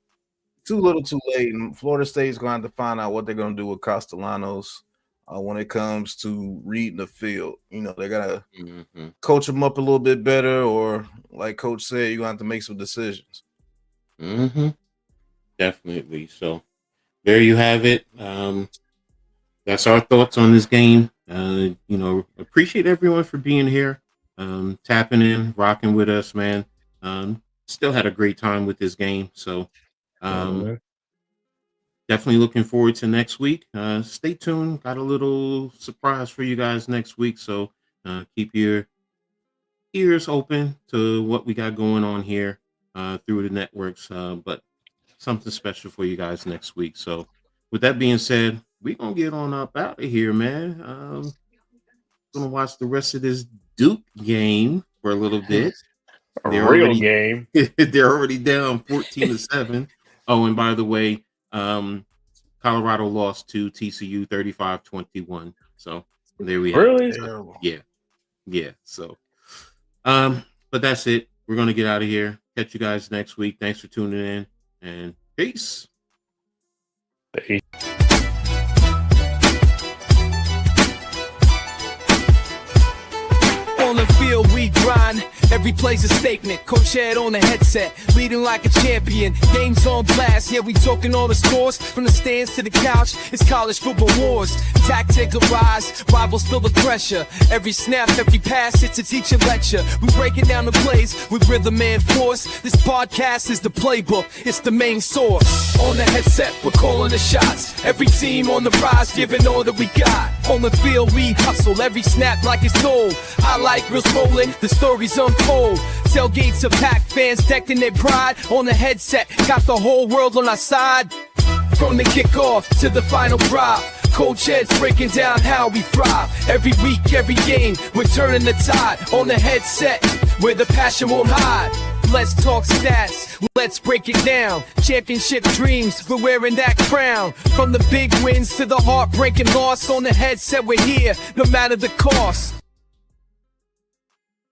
too little, too late. And Florida State's going to have to find out what they're going to do with Castellanos when it comes to reading the field. They got to coach them up a little bit better, or like Coach said, you're going to have to make some decisions. Definitely. So there you have it. That's our thoughts on this game. Appreciate everyone for being here, tapping in, rocking with us, man. Still had a great time with this game. So definitely looking forward to next week. Stay tuned. Got a little surprise for you guys next week. So keep your ears open to what we got going on here through the networks. But something special for you guys next week. So with that being said, we're going to get on up out of here, man. Going to watch the rest of this Duke game for a little bit. They're already down 14-7. Oh, and by the way, Colorado lost to TCU 35-21. So there we have it. Yeah. So, but that's it. We're going to get out of here. Catch you guys next week. Thanks for tuning in, and peace. On the field we grind, every play's a statement. Coach head on the headset, leading like a champion. Games on blast, yeah, we talking all the scores. From the stands to the couch, it's college football wars. Tactic arise, rivals feel the pressure. Every snap, every pass, it's a teacher lecture. We breaking down the plays with rhythm and force. This podcast is the playbook, it's the main source. On the headset, we're calling the shots. Every team on the rise, giving all that we got. On the field we hustle, every snap like it's gold. Highlight reels rolling, the stories unfold. Tailgates are packed, fans decked in their pride. On the headset, got the whole world on our side. From the kickoff to the final drop, Coach heads breaking down how we thrive. Every week, every game, we're turning the tide. On the headset, where the passion won't hide. Let's talk stats, let's break it down. Championship dreams, we're wearing that crown. From the big wins to the heartbreaking loss. On the headset, we're here, no matter the cost.